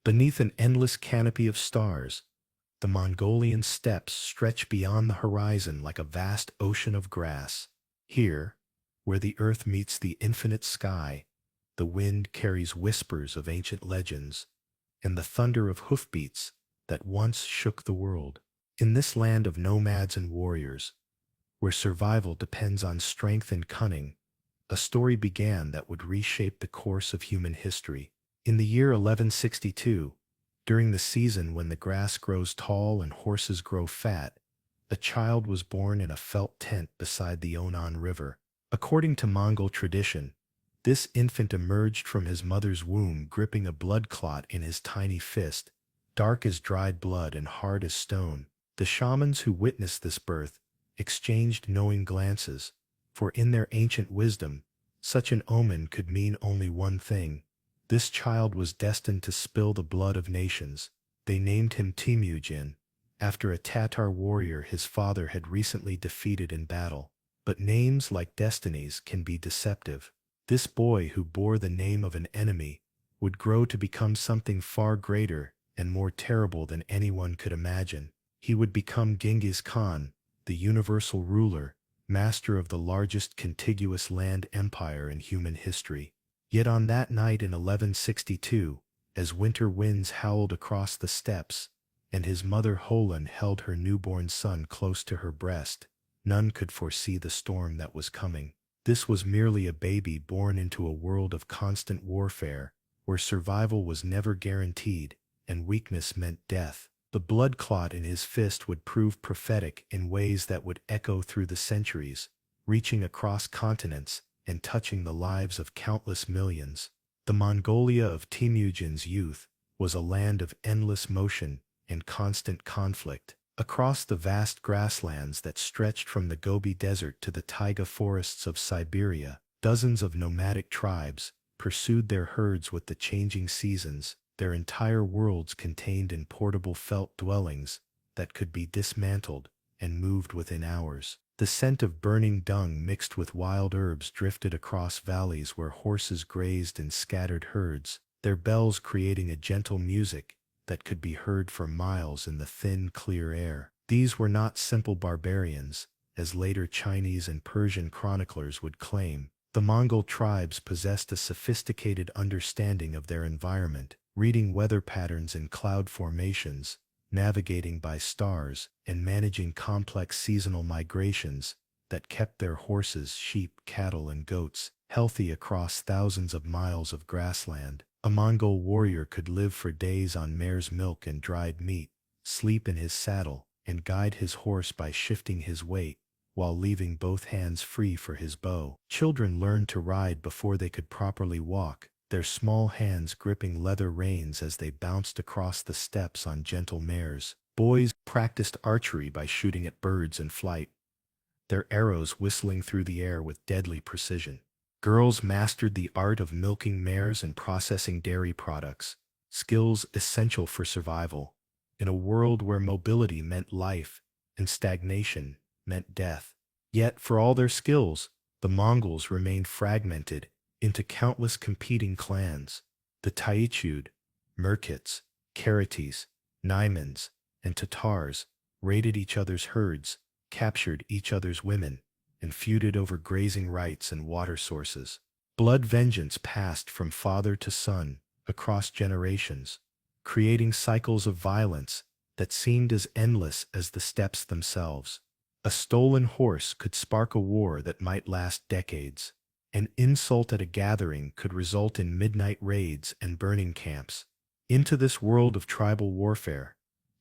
Beneath an endless canopy of stars, the Mongolian steppes stretch beyond the horizon like a vast ocean of grass. Here, where the earth meets the infinite sky, the wind carries whispers of ancient legends and the thunder of hoofbeats that once shook the world. In this land of nomads and warriors, where survival depends on strength and cunning, a story began that would reshape the course of human history. In the year 1162, during the season when the grass grows tall and horses grow fat, a child was born in a felt tent beside the Onan River. According to Mongol tradition, this infant emerged from his mother's womb gripping a blood clot in his tiny fist, dark as dried blood and hard as stone. The shamans who witnessed this birth exchanged knowing glances, for in their ancient wisdom, such an omen could mean only one thing. This child was destined to spill the blood of nations. They named him Temujin, after a Tatar warrior his father had recently defeated in battle. But names, like destinies, can be deceptive. This boy, who bore the name of an enemy, would grow to become something far greater and more terrible than anyone could imagine. He would become Genghis Khan, the universal ruler, master of the largest contiguous land empire in human history. Yet on that night in 1162, as winter winds howled across the steppes, and his mother Holan held her newborn son close to her breast, none could foresee the storm that was coming. This was merely a baby born into a world of constant warfare, where survival was never guaranteed, and weakness meant death. The blood clot in his fist would prove prophetic in ways that would echo through the centuries, reaching across continents and touching the lives of countless millions. The Mongolia of Temujin's youth was a land of endless motion and constant conflict. Across the vast grasslands that stretched from the Gobi Desert to the taiga forests of Siberia, dozens of nomadic tribes pursued their herds with the changing seasons, their entire worlds contained in portable felt dwellings that could be dismantled and moved within hours. The scent of burning dung mixed with wild herbs drifted across valleys where horses grazed in scattered herds, their bells creating a gentle music that could be heard for miles in the thin, clear air. These were not simple barbarians, as later Chinese and Persian chroniclers would claim. The Mongol tribes possessed a sophisticated understanding of their environment, reading weather patterns in cloud formations, navigating by stars, and managing complex seasonal migrations that kept their horses, sheep, cattle, and goats healthy across thousands of miles of grassland. A Mongol warrior could live for days on mare's milk and dried meat, sleep in his saddle, and guide his horse by shifting his weight, while leaving both hands free for his bow. Children learned to ride before they could properly walk, their small hands gripping leather reins as they bounced across the steppes on gentle mares. Boys practiced archery by shooting at birds in flight, their arrows whistling through the air with deadly precision. Girls mastered the art of milking mares and processing dairy products, skills essential for survival, in a world where mobility meant life and stagnation meant death. Yet, for all their skills, the Mongols remained fragmented into countless competing clans. The Taichud, Merkits, Karatis, Naimans, and Tatars raided each other's herds, captured each other's women, and feuded over grazing rights and water sources. Blood vengeance passed from father to son across generations, creating cycles of violence that seemed as endless as the steppes themselves. A stolen horse could spark a war that might last decades. An insult at a gathering could result in midnight raids and burning camps. Into this world of tribal warfare,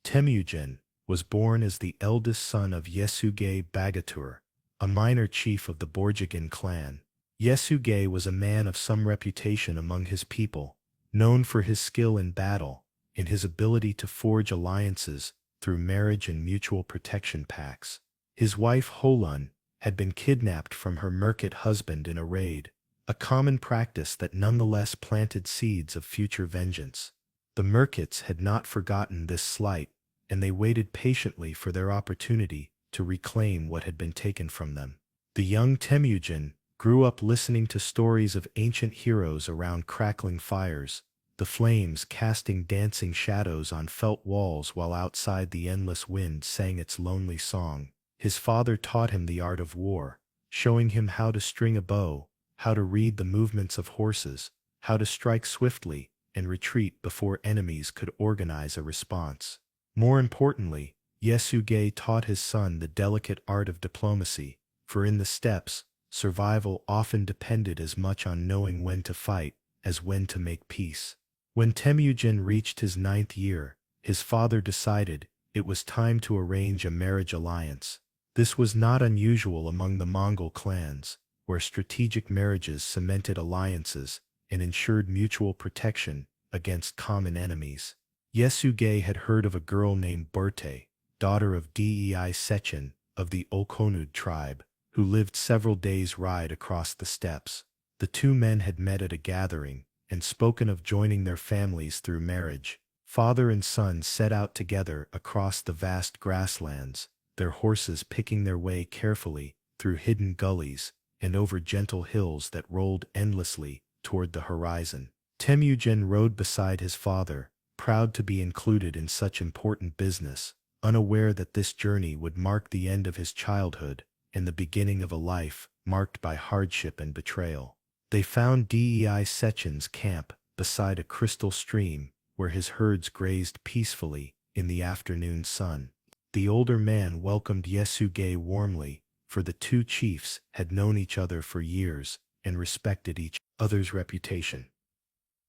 Temujin was born as the eldest son of Yesugei Bagatur, a minor chief of the Borjigin clan. Yesugei was a man of some reputation among his people, known for his skill in battle and his ability to forge alliances through marriage and mutual protection pacts. His wife Holan had been kidnapped from her Merkit husband in a raid, a common practice that nonetheless planted seeds of future vengeance. The Merkits had not forgotten this slight, and they waited patiently for their opportunity to reclaim what had been taken from them. The young Temujin grew up listening to stories of ancient heroes around crackling fires, the flames casting dancing shadows on felt walls while outside the endless wind sang its lonely song. His father taught him the art of war, showing him how to string a bow, how to read the movements of horses, how to strike swiftly and retreat before enemies could organize a response. More importantly, Yasuge taught his son the delicate art of diplomacy, for in the steppes, survival often depended as much on knowing when to fight as when to make peace. When Temujin reached his 9th year, his father decided it was time to arrange a marriage alliance. This was not unusual among the Mongol clans, where strategic marriages cemented alliances and ensured mutual protection against common enemies. Yasuge had heard of a girl named Berte, daughter of Dei Sechin of the Olkonud tribe, who lived several days' ride across the steppes. The two men had met at a gathering and spoken of joining their families through marriage. Father and son set out together across the vast grasslands, their horses picking their way carefully through hidden gullies and over gentle hills that rolled endlessly toward the horizon. Temujin rode beside his father, proud to be included in such important business, unaware that this journey would mark the end of his childhood and the beginning of a life marked by hardship and betrayal. They found Dei Sechin's camp beside a crystal stream where his herds grazed peacefully in the afternoon sun. The older man welcomed Yasuge warmly, for the two chiefs had known each other for years and respected each other's reputation.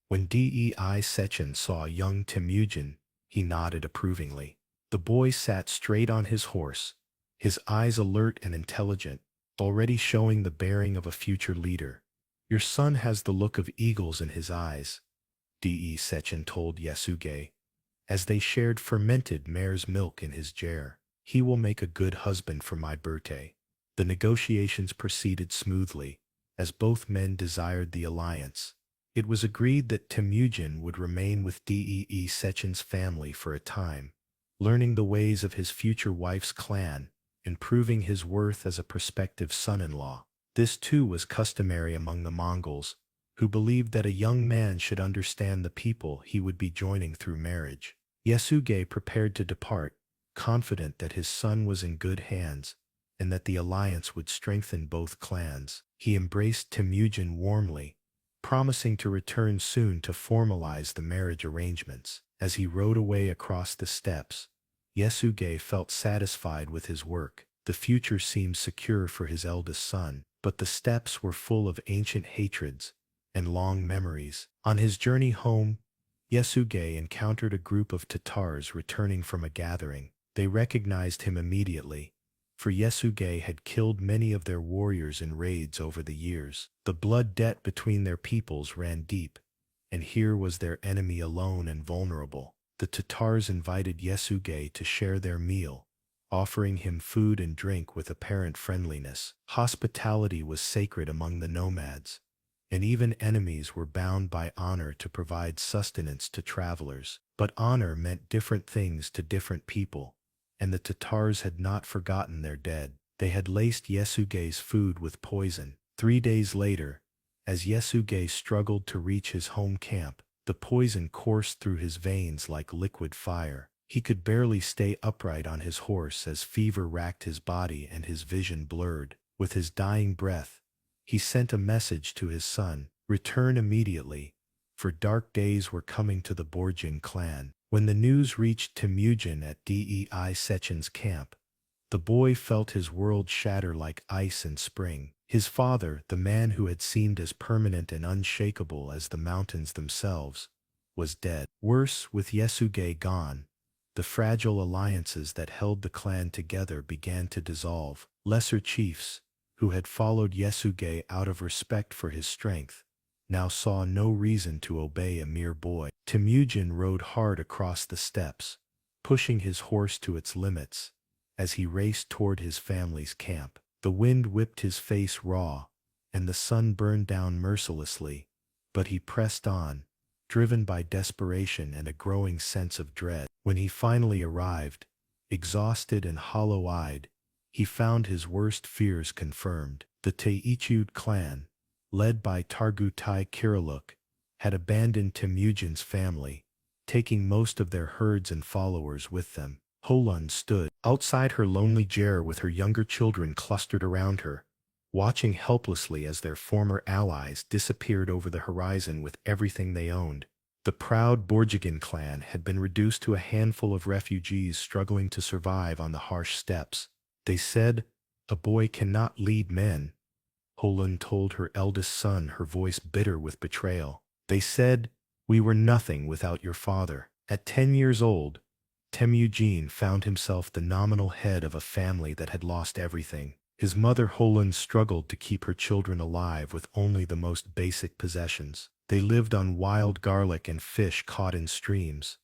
When Dei Sechin saw young Temujin, he nodded approvingly. The boy sat straight on his horse, his eyes alert and intelligent, already showing the bearing of a future leader. "Your son has the look of eagles in his eyes," Dei Sechin told Yasuge, as they shared fermented mare's milk in his jar. "He will make a good husband for my Berthe." The negotiations proceeded smoothly, as both men desired the alliance. It was agreed that Temujin would remain with Dei Sechin's family for a time, learning the ways of his future wife's clan and proving his worth as a prospective son-in-law. This too was customary among the Mongols, who believed that a young man should understand the people he would be joining through marriage. Yasuge prepared to depart, confident that his son was in good hands and that the alliance would strengthen both clans. He embraced Temujin warmly, promising to return soon to formalize the marriage arrangements. As he rode away across the steppes, Yasuge felt satisfied with his work. The future seemed secure for his eldest son, but the steppes were full of ancient hatreds and long memories. On his journey home, Yasuge encountered a group of Tatars returning from a gathering. They recognized him immediately, for Yasuge had killed many of their warriors in raids over the years. The blood debt between their peoples ran deep, and here was their enemy alone and vulnerable. The Tatars invited Yasuge to share their meal, offering him food and drink with apparent friendliness. Hospitality was sacred among the nomads, and even enemies were bound by honor to provide sustenance to travelers. But honor meant different things to different people, and the Tatars had not forgotten their dead. They had laced Yasuge's food with poison. 3 days later, as Yasuge struggled to reach his home camp, the poison coursed through his veins like liquid fire. He could barely stay upright on his horse as fever racked his body and his vision blurred. With his dying breath, he sent a message to his son, "Return immediately, for dark days were coming to the Borjin clan." When the news reached Temujin at Dei Sechin's camp, the boy felt his world shatter like ice in spring. His father, the man who had seemed as permanent and unshakable as the mountains themselves, was dead. Worse, with Yasuge gone, the fragile alliances that held the clan together began to dissolve. Lesser chiefs, who had followed Yasuge out of respect for his strength, now saw no reason to obey a mere boy. Temujin rode hard across the steppes, pushing his horse to its limits as he raced toward his family's camp. The wind whipped his face raw, and the sun burned down mercilessly, but he pressed on, driven by desperation and a growing sense of dread. When he finally arrived, exhausted and hollow-eyed, he found his worst fears confirmed. The Teichud clan, led by Targutai Kiriluk, had abandoned Temujin's family, taking most of their herds and followers with them. Holun stood outside her lonely jair with her younger children clustered around her, watching helplessly as their former allies disappeared over the horizon with everything they owned. The proud Borjigin clan had been reduced to a handful of refugees struggling to survive on the harsh steppes. They said, "A boy cannot lead men," Holun told her eldest son, her voice bitter with betrayal. They said, "We were nothing without your father." At 10 years old, Temujin found himself the nominal head of a family that had lost everything. His mother Holun struggled to keep her children alive with only the most basic possessions. They lived on wild garlic and fish caught in streams,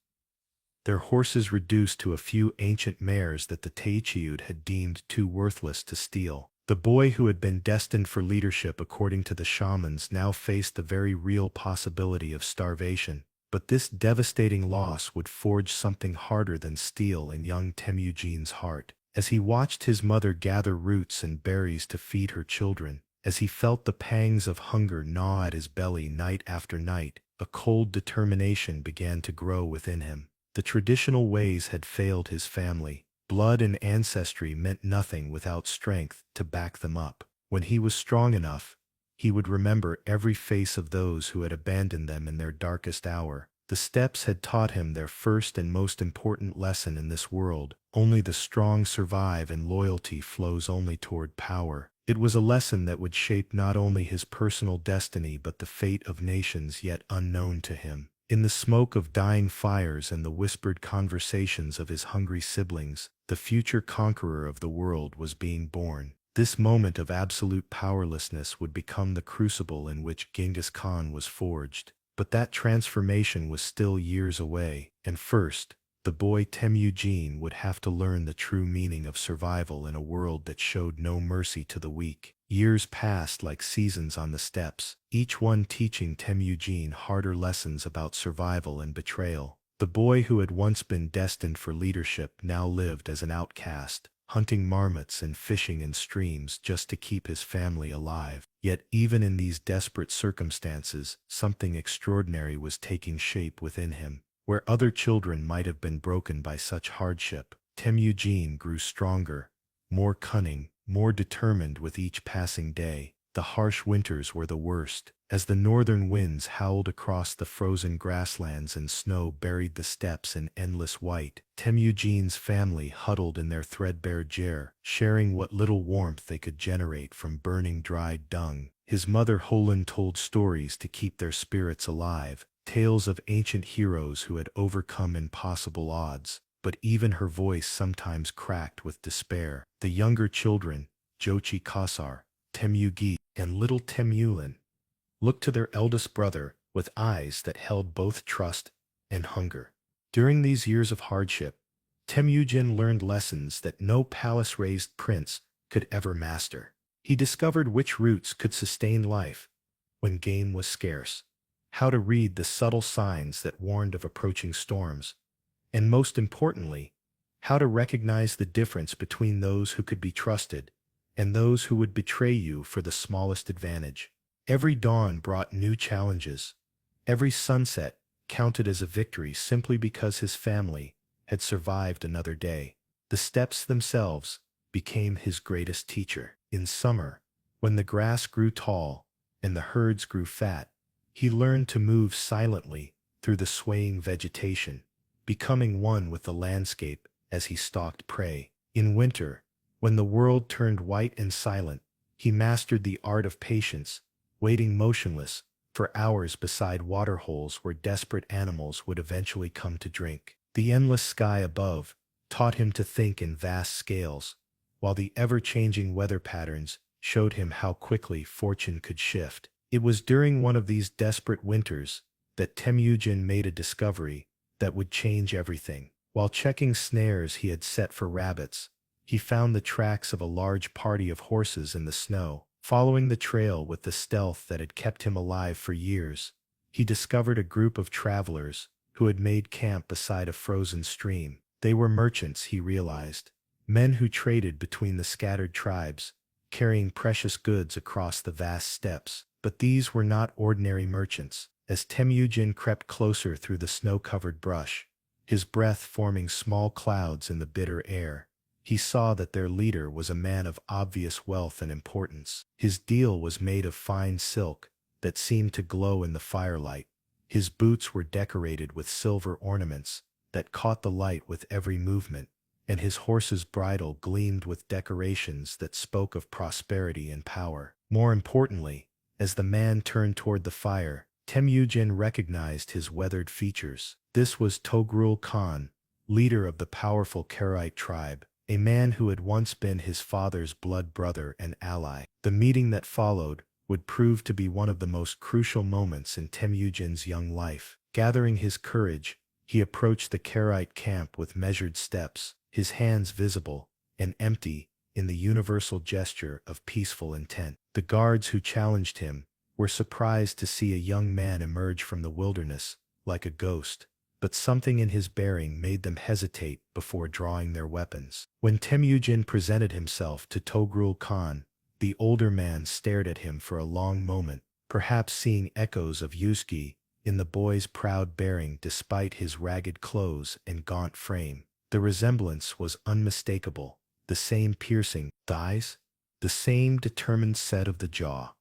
their horses reduced to a few ancient mares that the Taichiud had deemed too worthless to steal. The boy who had been destined for leadership according to the shamans now faced the very real possibility of starvation. But this devastating loss would forge something harder than steel in young Temujin's heart. As he watched his mother gather roots and berries to feed her children, as he felt the pangs of hunger gnaw at his belly night after night, a cold determination began to grow within him. The traditional ways had failed his family. Blood and ancestry meant nothing without strength to back them up. When he was strong enough, he would remember every face of those who had abandoned them in their darkest hour. The steppes had taught him their first and most important lesson in this world. Only the strong survive and loyalty flows only toward power. It was a lesson that would shape not only his personal destiny but the fate of nations yet unknown to him. In the smoke of dying fires and the whispered conversations of his hungry siblings, the future conqueror of the world was being born. This moment of absolute powerlessness would become the crucible in which Genghis Khan was forged. But that transformation was still years away, and first, the boy Temujin would have to learn the true meaning of survival in a world that showed no mercy to the weak. Years passed like seasons on the steppes, each one teaching Temujin harder lessons about survival and betrayal. The boy who had once been destined for leadership now lived as an outcast, hunting marmots and fishing in streams just to keep his family alive. Yet even in these desperate circumstances, something extraordinary was taking shape within him. Where other children might have been broken by such hardship, Temujin grew stronger, more cunning, more determined with each passing day. The harsh winters were the worst. As the northern winds howled across the frozen grasslands and snow buried the steppes in endless white, Temujin's family huddled in their threadbare jair, sharing what little warmth they could generate from burning dried dung. His mother Holun told stories to keep their spirits alive, tales of ancient heroes who had overcome impossible odds. But even her voice sometimes cracked with despair. The younger children, Jochi Kasar, Temugi, and little Temulin, looked to their eldest brother with eyes that held both trust and hunger. During these years of hardship, Temujin learned lessons that no palace-raised prince could ever master. He discovered which roots could sustain life when game was scarce, how to read the subtle signs that warned of approaching storms, and most importantly, how to recognize the difference between those who could be trusted and those who would betray you for the smallest advantage. Every dawn brought new challenges. Every sunset counted as a victory simply because his family had survived another day. The steppes themselves became his greatest teacher. In summer, when the grass grew tall and the herds grew fat, he learned to move silently through the swaying vegetation, becoming one with the landscape as he stalked prey. In winter, when the world turned white and silent, he mastered the art of patience, waiting motionless for hours beside waterholes where desperate animals would eventually come to drink. The endless sky above taught him to think in vast scales, while the ever-changing weather patterns showed him how quickly fortune could shift. It was during one of these desperate winters that Temujin made a discovery that would change everything. While checking snares he had set for rabbits, he found the tracks of a large party of horses in the snow. Following the trail with the stealth that had kept him alive for years, he discovered a group of travelers who had made camp beside a frozen stream. They were merchants, he realized, men who traded between the scattered tribes, carrying precious goods across the vast steppes. But these were not ordinary merchants. As Temujin crept closer through the snow-covered brush, his breath forming small clouds in the bitter air, he saw that their leader was a man of obvious wealth and importance. His deal was made of fine silk that seemed to glow in the firelight. His boots were decorated with silver ornaments that caught the light with every movement, and his horse's bridle gleamed with decorations that spoke of prosperity and power. More importantly, as the man turned toward the fire, Temujin recognized his weathered features. This was Togrul Khan, leader of the powerful Karaite tribe, a man who had once been his father's blood brother and ally. The meeting that followed would prove to be one of the most crucial moments in Temujin's young life. Gathering his courage, he approached the Karaite camp with measured steps, his hands visible and empty in the universal gesture of peaceful intent. The guards who challenged him were surprised to see a young man emerge from the wilderness like a ghost, but something in his bearing made them hesitate before drawing their weapons. When Temujin presented himself to Togrul Khan, the older man stared at him for a long moment, perhaps seeing echoes of Yuski in the boy's proud bearing despite his ragged clothes and gaunt frame. The resemblance was unmistakable, the same piercing thighs, the same determined set of the jaw,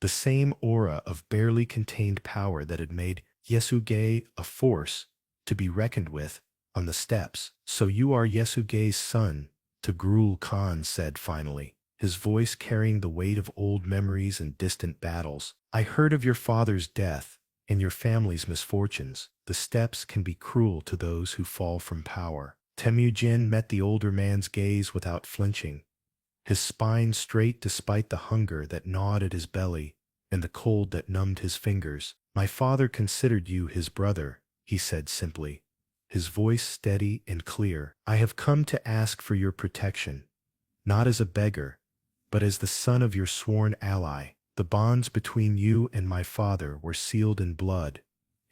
the same aura of barely contained power that had made Yasuge a force to be reckoned with on the steppes. "So you are Yasuge's son," Togrul Khan said finally, his voice carrying the weight of old memories and distant battles. "I heard of your father's death and your family's misfortunes. The steppes can be cruel to those who fall from power." Temujin met the older man's gaze without flinching, his spine straight despite the hunger that gnawed at his belly and the cold that numbed his fingers. "My father considered you his brother," he said simply, his voice steady and clear. "I have come to ask for your protection, not as a beggar, but as the son of your sworn ally. The bonds between you and my father were sealed in blood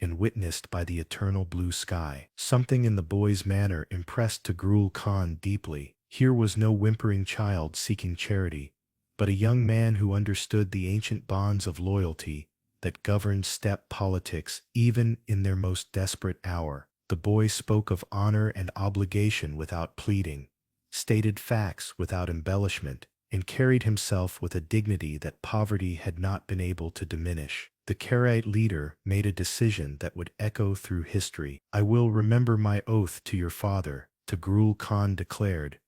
and witnessed by the eternal blue sky." Something in the boy's manner impressed Togrul Khan deeply. Here was no whimpering child seeking charity, but a young man who understood the ancient bonds of loyalty that governed steppe politics even in their most desperate hour. The boy spoke of honor and obligation without pleading, stated facts without embellishment, and carried himself with a dignity that poverty had not been able to diminish. The Karaite leader made a decision that would echo through history. "I will remember my oath to your father," Togrul Khan declared,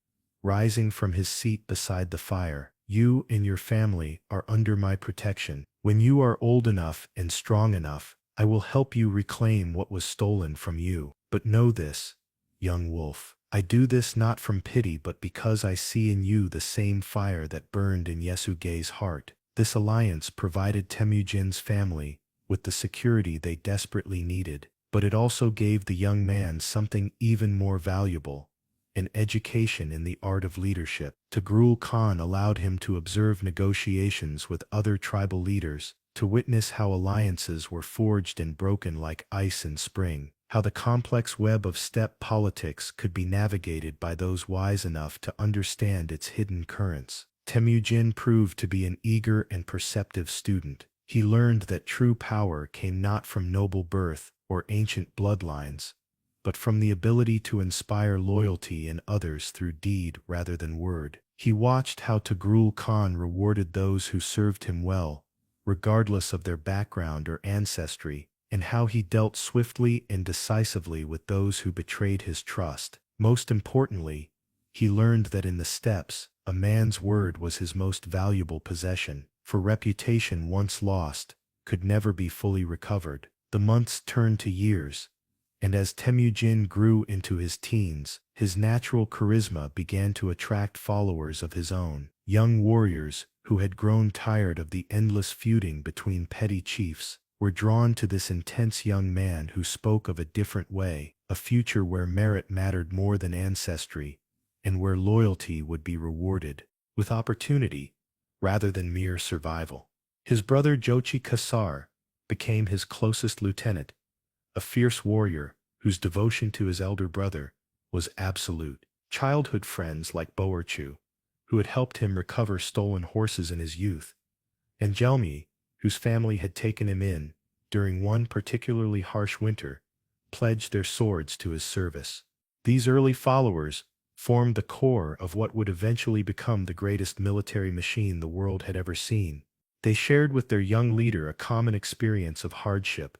rising from his seat beside the fire. "You and your family are under my protection. When you are old enough and strong enough, I will help you reclaim what was stolen from you. But know this, young wolf, I do this not from pity but because I see in you the same fire that burned in Yasuge's heart." This alliance provided Temujin's family with the security they desperately needed, but it also gave the young man something even more valuable: an education in the art of leadership. Togrul Khan allowed him to observe negotiations with other tribal leaders, to witness how alliances were forged and broken like ice in spring, how the complex web of steppe politics could be navigated by those wise enough to understand its hidden currents. Temujin proved to be an eager and perceptive student. He learned that true power came not from noble birth or ancient bloodlines, but from the ability to inspire loyalty in others through deed rather than word. He watched how Togrul Khan rewarded those who served him well, regardless of their background or ancestry, and how he dealt swiftly and decisively with those who betrayed his trust. Most importantly, he learned that in the steppes, a man's word was his most valuable possession, for reputation once lost could never be fully recovered. The months turned to years, and as Temujin grew into his teens, his natural charisma began to attract followers of his own. Young warriors, who had grown tired of the endless feuding between petty chiefs, were drawn to this intense young man who spoke of a different way, a future where merit mattered more than ancestry, and where loyalty would be rewarded with opportunity rather than mere survival. His brother Jochi Kasar became his closest lieutenant, a fierce warrior whose devotion to his elder brother was absolute. Childhood friends like Boerchu, who had helped him recover stolen horses in his youth, and Jelmi, whose family had taken him in during one particularly harsh winter, pledged their swords to his service. These early followers formed the core of what would eventually become the greatest military machine the world had ever seen. They shared with their young leader a common experience of hardship,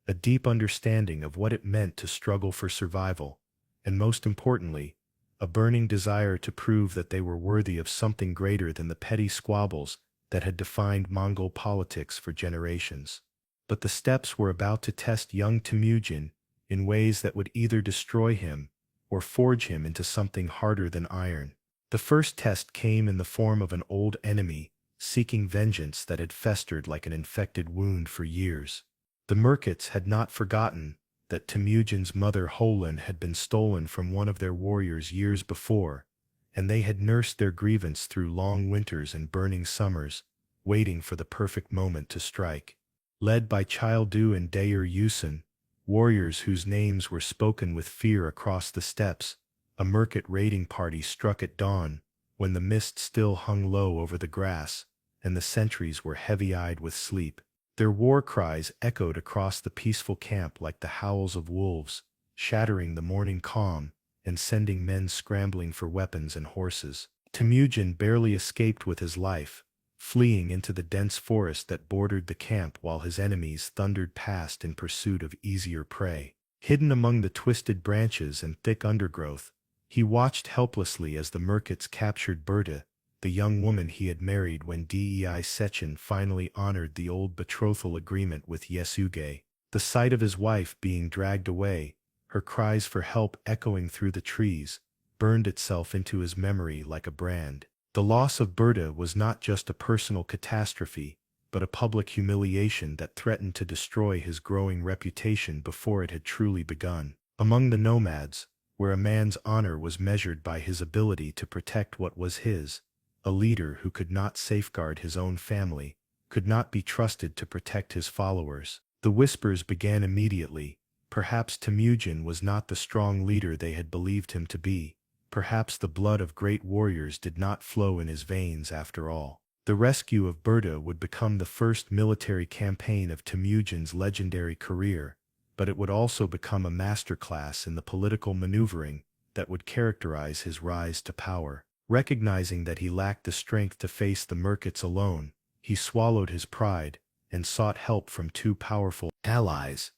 a deep understanding of what it meant to struggle for survival, and most importantly, a burning desire to prove that they were worthy of something greater than the petty squabbles that had defined Mongol politics for generations. But the steppes were about to test young Temujin in ways that would either destroy him or forge him into something harder than iron. The first test came in the form of an old enemy seeking vengeance that had festered like an infected wound for years. The Merkits had not forgotten that Temujin's mother Holin had been stolen from one of their warriors years before, and they had nursed their grievance through long winters and burning summers, waiting for the perfect moment to strike. Led by Childu and Dayer Yusin, warriors whose names were spoken with fear across the steppes, a Merkit raiding party struck at dawn, when the mist still hung low over the grass, and the sentries were heavy-eyed with sleep. Their war cries echoed across the peaceful camp like the howls of wolves, shattering the morning calm and sending men scrambling for weapons and horses. Temujin barely escaped with his life, fleeing into the dense forest that bordered the camp while his enemies thundered past in pursuit of easier prey. Hidden among the twisted branches and thick undergrowth, he watched helplessly as the Merkits captured Berta, the young woman he had married when Dei Sechin finally honored the old betrothal agreement with Yesuge. The sight of his wife being dragged away, her cries for help echoing through the trees, burned itself into his memory like a brand. The loss of Berta was not just a personal catastrophe, but a public humiliation that threatened to destroy his growing reputation before it had truly begun. Among the nomads, where a man's honor was measured by his ability to protect what was his, a leader who could not safeguard his own family could not be trusted to protect his followers. The whispers began immediately. Perhaps Temujin was not the strong leader they had believed him to be. Perhaps the blood of great warriors did not flow in his veins after all. The rescue of Berta would become the first military campaign of Temujin's legendary career, but it would also become a masterclass in the political maneuvering that would characterize his rise to power. Recognizing that he lacked the strength to face the Merkits alone, he swallowed his pride and sought help from two powerful allies,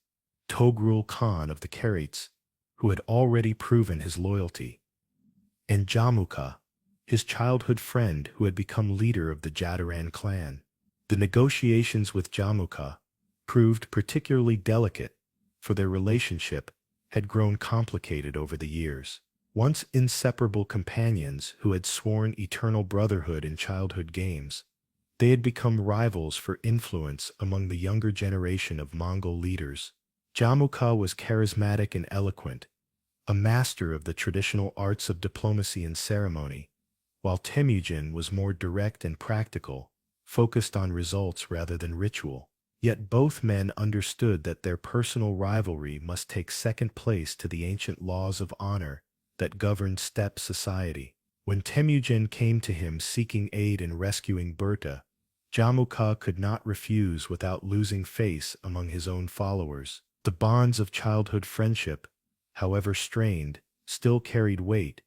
Togrul Khan of the Karats, who had already proven his loyalty, and Jamuka, his childhood friend who had become leader of the Jadaran clan. The negotiations with Jamuka proved particularly delicate, for their relationship had grown complicated over the years. Once inseparable companions who had sworn eternal brotherhood in childhood games, they had become rivals for influence among the younger generation of Mongol leaders. Jamuka was charismatic and eloquent, a master of the traditional arts of diplomacy and ceremony, while Temujin was more direct and practical, focused on results rather than ritual. Yet both men understood that their personal rivalry must take second place to the ancient laws of honor that governed steppe society. When Temujin came to him seeking aid in rescuing Berta, Jamuka could not refuse without losing face among his own followers. The bonds of childhood friendship, however strained, still carried weight,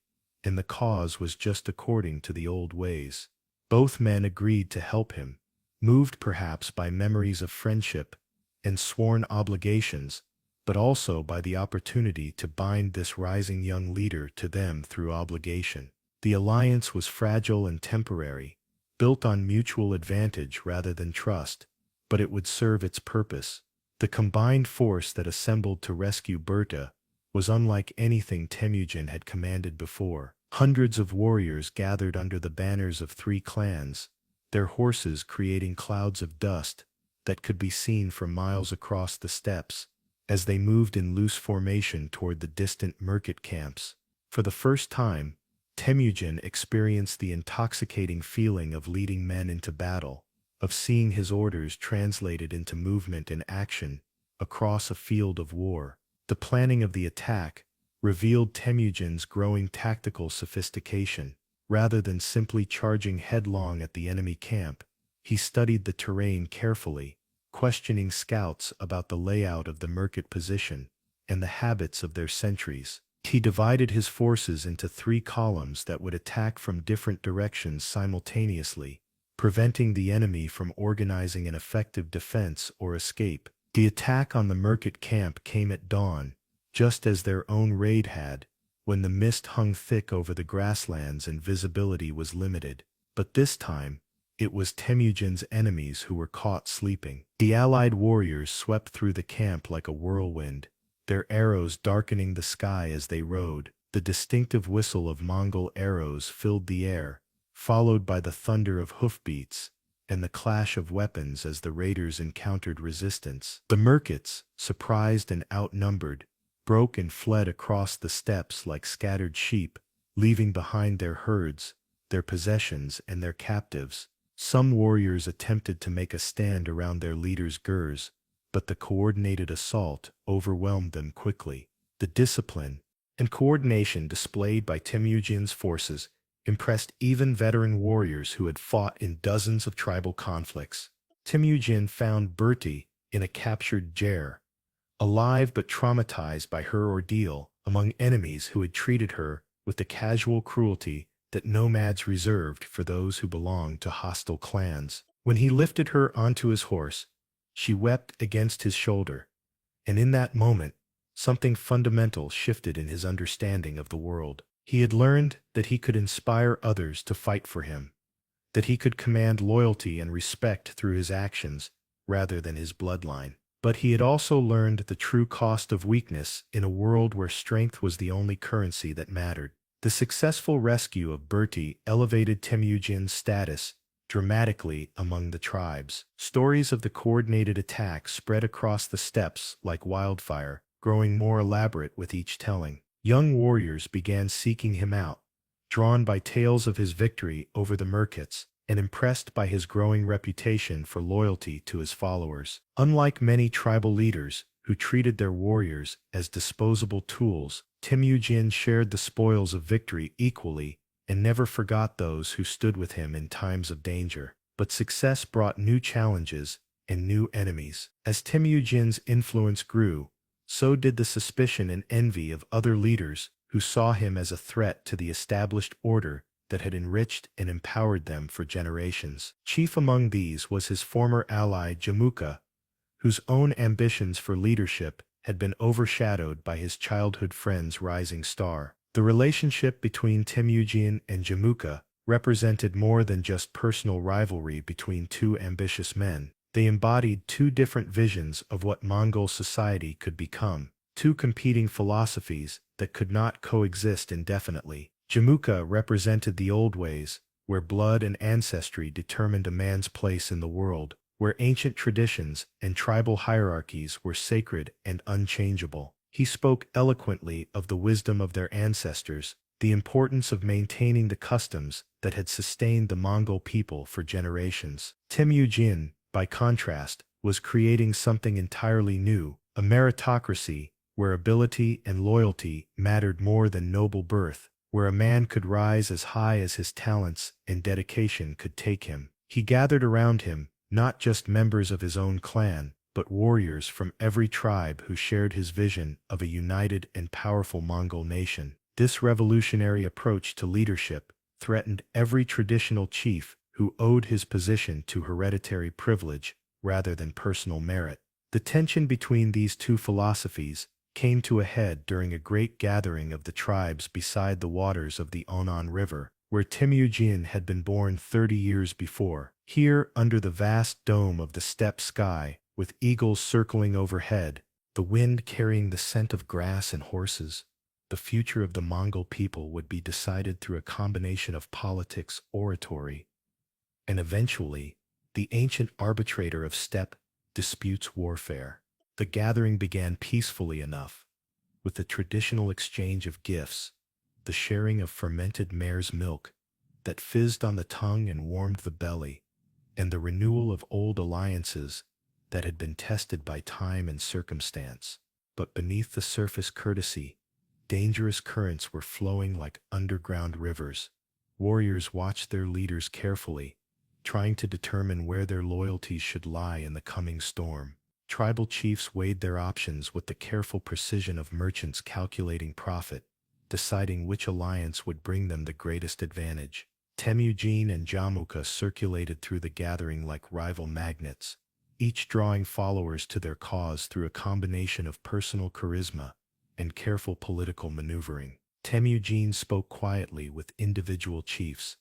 and the cause was just according to the old ways. Both men agreed to help him, moved perhaps by memories of friendship and sworn obligations, but also by the opportunity to bind this rising young leader to them through obligation. The alliance was fragile and temporary, built on mutual advantage rather than trust, but it would serve its purpose. The combined force that assembled to rescue Berta was unlike anything Temujin had commanded before. Hundreds of warriors gathered under the banners of three clans, their horses creating clouds of dust that could be seen for miles across the steppes, as they moved in loose formation toward the distant Merkit camps. For the first time, Temujin experienced the intoxicating feeling of leading men into battle, of seeing his orders translated into movement and action across a field of war. The planning of the attack revealed Temujin's growing tactical sophistication. Rather than simply charging headlong at the enemy camp, he studied the terrain carefully, questioning scouts about the layout of the market position and the habits of their sentries. He divided his forces into 3 columns that would attack from different directions simultaneously, preventing the enemy from organizing an effective defense or escape. The attack on the market camp came at dawn, just as their own raid had, when the mist hung thick over the grasslands and visibility was limited. But this time, it was Temujin's enemies who were caught sleeping. The allied warriors swept through the camp like a whirlwind, their arrows darkening the sky as they rode. The distinctive whistle of Mongol arrows filled the air, followed by the thunder of hoofbeats and the clash of weapons as the raiders encountered resistance. The merkits, surprised and outnumbered, broke and fled across the steppes like scattered sheep, leaving behind their herds, their possessions, and their captives. Some warriors attempted to make a stand around their leader's gurs, but the coordinated assault overwhelmed them quickly. The discipline and coordination displayed by Temujin's forces impressed even veteran warriors who had fought in dozens of tribal conflicts. Temujin found Berti in a captured jair, alive but traumatized by her ordeal, among enemies who had treated her with the casual cruelty that nomads reserved for those who belonged to hostile clans. When he lifted her onto his horse, she wept against his shoulder, and in that moment, something fundamental shifted in his understanding of the world. He had learned that he could inspire others to fight for him, that he could command loyalty and respect through his actions rather than his bloodline. But he had also learned the true cost of weakness in a world where strength was the only currency that mattered. The successful rescue of Berti elevated Temujin's status dramatically among the tribes. Stories of the coordinated attack spread across the steppes like wildfire, growing more elaborate with each telling. Young warriors began seeking him out, drawn by tales of his victory over the merkits and impressed by his growing reputation for loyalty to his followers. Unlike many tribal leaders who treated their warriors as disposable tools, Temujin shared the spoils of victory equally and never forgot those who stood with him in times of danger. But success brought new challenges and new enemies. As Temujin's influence grew, so did the suspicion and envy of other leaders who saw him as a threat to the established order that had enriched and empowered them for generations. Chief among these was his former ally Jamuka, whose own ambitions for leadership had been overshadowed by his childhood friend's rising star. The relationship between Temujin and Jamuka represented more than just personal rivalry between two ambitious men. They embodied two different visions of what Mongol society could become, two competing philosophies that could not coexist indefinitely. Jamuka represented the old ways, where blood and ancestry determined a man's place in the world, where ancient traditions and tribal hierarchies were sacred and unchangeable. He spoke eloquently of the wisdom of their ancestors, the importance of maintaining the customs that had sustained the Mongol people for generations. Temujin, by contrast, was creating something entirely new, a meritocracy where ability and loyalty mattered more than noble birth, where a man could rise as high as his talents and dedication could take him. He gathered around him not just members of his own clan, but warriors from every tribe who shared his vision of a united and powerful Mongol nation. This revolutionary approach to leadership threatened every traditional chief who owed his position to hereditary privilege rather than personal merit. The tension between these two philosophies came to a head during a great gathering of the tribes beside the waters of the Onan River, where Temujin had been born 30 years before. Here, under the vast dome of the steppe sky, with eagles circling overhead, the wind carrying the scent of grass and horses, the future of the Mongol people would be decided through a combination of politics, oratory, and eventually, the ancient arbitrator of steppe disputes warfare. The gathering began peacefully enough, with the traditional exchange of gifts, the sharing of fermented mare's milk that fizzed on the tongue and warmed the belly, and the renewal of old alliances that had been tested by time and circumstance. But beneath the surface courtesy, dangerous currents were flowing like underground rivers. Warriors watched their leaders carefully, trying to determine where their loyalties should lie in the coming storm. Tribal chiefs weighed their options with the careful precision of merchants calculating profit, deciding which alliance would bring them the greatest advantage. Temujin and Jamukha circulated through the gathering like rival magnets, each drawing followers to their cause through a combination of personal charisma and careful political maneuvering. Temujin spoke quietly with individual chiefs,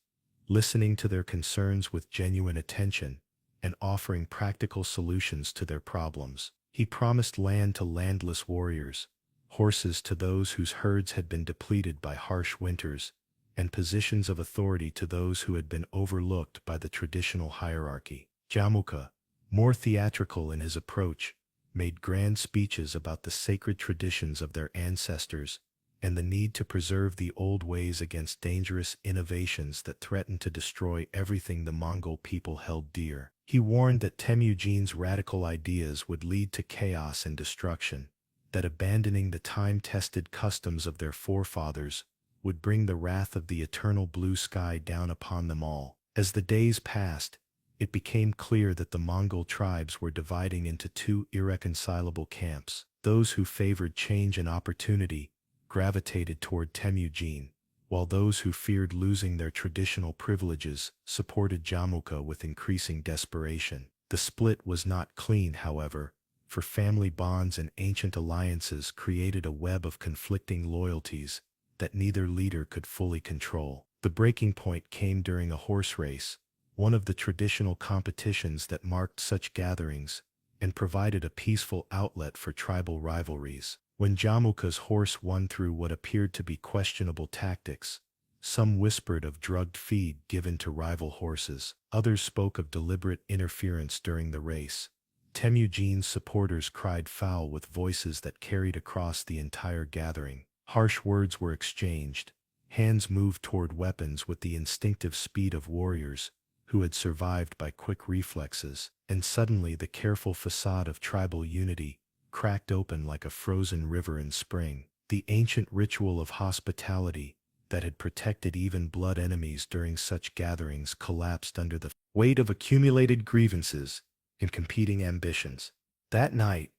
listening to their concerns with genuine attention and offering practical solutions to their problems. He promised land to landless warriors, horses to those whose herds had been depleted by harsh winters, and positions of authority to those who had been overlooked by the traditional hierarchy. Jamukha, more theatrical in his approach, made grand speeches about the sacred traditions of their ancestors and the need to preserve the old ways against dangerous innovations that threatened to destroy everything the Mongol people held dear. He warned that Temujin's radical ideas would lead to chaos and destruction, that abandoning the time-tested customs of their forefathers would bring the wrath of the eternal blue sky down upon them all. As the days passed, it became clear that the Mongol tribes were dividing into two irreconcilable camps. Those who favored change and opportunity gravitated toward Temujin, while those who feared losing their traditional privileges supported Jamukha with increasing desperation. The split was not clean, however, for family bonds and ancient alliances created a web of conflicting loyalties that neither leader could fully control. The breaking point came during a horse race, one of the traditional competitions that marked such gatherings and provided a peaceful outlet for tribal rivalries. When Jamukha's horse won through what appeared to be questionable tactics, some whispered of drugged feed given to rival horses. Others spoke of deliberate interference during the race. Temujin's supporters cried foul with voices that carried across the entire gathering. Harsh words were exchanged. Hands moved toward weapons with the instinctive speed of warriors who had survived by quick reflexes, and suddenly the careful facade of tribal unity cracked open like a frozen river in spring. The ancient ritual of hospitality that had protected even blood enemies during such gatherings collapsed under the weight of accumulated grievances and competing ambitions. That night,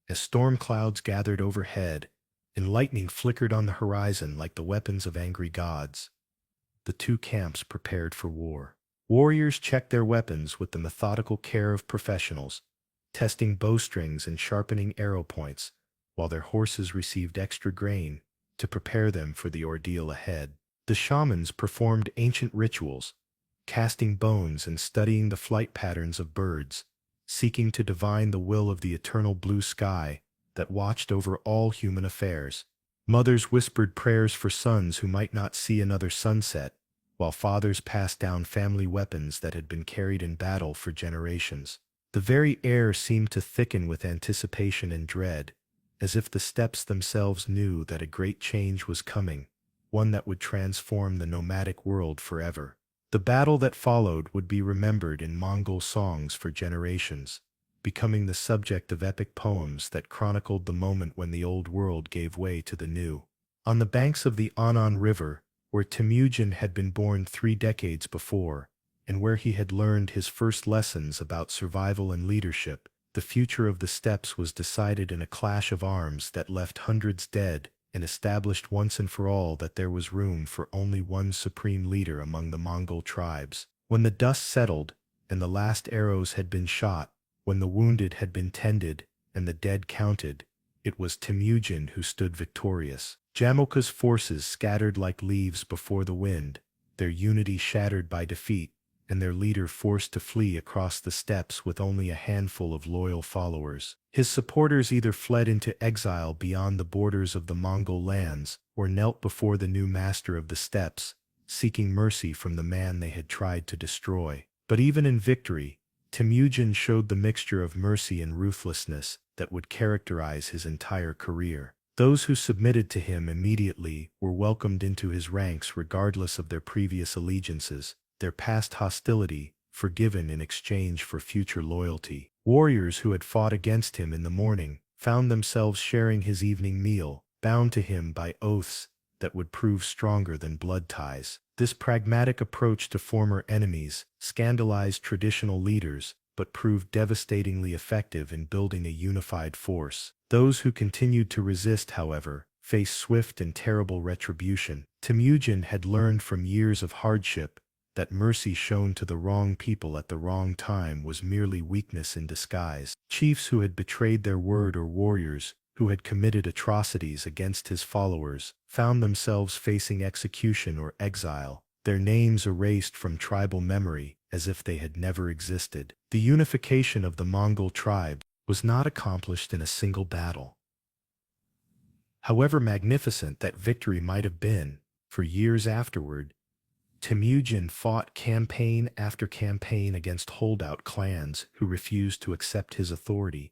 as storm clouds gathered overhead and lightning flickered on the horizon like the weapons of angry gods, the two camps prepared for war. Warriors checked their weapons with the methodical care of professionals, testing bowstrings and sharpening arrow points, while their horses received extra grain to prepare them for the ordeal ahead. The shamans performed ancient rituals, casting bones and studying the flight patterns of birds, seeking to divine the will of the eternal blue sky that watched over all human affairs. Mothers whispered prayers for sons who might not see another sunset, while fathers passed down family weapons that had been carried in battle for generations. The very air seemed to thicken with anticipation and dread, as if the steppes themselves knew that a great change was coming, one that would transform the nomadic world forever. The battle that followed would be remembered in Mongol songs for generations, becoming the subject of epic poems that chronicled the moment when the old world gave way to the new. On the banks of the Anan River, where Temujin had been born 3 decades before, and where he had learned his first lessons about survival and leadership, the future of the steppes was decided in a clash of arms that left hundreds dead and established once and for all that there was room for only one supreme leader among the Mongol tribes. When the dust settled and the last arrows had been shot, when the wounded had been tended and the dead counted, it was Temujin who stood victorious. Jamukha's forces scattered like leaves before the wind, their unity shattered by defeat, and their leader forced to flee across the steppes with only a handful of loyal followers. His supporters either fled into exile beyond the borders of the Mongol lands or knelt before the new master of the steppes, seeking mercy from the man they had tried to destroy. But even in victory, Temujin showed the mixture of mercy and ruthlessness that would characterize his entire career. Those who submitted to him immediately were welcomed into his ranks regardless of their previous allegiances, their past hostility forgiven in exchange for future loyalty. Warriors who had fought against him in the morning found themselves sharing his evening meal, bound to him by oaths that would prove stronger than blood ties. This pragmatic approach to former enemies scandalized traditional leaders, but proved devastatingly effective in building a unified force. Those who continued to resist, however, faced swift and terrible retribution. Temujin had learned from years of hardship that mercy shown to the wrong people at the wrong time was merely weakness in disguise. Chiefs who had betrayed their word or warriors who had committed atrocities against his followers found themselves facing execution or exile, their names erased from tribal memory as if they had never existed. The unification of the Mongol tribe was not accomplished in a single battle. However magnificent that victory might have been, for years afterward, Temujin fought campaign after campaign against holdout clans who refused to accept his authority,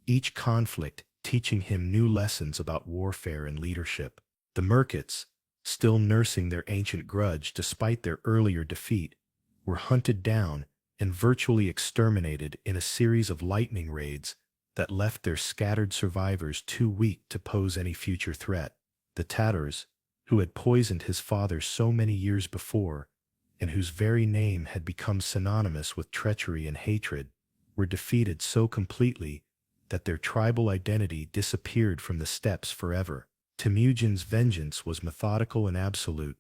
each conflict teaching him new lessons about warfare and leadership. The Merkits, still nursing their ancient grudge despite their earlier defeat, were hunted down and virtually exterminated in a series of lightning raids that left their scattered survivors too weak to pose any future threat. The Tatars, who had poisoned his father so many years before, and whose very name had become synonymous with treachery and hatred, were defeated so completely that their tribal identity disappeared from the steppes forever. Temujin's vengeance was methodical and absolute.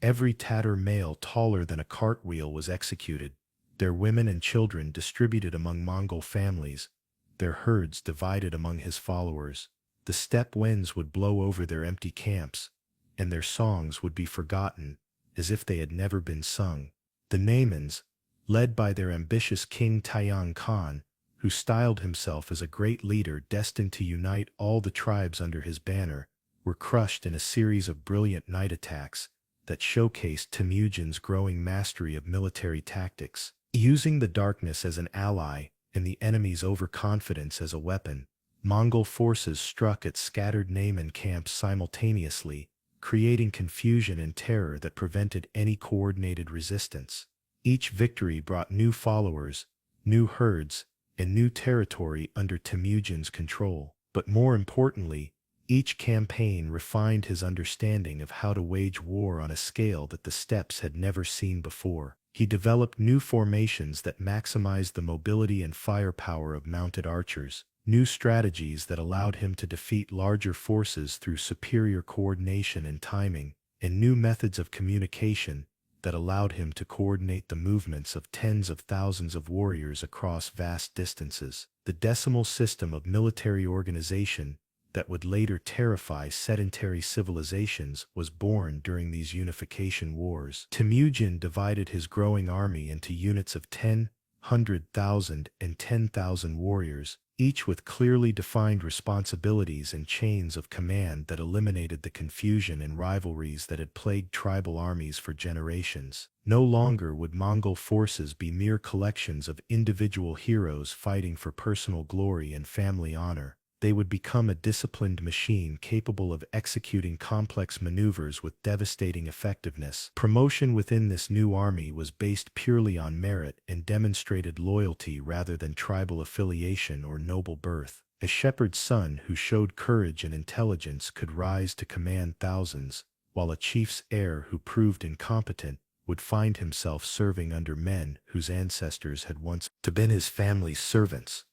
Every Tatar male taller than a cartwheel was executed, their women and children distributed among Mongol families, their herds divided among his followers. The steppe winds would blow over their empty camps, and their songs would be forgotten, as if they had never been sung. The Naimans, led by their ambitious king Tayang Khan, who styled himself as a great leader destined to unite all the tribes under his banner, were crushed in a series of brilliant night attacks that showcased Temujin's growing mastery of military tactics. Using the darkness as an ally and the enemy's overconfidence as a weapon, Mongol forces struck at scattered Naiman camps simultaneously, creating confusion and terror that prevented any coordinated resistance. Each victory brought new followers, new herds, and new territory under Temujin's control. But more importantly, each campaign refined his understanding of how to wage war on a scale that the steppes had never seen before. He developed new formations that maximized the mobility and firepower of mounted archers, new strategies that allowed him to defeat larger forces through superior coordination and timing, and new methods of communication that allowed him to coordinate the movements of tens of thousands of warriors across vast distances. The decimal system of military organization that would later terrify sedentary civilizations was born during these unification wars. Temujin divided his growing army into units of 10, 100,000, and 10,000 warriors, each with clearly defined responsibilities and chains of command that eliminated the confusion and rivalries that had plagued tribal armies for generations. No longer would Mongol forces be mere collections of individual heroes fighting for personal glory and family honor. They would become a disciplined machine capable of executing complex maneuvers with devastating effectiveness. Promotion within this new army was based purely on merit and demonstrated loyalty rather than tribal affiliation or noble birth. A shepherd's son who showed courage and intelligence could rise to command thousands, while a chief's heir who proved incompetent would find himself serving under men whose ancestors had once been his family's servants.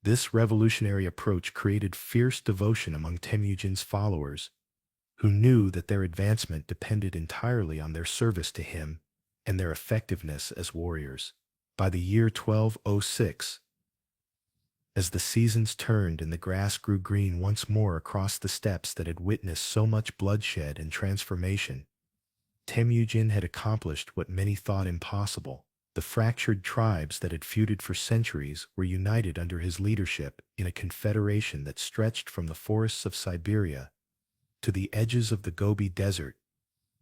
This revolutionary approach created fierce devotion among Temujin's followers, who knew that their advancement depended entirely on their service to him and their effectiveness as warriors. By the year 1206, as the seasons turned and the grass grew green once more across the steppes that had witnessed so much bloodshed and transformation, Temujin had accomplished what many thought impossible. The fractured tribes that had feuded for centuries were united under his leadership in a confederation that stretched from the forests of Siberia to the edges of the Gobi Desert,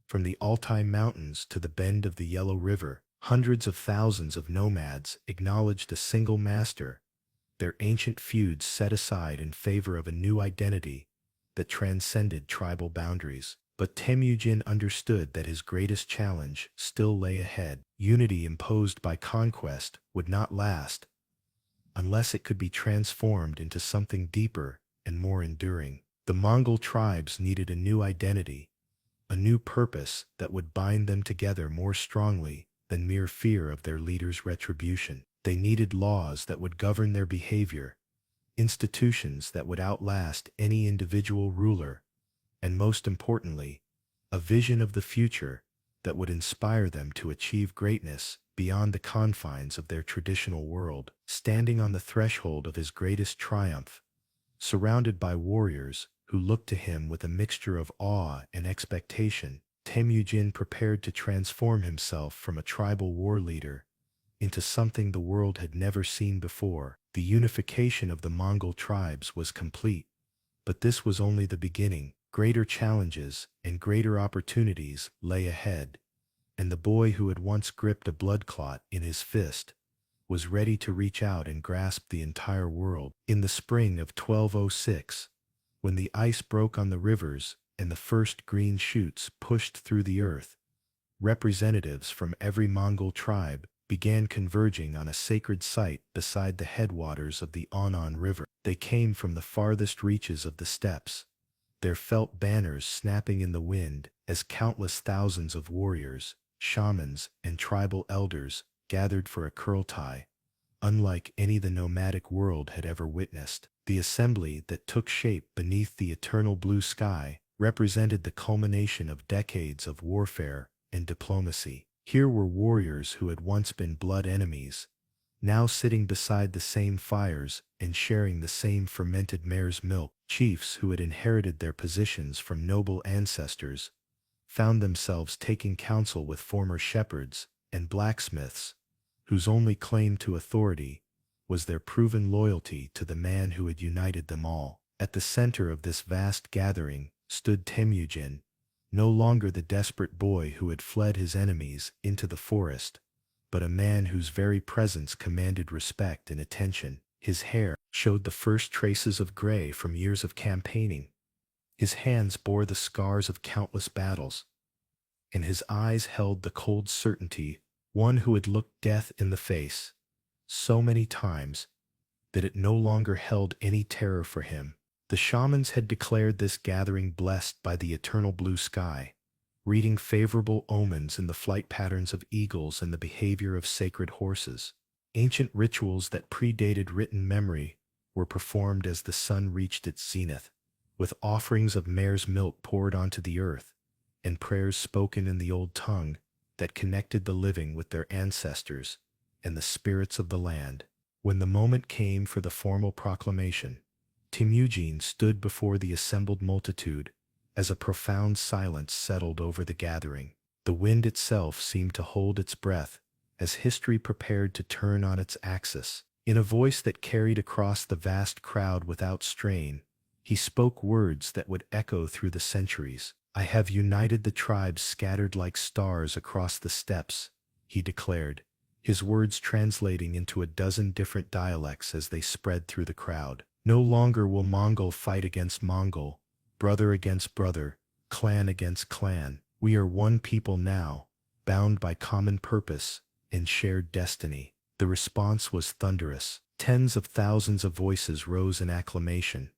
from the Altai Mountains to the bend of the Yellow River. Hundreds of thousands of nomads acknowledged a single master, their ancient feuds set aside in favor of a new identity that transcended tribal boundaries. But Temujin understood that his greatest challenge still lay ahead. Unity imposed by conquest would not last unless it could be transformed into something deeper and more enduring. The Mongol tribes needed a new identity, a new purpose that would bind them together more strongly than mere fear of their leader's retribution. They needed laws that would govern their behavior, institutions that would outlast any individual ruler, and most importantly, a vision of the future that would inspire them to achieve greatness beyond the confines of their traditional world. Standing on the threshold of his greatest triumph, surrounded by warriors who looked to him with a mixture of awe and expectation, Temujin prepared to transform himself from a tribal war leader into something the world had never seen before. The unification of the Mongol tribes was complete, but this was only the beginning. Greater challenges and greater opportunities lay ahead, and the boy who had once gripped a blood clot in his fist was ready to reach out and grasp the entire world. In the spring of 1206, when the ice broke on the rivers and the first green shoots pushed through the earth, representatives from every Mongol tribe began converging on a sacred site beside the headwaters of the Onon River. They came from the farthest reaches of the steppes, their felt banners snapping in the wind as countless thousands of warriors, shamans, and tribal elders gathered for a Kurultai, unlike any the nomadic world had ever witnessed. The assembly that took shape beneath the eternal blue sky represented the culmination of decades of warfare and diplomacy. Here were warriors who had once been blood enemies, now sitting beside the same fires and sharing the same fermented mare's milk. Chiefs who had inherited their positions from noble ancestors found themselves taking counsel with former shepherds and blacksmiths, whose only claim to authority was their proven loyalty to the man who had united them all. At the center of this vast gathering stood Temujin, no longer the desperate boy who had fled his enemies into the forest, but a man whose very presence commanded respect and attention. His hair showed the first traces of gray from years of campaigning. His hands bore the scars of countless battles, and his eyes held the cold certainty one who had looked death in the face so many times that it no longer held any terror for him. The shamans had declared this gathering blessed by the eternal blue sky, reading favorable omens in the flight patterns of eagles and the behavior of sacred horses. Ancient rituals that predated written memory were performed as the sun reached its zenith, with offerings of mare's milk poured onto the earth, and prayers spoken in the old tongue that connected the living with their ancestors and the spirits of the land. When the moment came for the formal proclamation, Temujin stood before the assembled multitude as a profound silence settled over the gathering. The wind itself seemed to hold its breath as history prepared to turn on its axis. In a voice that carried across the vast crowd without strain, he spoke words that would echo through the centuries. "I have united the tribes scattered like stars across the steppes," he declared, his words translating into a dozen different dialects as they spread through the crowd. "No longer will Mongol fight against Mongol, brother against brother, clan against clan. We are one people now, bound by common purpose and shared destiny." The response was thunderous. Tens of thousands of voices rose in acclamation,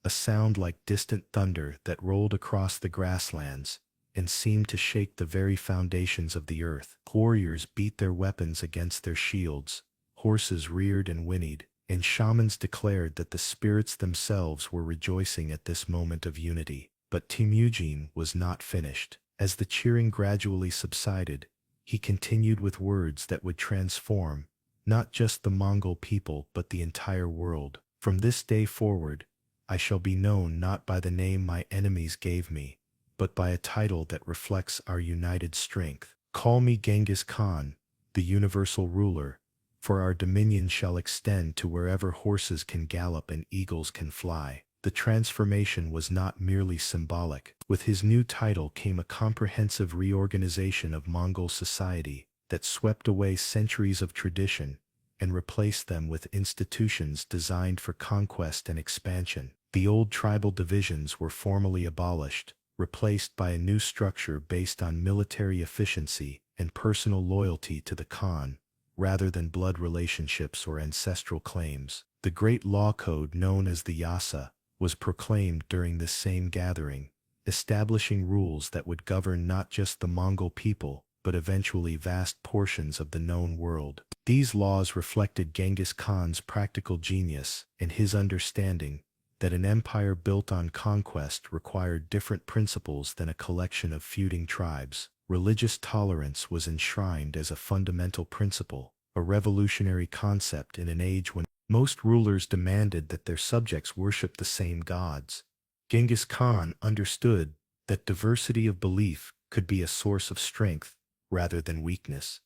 a sound like distant thunder that rolled across the grasslands and seemed to shake the very foundations of the earth. Warriors beat their weapons against their shields, horses reared and whinnied, and shamans declared that the spirits themselves were rejoicing at this moment of unity. But Temujin was not finished. As the cheering gradually subsided, he continued with words that would transform not just the Mongol people but the entire world. "From this day forward, I shall be known not by the name my enemies gave me, but by a title that reflects our united strength. Call me Genghis Khan, the universal ruler, for our dominion shall extend to wherever horses can gallop and eagles can fly." The transformation was not merely symbolic. With his new title came a comprehensive reorganization of Mongol society that swept away centuries of tradition and replaced them with institutions designed for conquest and expansion. The old tribal divisions were formally abolished, replaced by a new structure based on military efficiency and personal loyalty to the Khan, rather than blood relationships or ancestral claims. The great law code known as the Yasa was proclaimed during this same gathering, establishing rules that would govern not just the Mongol people, but eventually vast portions of the known world. These laws reflected Genghis Khan's practical genius and his understanding that an empire built on conquest required different principles than a collection of feuding tribes. Religious tolerance was enshrined as a fundamental principle, a revolutionary concept in an age when most rulers demanded that their subjects worship the same gods. Genghis Khan understood that diversity of belief could be a source of strength rather than weakness,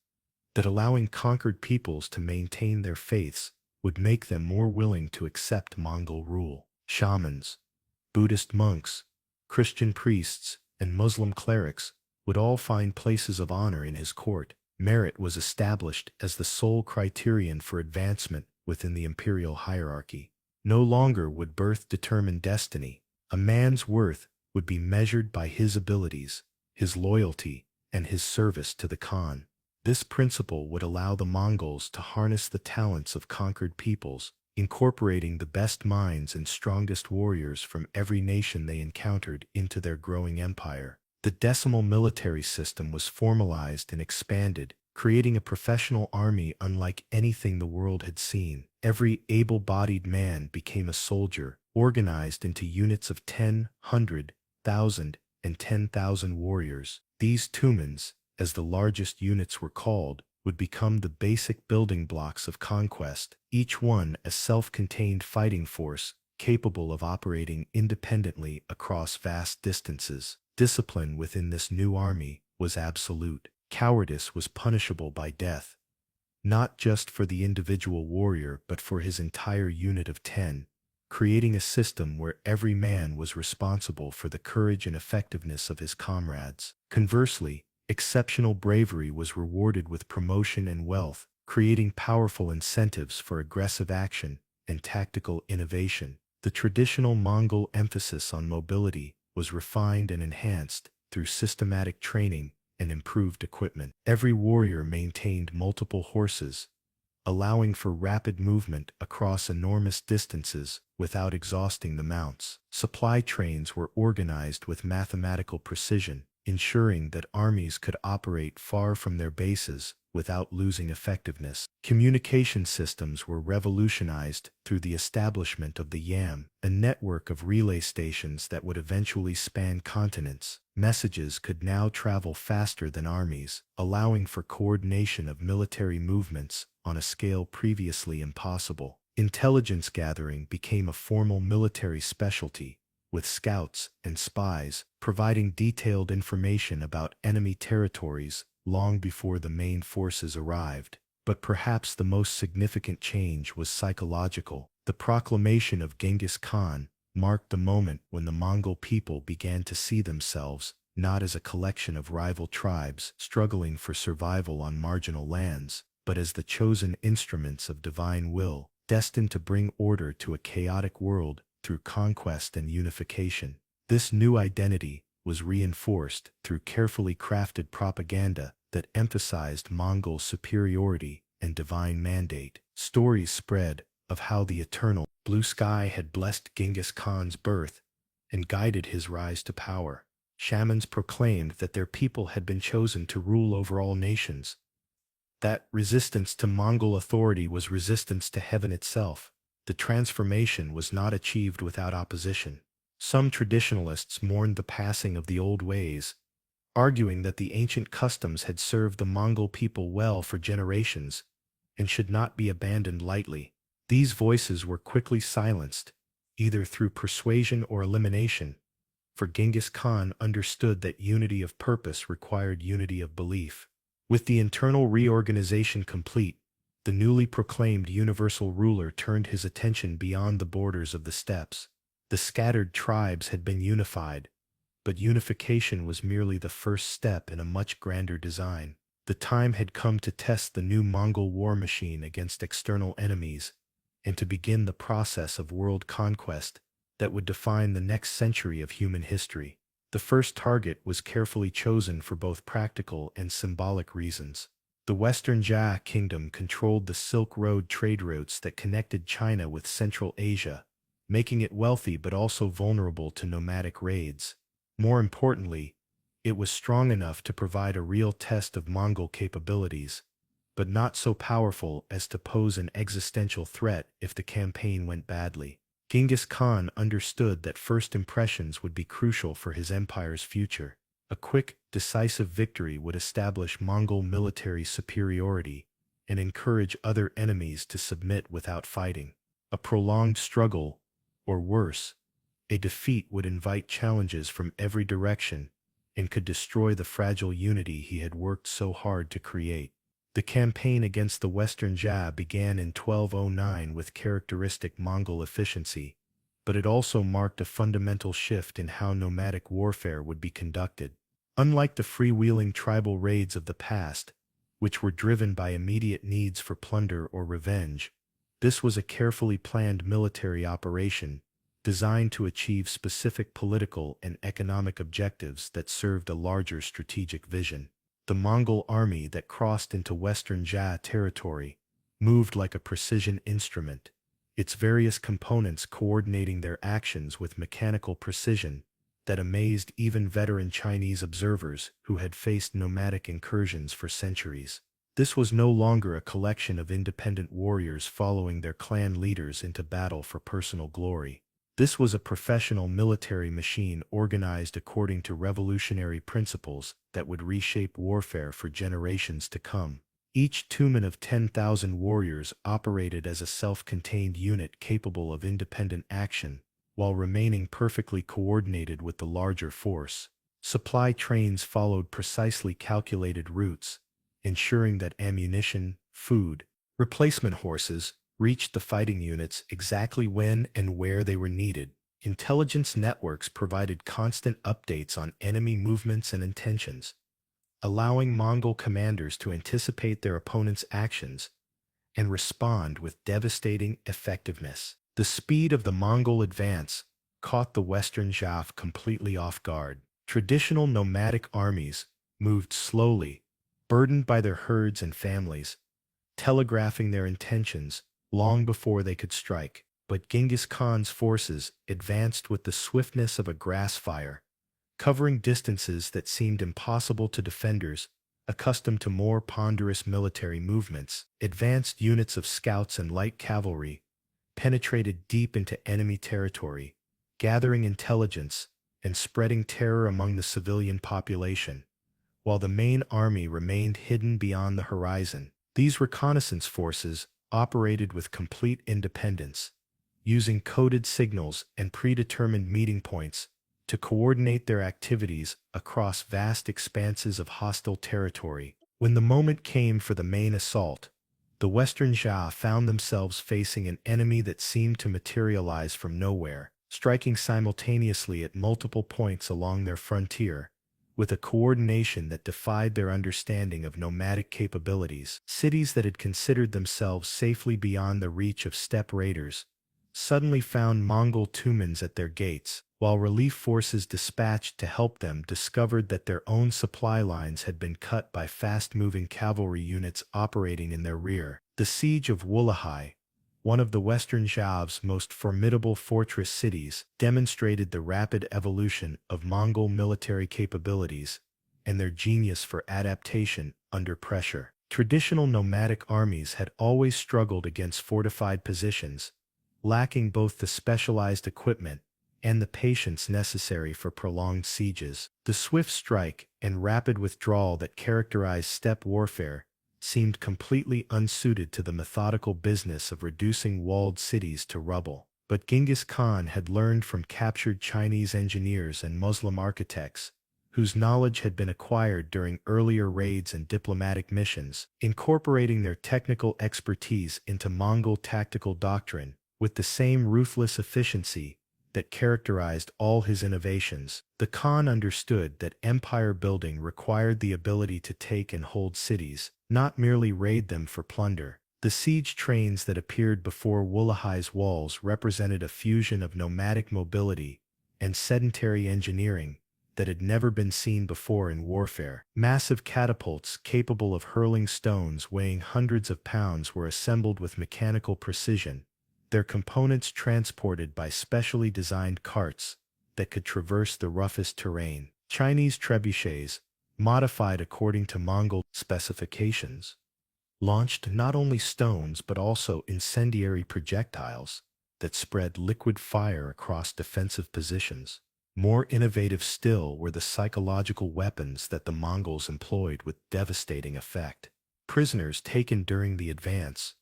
that allowing conquered peoples to maintain their faiths would make them more willing to accept Mongol rule. Shamans, Buddhist monks, Christian priests, and Muslim clerics would all find places of honor in his court. Merit was established as the sole criterion for advancement within the imperial hierarchy. No longer would birth determine destiny. A man's worth would be measured by his abilities, his loyalty, and his service to the Khan. This principle would allow the Mongols to harness the talents of conquered peoples, incorporating the best minds and strongest warriors from every nation they encountered into their growing empire. The decimal military system was formalized and expanded, creating a professional army unlike anything the world had seen. Every able-bodied man became a soldier, organized into units of 10, 100, 1,000, and 10,000 warriors. These tumens, as the largest units were called, would become the basic building blocks of conquest, each one a self-contained fighting force capable of operating independently across vast distances. Discipline within this new army was absolute. Cowardice was punishable by death, not just for the individual warrior but for his entire unit of 10, creating a system where every man was responsible for the courage and effectiveness of his comrades. Conversely, exceptional bravery was rewarded with promotion and wealth, creating powerful incentives for aggressive action and tactical innovation. The traditional Mongol emphasis on mobility was refined and enhanced through systematic training and improved equipment. Every warrior maintained multiple horses, allowing for rapid movement across enormous distances without exhausting the mounts. Supply trains were organized with mathematical precision, ensuring that armies could operate far from their bases without losing effectiveness. Communication systems were revolutionized through the establishment of the YAM, a network of relay stations that would eventually span continents. Messages could now travel faster than armies, allowing for coordination of military movements on a scale previously impossible. Intelligence gathering became a formal military specialty, with scouts and spies providing detailed information about enemy territories long before the main forces arrived. But perhaps the most significant change was psychological. The proclamation of Genghis Khan marked the moment when the Mongol people began to see themselves not as a collection of rival tribes struggling for survival on marginal lands, but as the chosen instruments of divine will, destined to bring order to a chaotic world through conquest and unification. This new identity was reinforced through carefully crafted propaganda that emphasized Mongol superiority and divine mandate. Stories spread of how the eternal blue sky had blessed Genghis Khan's birth and guided his rise to power. Shamans proclaimed that their people had been chosen to rule over all nations, that resistance to Mongol authority was resistance to heaven itself. The transformation was not achieved without opposition. Some traditionalists mourned the passing of the old ways, arguing that the ancient customs had served the Mongol people well for generations and should not be abandoned lightly. These voices were quickly silenced, either through persuasion or elimination, for Genghis Khan understood that unity of purpose required unity of belief. With the internal reorganization complete, the newly proclaimed universal ruler turned his attention beyond the borders of the steppes. The scattered tribes had been unified, but unification was merely the first step in a much grander design. The time had come to test the new Mongol war machine against external enemies, and to begin the process of world conquest that would define the next century of human history. The first target was carefully chosen for both practical and symbolic reasons. The Western Jia Kingdom controlled the Silk Road trade routes that connected China with Central Asia making it wealthy but also vulnerable to nomadic raids. More importantly, it was strong enough to provide a real test of Mongol capabilities, but not so powerful as to pose an existential threat if the campaign went badly. Genghis Khan understood that first impressions would be crucial for his empire's future. A quick, decisive victory would establish Mongol military superiority and encourage other enemies to submit without fighting. A prolonged struggle, or worse, a defeat, would invite challenges from every direction and could destroy the fragile unity he had worked so hard to create. The campaign against the Western Jia began in 1209 with characteristic Mongol efficiency, but it also marked a fundamental shift in how nomadic warfare would be conducted. Unlike the freewheeling tribal raids of the past, which were driven by immediate needs for plunder or revenge, this was a carefully planned military operation designed to achieve specific political and economic objectives that served a larger strategic vision. The Mongol army that crossed into Western Jia territory moved like a precision instrument, its various components coordinating their actions with mechanical precision that amazed even veteran Chinese observers who had faced nomadic incursions for centuries. This was no longer a collection of independent warriors following their clan leaders into battle for personal glory. This was a professional military machine organized according to revolutionary principles that would reshape warfare for generations to come. Each tumen of 10,000 warriors operated as a self-contained unit capable of independent action, while remaining perfectly coordinated with the larger force. Supply trains followed precisely calculated routes, ensuring that ammunition, food, replacement horses, reached the fighting units exactly when and where they were needed. Intelligence networks provided constant updates on enemy movements and intentions, allowing Mongol commanders to anticipate their opponent's actions and respond with devastating effectiveness. The speed of the Mongol advance caught the Western Jia completely off guard. Traditional nomadic armies moved slowly, burdened by their herds and families, telegraphing their intentions long before they could strike. But Genghis Khan's forces advanced with the swiftness of a grass fire, covering distances that seemed impossible to defenders accustomed to more ponderous military movements. Advanced units of scouts and light cavalry penetrated deep into enemy territory, gathering intelligence and spreading terror among the civilian population, while the main army remained hidden beyond the horizon. These reconnaissance forces operated with complete independence, using coded signals and predetermined meeting points to coordinate their activities across vast expanses of hostile territory. When the moment came for the main assault, the Western Jia found themselves facing an enemy that seemed to materialize from nowhere, striking simultaneously at multiple points along their frontier, with a coordination that defied their understanding of nomadic capabilities. Cities that had considered themselves safely beyond the reach of steppe raiders suddenly found Mongol tumens at their gates, while relief forces dispatched to help them discovered that their own supply lines had been cut by fast-moving cavalry units operating in their rear. The siege of Wulahai, one of the Western Jia's most formidable fortress cities, demonstrated the rapid evolution of Mongol military capabilities and their genius for adaptation under pressure. Traditional nomadic armies had always struggled against fortified positions, lacking both the specialized equipment and the patience necessary for prolonged sieges. The swift strike and rapid withdrawal that characterized steppe warfare seemed completely unsuited to the methodical business of reducing walled cities to rubble. But Genghis Khan had learned from captured Chinese engineers and Muslim architects, whose knowledge had been acquired during earlier raids and diplomatic missions, incorporating their technical expertise into Mongol tactical doctrine with the same ruthless efficiency that characterized all his innovations. The Khan understood that empire building required the ability to take and hold cities, not merely raid them for plunder. The siege trains that appeared before Wulahai's walls represented a fusion of nomadic mobility and sedentary engineering that had never been seen before in warfare. Massive catapults capable of hurling stones weighing hundreds of pounds were assembled with mechanical precision, their components transported by specially designed carts that could traverse the roughest terrain. Chinese trebuchets, modified according to Mongol specifications, launched not only stones but also incendiary projectiles that spread liquid fire across defensive positions. More innovative still were the psychological weapons that the Mongols employed with devastating effect. Prisoners taken during the advance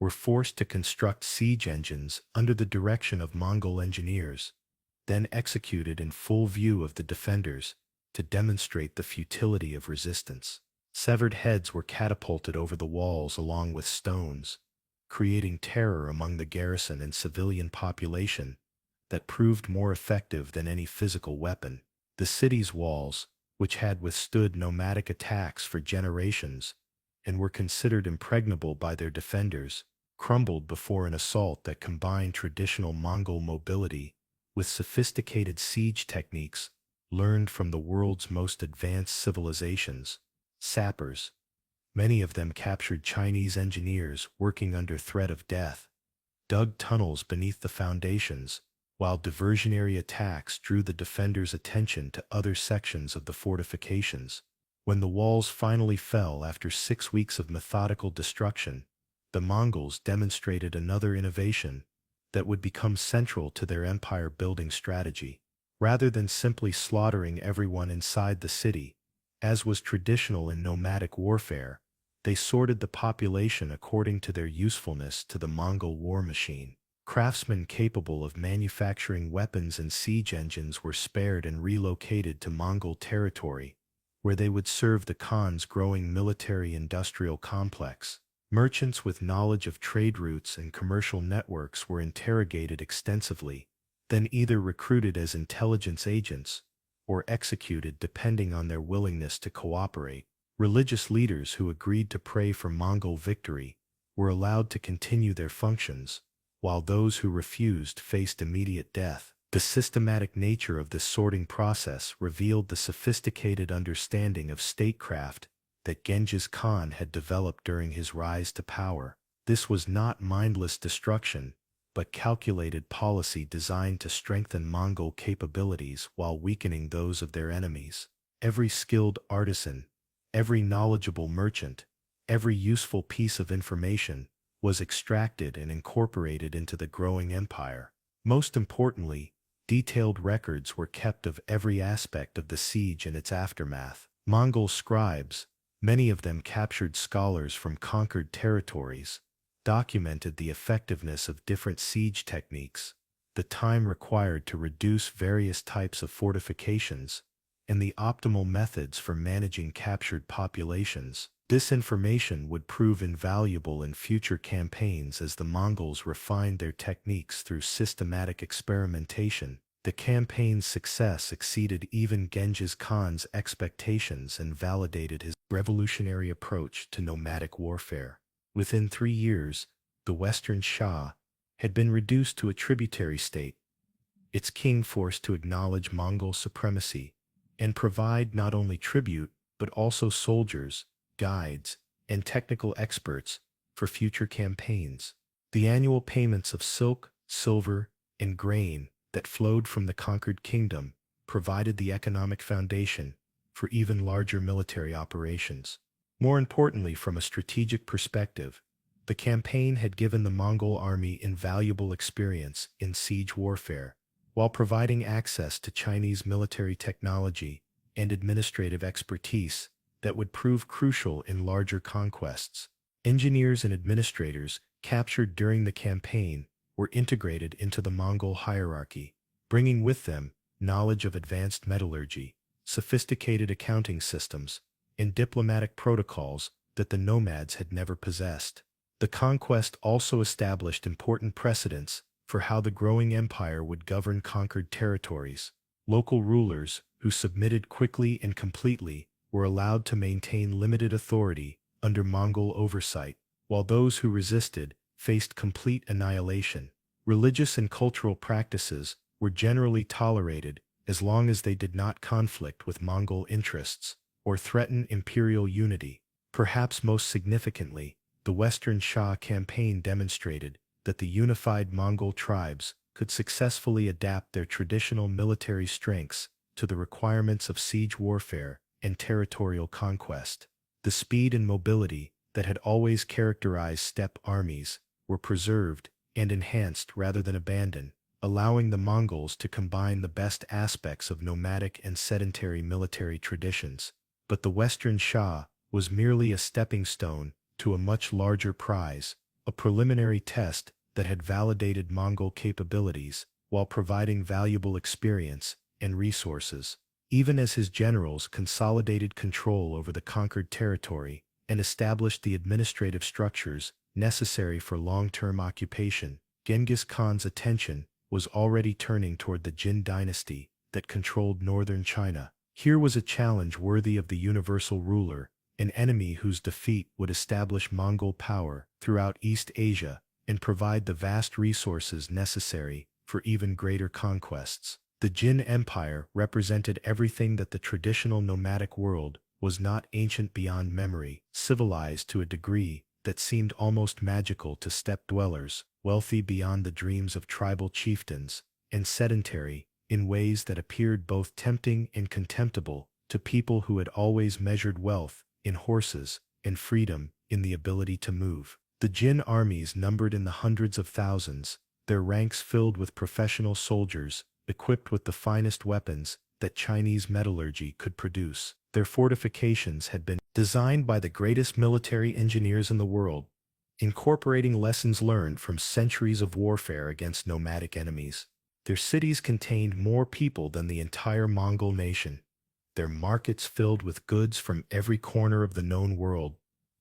were forced to construct siege engines under the direction of Mongol engineers, then executed in full view of the defenders to demonstrate the futility of resistance. Severed heads were catapulted over the walls along with stones, creating terror among the garrison and civilian population that proved more effective than any physical weapon. The city's walls, which had withstood nomadic attacks for generations and were considered impregnable by their defenders, crumbled before an assault that combined traditional Mongol mobility with sophisticated siege techniques learned from the world's most advanced civilizations. Sappers, many of them captured Chinese engineers working under threat of death, dug tunnels beneath the foundations, while diversionary attacks drew the defenders' attention to other sections of the fortifications. When the walls finally fell after 6 weeks of methodical destruction, the Mongols demonstrated another innovation that would become central to their empire-building strategy. Rather than simply slaughtering everyone inside the city, as was traditional in nomadic warfare, they sorted the population according to their usefulness to the Mongol war machine. Craftsmen capable of manufacturing weapons and siege engines were spared and relocated to Mongol territory, where they would serve the Khan's growing military-industrial complex. Merchants with knowledge of trade routes and commercial networks were interrogated extensively, then either recruited as intelligence agents or executed depending on their willingness to cooperate. Religious leaders who agreed to pray for Mongol victory were allowed to continue their functions, while those who refused faced immediate death. The systematic nature of this sorting process revealed the sophisticated understanding of statecraft that Genghis Khan had developed during his rise to power. This was not mindless destruction, but calculated policy designed to strengthen Mongol capabilities while weakening those of their enemies. Every skilled artisan, every knowledgeable merchant, every useful piece of information was extracted and incorporated into the growing empire. Most importantly, detailed records were kept of every aspect of the siege and its aftermath. Mongol scribes, many of them captured scholars from conquered territories, documented the effectiveness of different siege techniques, the time required to reduce various types of fortifications, and the optimal methods for managing captured populations. This information would prove invaluable in future campaigns as the Mongols refined their techniques through systematic experimentation. The campaign's success exceeded even Genghis Khan's expectations and validated his revolutionary approach to nomadic warfare. Within 3 years, the Western Shah had been reduced to a tributary state, its king forced to acknowledge Mongol supremacy and provide not only tribute but also soldiers, guides, and technical experts for future campaigns. The annual payments of silk, silver, and grain that flowed from the conquered kingdom provided the economic foundation for even larger military operations. More importantly, from a strategic perspective, the campaign had given the Mongol army invaluable experience in siege warfare, while providing access to Chinese military technology and administrative expertise that would prove crucial in larger conquests. Engineers and administrators captured during the campaign were integrated into the Mongol hierarchy, bringing with them knowledge of advanced metallurgy, sophisticated accounting systems, and diplomatic protocols that the nomads had never possessed. The conquest also established important precedents for how the growing empire would govern conquered territories. Local rulers, who submitted quickly and completely, were allowed to maintain limited authority under Mongol oversight, while those who resisted faced complete annihilation. Religious and cultural practices were generally tolerated as long as they did not conflict with Mongol interests or threaten imperial unity. Perhaps most significantly, the Western Shah campaign demonstrated that the unified Mongol tribes could successfully adapt their traditional military strengths to the requirements of siege warfare and territorial conquest. The speed and mobility that had always characterized steppe armies were preserved and enhanced rather than abandoned, allowing the Mongols to combine the best aspects of nomadic and sedentary military traditions. But the Western Shah was merely a stepping stone to a much larger prize, a preliminary test that had validated Mongol capabilities while providing valuable experience and resources. Even as his generals consolidated control over the conquered territory and established the administrative structures necessary for long-term occupation, Genghis Khan's attention was already turning toward the Jin dynasty that controlled northern China. Here was a challenge worthy of the universal ruler, an enemy whose defeat would establish Mongol power throughout East Asia and provide the vast resources necessary for even greater conquests. The Jin Empire represented everything that the traditional nomadic world was not ancient beyond memory, civilized to a degree that seemed almost magical to steppe dwellers, wealthy beyond the dreams of tribal chieftains, and sedentary in ways that appeared both tempting and contemptible to people who had always measured wealth in horses and freedom in the ability to move. The Jin armies numbered in the hundreds of thousands, their ranks filled with professional soldiers equipped with the finest weapons that Chinese metallurgy could produce. Their fortifications had been designed by the greatest military engineers in the world, incorporating lessons learned from centuries of warfare against nomadic enemies. Their cities contained more people than the entire Mongol nation, their markets filled with goods from every corner of the known world,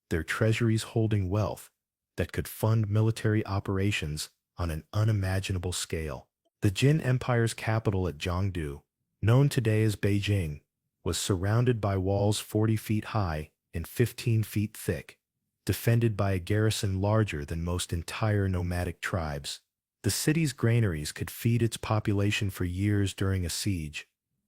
their treasuries holding wealth that could fund military operations on an unimaginable scale. The Jin Empire's capital at Jiangdu, known today as Beijing, was surrounded by walls 40 feet high and 15 feet thick, defended by a garrison larger than most entire nomadic tribes. The city's granaries could feed its population for years during a siege,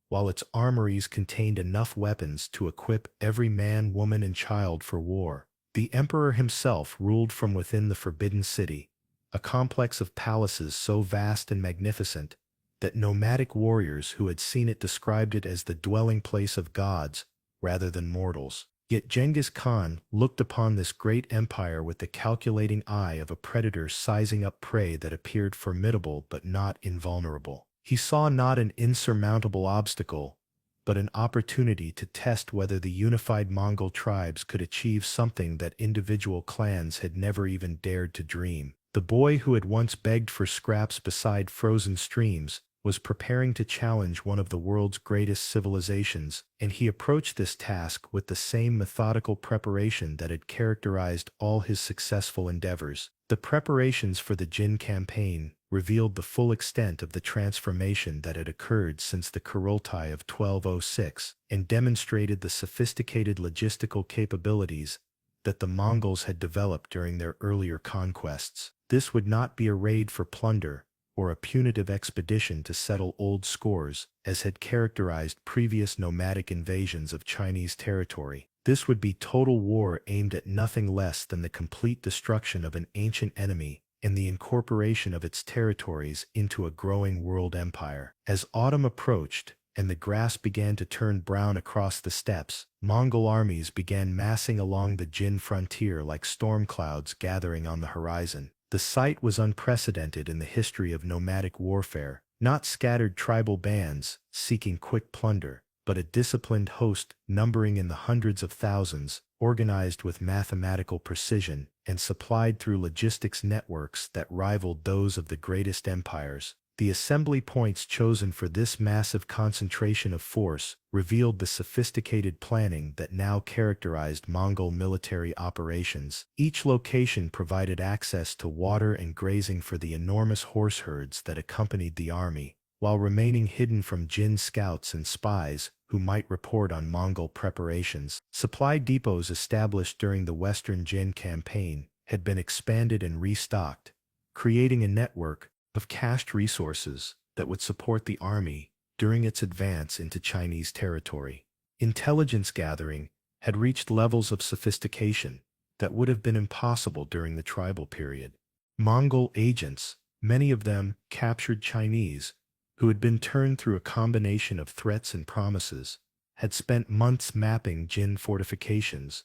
while its armories contained enough weapons to equip every man, woman, and child for war. The emperor himself ruled from within the Forbidden City, a complex of palaces so vast and magnificent that nomadic warriors who had seen it described it as the dwelling place of gods rather than mortals. Yet Genghis Khan looked upon this great empire with the calculating eye of a predator sizing up prey that appeared formidable but not invulnerable. He saw not an insurmountable obstacle, but an opportunity to test whether the unified Mongol tribes could achieve something that individual clans had never even dared to dream. The boy who had once begged for scraps beside frozen streams was preparing to challenge one of the world's greatest civilizations, and he approached this task with the same methodical preparation that had characterized all his successful endeavors. The preparations for the Jin campaign revealed the full extent of the transformation that had occurred since the Kurultai of 1206 and demonstrated the sophisticated logistical capabilities that the Mongols had developed during their earlier conquests. This would not be a raid for plunder or a punitive expedition to settle old scores, as had characterized previous nomadic invasions of Chinese territory. This would be total war aimed at nothing less than the complete destruction of an ancient enemy and the incorporation of its territories into a growing world empire. As autumn approached and the grass began to turn brown across the steppes, Mongol armies began massing along the Jin frontier like storm clouds gathering on the horizon. The sight was unprecedented in the history of nomadic warfare, not scattered tribal bands seeking quick plunder, but a disciplined host numbering in the hundreds of thousands, organized with mathematical precision and supplied through logistics networks that rivaled those of the greatest empires. The assembly points chosen for this massive concentration of force revealed the sophisticated planning that now characterized Mongol military operations. Each location provided access to water and grazing for the enormous horse herds that accompanied the army, while remaining hidden from Jin scouts and spies who might report on Mongol preparations. Supply depots established during the Western Jin campaign had been expanded and restocked, creating a network of cached resources that would support the army during its advance into Chinese territory. Intelligence gathering had reached levels of sophistication that would have been impossible during the tribal period. Mongol agents, many of them captured Chinese, who had been turned through a combination of threats and promises, had spent months mapping Jin fortifications,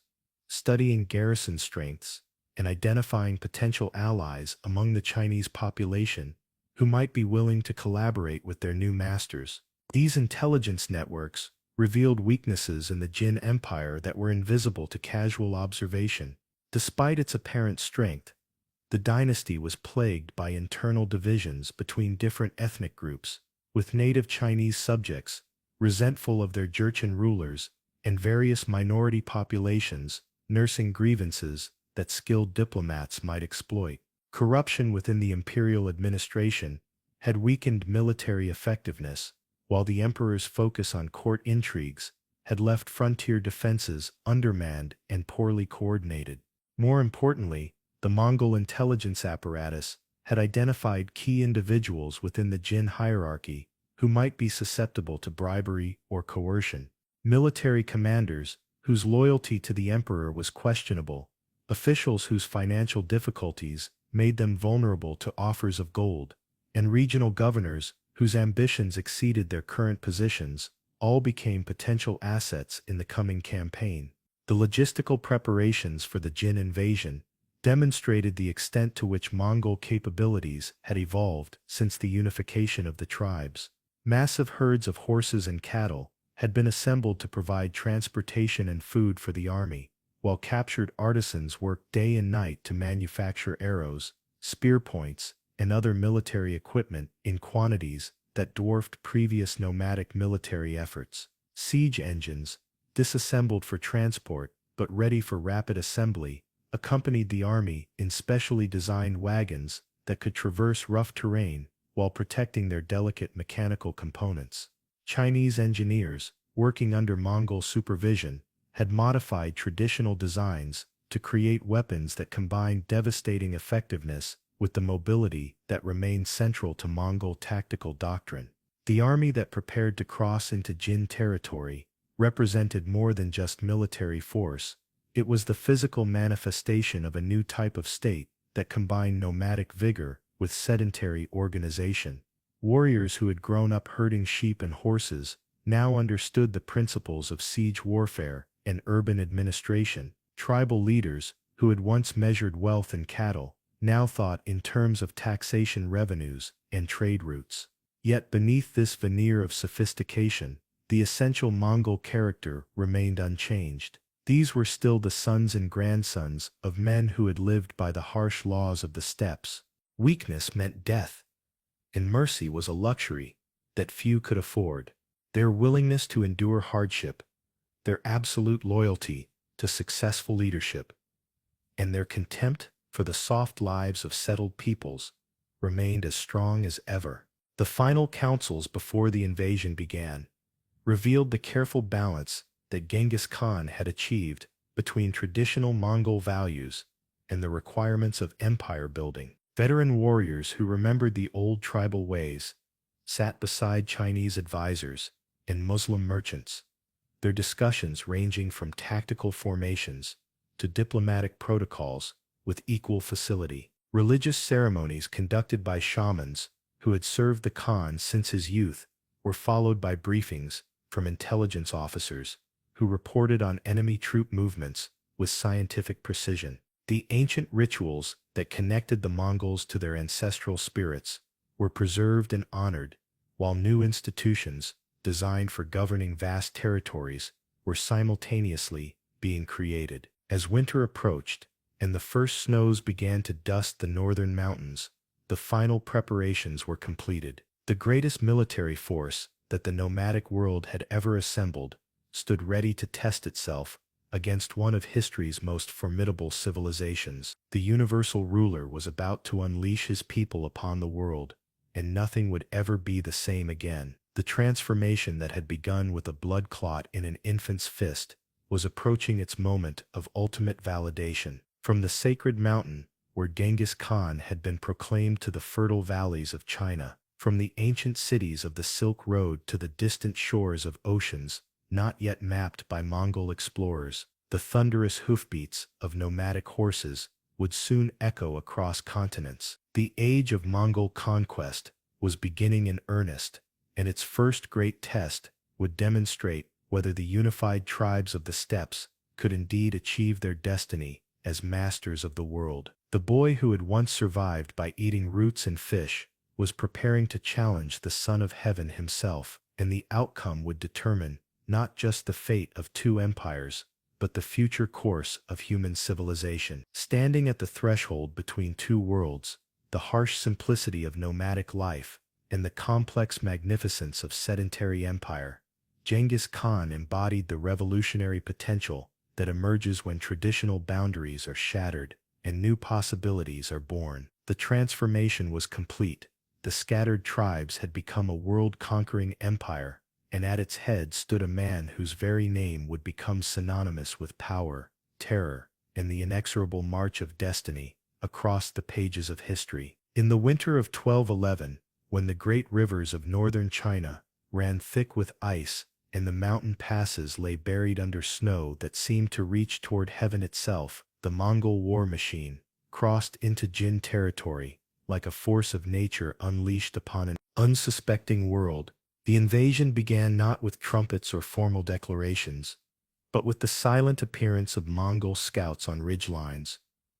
studying garrison strengths, and identifying potential allies among the Chinese population who might be willing to collaborate with their new masters. These intelligence networks revealed weaknesses in the Jin Empire that were invisible to casual observation. Despite its apparent strength, the dynasty was plagued by internal divisions between different ethnic groups, with native Chinese subjects resentful of their Jurchen rulers and various minority populations nursing grievances that skilled diplomats might exploit. Corruption within the imperial administration had weakened military effectiveness, while the emperor's focus on court intrigues had left frontier defenses undermanned and poorly coordinated. More importantly, the Mongol intelligence apparatus had identified key individuals within the Jin hierarchy who might be susceptible to bribery or coercion. Military commanders whose loyalty to the emperor was questionable, officials whose financial difficulties made them vulnerable to offers of gold, and regional governors whose ambitions exceeded their current positions, all became potential assets in the coming campaign. The logistical preparations for the Jin invasion demonstrated the extent to which Mongol capabilities had evolved since the unification of the tribes. Massive herds of horses and cattle had been assembled to provide transportation and food for the army, while captured artisans worked day and night to manufacture arrows, spear points, and other military equipment in quantities that dwarfed previous nomadic military efforts. Siege engines, disassembled for transport but ready for rapid assembly, accompanied the army in specially designed wagons that could traverse rough terrain while protecting their delicate mechanical components. Chinese engineers, working under Mongol supervision, had modified traditional designs to create weapons that combined devastating effectiveness with the mobility that remained central to Mongol tactical doctrine. The army that prepared to cross into Jin territory represented more than just military force. It was the physical manifestation of a new type of state that combined nomadic vigor with sedentary organization. Warriors who had grown up herding sheep and horses now understood the principles of siege warfare and urban administration. Tribal leaders, who had once measured wealth in cattle, now thought in terms of taxation revenues and trade routes. Yet beneath this veneer of sophistication, the essential Mongol character remained unchanged. These were still the sons and grandsons of men who had lived by the harsh laws of the steppes. Weakness meant death, and mercy was a luxury that few could afford. Their willingness to endure hardship, their absolute loyalty to successful leadership, and their contempt for the soft lives of settled peoples remained as strong as ever. The final councils before the invasion began revealed the careful balance that Genghis Khan had achieved between traditional Mongol values and the requirements of empire building. Veteran warriors who remembered the old tribal ways sat beside Chinese advisors and Muslim merchants, their discussions ranging from tactical formations to diplomatic protocols with equal facility. Religious ceremonies conducted by shamans who had served the Khan since his youth were followed by briefings from intelligence officers who reported on enemy troop movements with scientific precision. The ancient rituals that connected the Mongols to their ancestral spirits were preserved and honored, while new institutions, designed for governing vast territories, were simultaneously being created. As winter approached, and the first snows began to dust the northern mountains, the final preparations were completed. The greatest military force that the nomadic world had ever assembled stood ready to test itself against one of history's most formidable civilizations. The universal ruler was about to unleash his people upon the world, and nothing would ever be the same again. The transformation that had begun with a blood clot in an infant's fist was approaching its moment of ultimate validation. From the sacred mountain where Genghis Khan had been proclaimed to the fertile valleys of China, from the ancient cities of the Silk Road to the distant shores of oceans not yet mapped by Mongol explorers, the thunderous hoofbeats of nomadic horses would soon echo across continents. The age of Mongol conquest was beginning in earnest, and its first great test would demonstrate whether the unified tribes of the steppes could indeed achieve their destiny as masters of the world. The boy who had once survived by eating roots and fish was preparing to challenge the Son of Heaven himself, and the outcome would determine not just the fate of two empires, but the future course of human civilization. Standing at the threshold between two worlds, the harsh simplicity of nomadic life and the complex magnificence of sedentary empire, Genghis Khan embodied the revolutionary potential that emerges when traditional boundaries are shattered and new possibilities are born. The transformation was complete. The scattered tribes had become a world-conquering empire, and at its head stood a man whose very name would become synonymous with power, terror, and the inexorable march of destiny across the pages of history. In the winter of 1211, when the great rivers of northern China ran thick with ice and the mountain passes lay buried under snow that seemed to reach toward heaven itself, the Mongol war machine crossed into Jin territory like a force of nature unleashed upon an unsuspecting world. The invasion began not with trumpets or formal declarations, but with the silent appearance of Mongol scouts on ridgelines,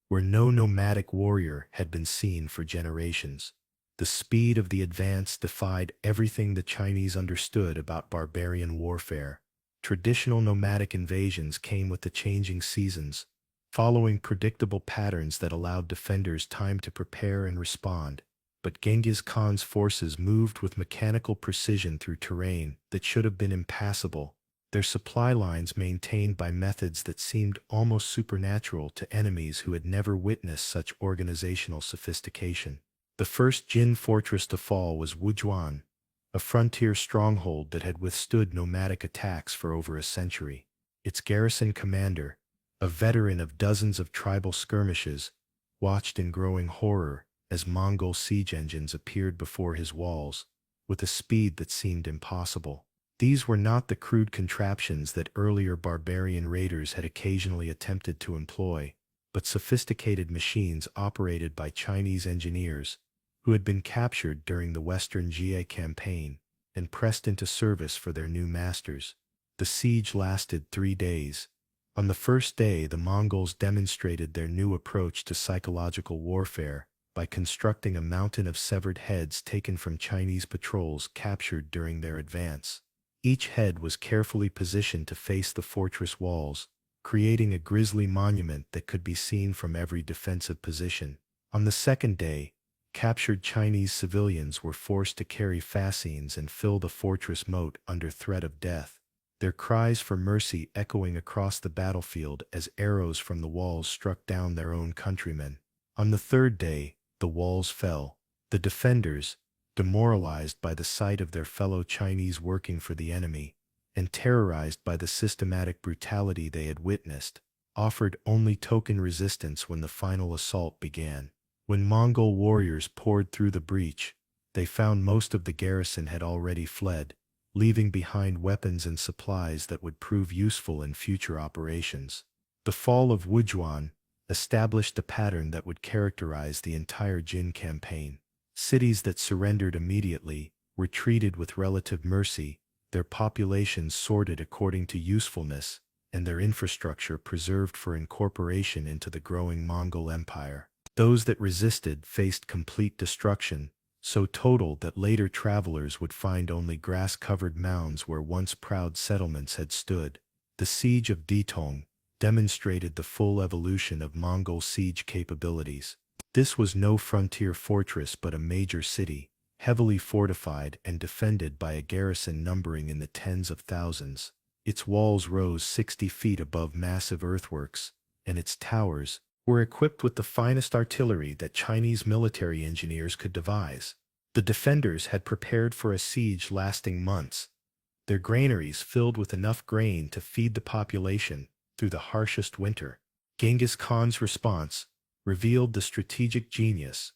where no nomadic warrior had been seen for generations. The speed of the advance defied everything the Chinese understood about barbarian warfare. Traditional nomadic invasions came with the changing seasons, following predictable patterns that allowed defenders time to prepare and respond. But Genghis Khan's forces moved with mechanical precision through terrain that should have been impassable, their supply lines maintained by methods that seemed almost supernatural to enemies who had never witnessed such organizational sophistication. The first Jin fortress to fall was Wujuan, a frontier stronghold that had withstood nomadic attacks for over a century. Its garrison commander, a veteran of dozens of tribal skirmishes, watched in growing horror as Mongol siege engines appeared before his walls, with a speed that seemed impossible. These were not the crude contraptions that earlier barbarian raiders had occasionally attempted to employ, but sophisticated machines operated by Chinese engineers who had been captured during the Western Jie campaign and pressed into service for their new masters. The siege lasted 3 days. On the first day, the Mongols demonstrated their new approach to psychological warfare by constructing a mountain of severed heads taken from Chinese patrols captured during their advance. Each head was carefully positioned to face the fortress walls, creating a grisly monument that could be seen from every defensive position. On the second day, captured Chinese civilians were forced to carry fascines and fill the fortress moat under threat of death, their cries for mercy echoing across the battlefield as arrows from the walls struck down their own countrymen. On the third day, the walls fell. The defenders, demoralized by the sight of their fellow Chinese working for the enemy, and terrorized by the systematic brutality they had witnessed, offered only token resistance when the final assault began. When Mongol warriors poured through the breach, they found most of the garrison had already fled, leaving behind weapons and supplies that would prove useful in future operations. The fall of Wujuan established the pattern that would characterize the entire Jin campaign. Cities that surrendered immediately were treated with relative mercy, their populations sorted according to usefulness, and their infrastructure preserved for incorporation into the growing Mongol Empire. Those that resisted faced complete destruction, so total that later travelers would find only grass-covered mounds where once proud settlements had stood. The siege of Ditong demonstrated the full evolution of Mongol siege capabilities. This was no frontier fortress but a major city, heavily fortified and defended by a garrison numbering in the tens of thousands. Its walls rose 60 feet above massive earthworks, and its towers were equipped with the finest artillery that Chinese military engineers could devise. The defenders had prepared for a siege lasting months, their granaries filled with enough grain to feed the population through the harshest winter. Genghis Khan's response revealed the strategic genius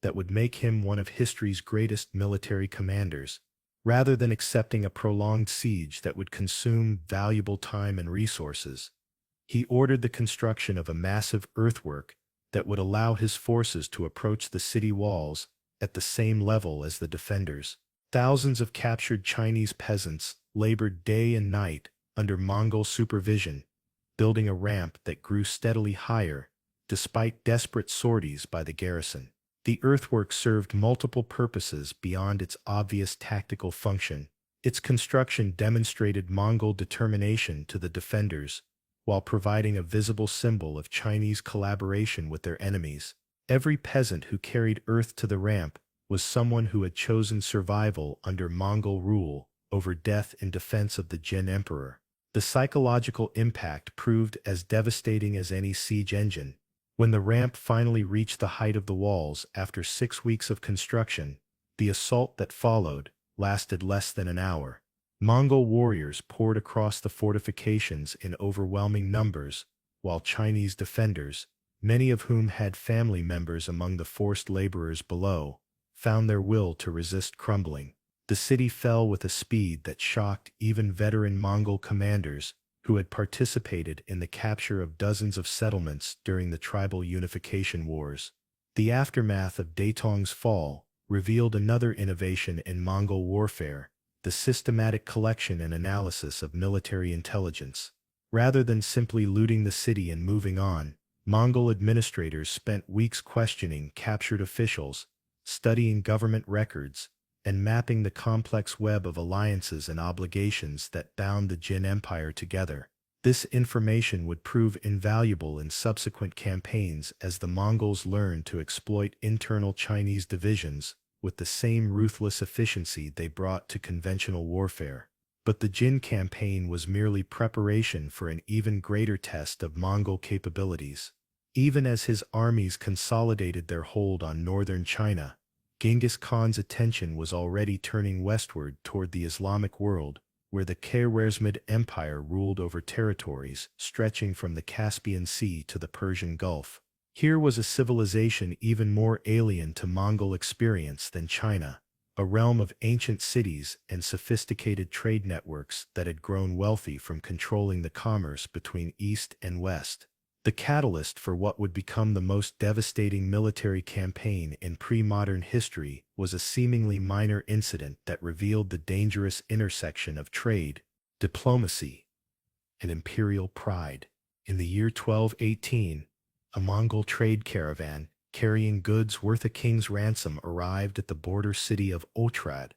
that would make him one of history's greatest military commanders. Rather than accepting a prolonged siege that would consume valuable time and resources, he ordered the construction of a massive earthwork that would allow his forces to approach the city walls at the same level as the defenders. Thousands of captured Chinese peasants labored day and night under Mongol supervision, building a ramp that grew steadily higher despite desperate sorties by the garrison. The earthwork served multiple purposes beyond its obvious tactical function. Its construction demonstrated Mongol determination to the defenders, while providing a visible symbol of Chinese collaboration with their enemies. Every peasant who carried earth to the ramp was someone who had chosen survival under Mongol rule over death in defense of the Jin Emperor. The psychological impact proved as devastating as any siege engine. When the ramp finally reached the height of the walls after 6 weeks of construction, the assault that followed lasted less than an hour. Mongol warriors poured across the fortifications in overwhelming numbers, while Chinese defenders, many of whom had family members among the forced laborers below, found their will to resist crumbling. The city fell with a speed that shocked even veteran Mongol commanders who had participated in the capture of dozens of settlements during the tribal unification wars. The aftermath of Daitong's fall revealed another innovation in Mongol warfare: the systematic collection and analysis of military intelligence. Rather than simply looting the city and moving on, Mongol administrators spent weeks questioning captured officials, studying government records, and mapping the complex web of alliances and obligations that bound the Jin Empire together. This information would prove invaluable in subsequent campaigns as the Mongols learned to exploit internal Chinese divisions with the same ruthless efficiency they brought to conventional warfare. But the Jin campaign was merely preparation for an even greater test of Mongol capabilities. Even as his armies consolidated their hold on northern China, Genghis Khan's attention was already turning westward toward the Islamic world, where the Khwarezmid Empire ruled over territories stretching from the Caspian Sea to the Persian Gulf. Here was a civilization even more alien to Mongol experience than China, a realm of ancient cities and sophisticated trade networks that had grown wealthy from controlling the commerce between East and West. The catalyst for what would become the most devastating military campaign in pre-modern history was a seemingly minor incident that revealed the dangerous intersection of trade, diplomacy, and imperial pride. In the year 1218, a Mongol trade caravan carrying goods worth a king's ransom arrived at the border city of Otrad,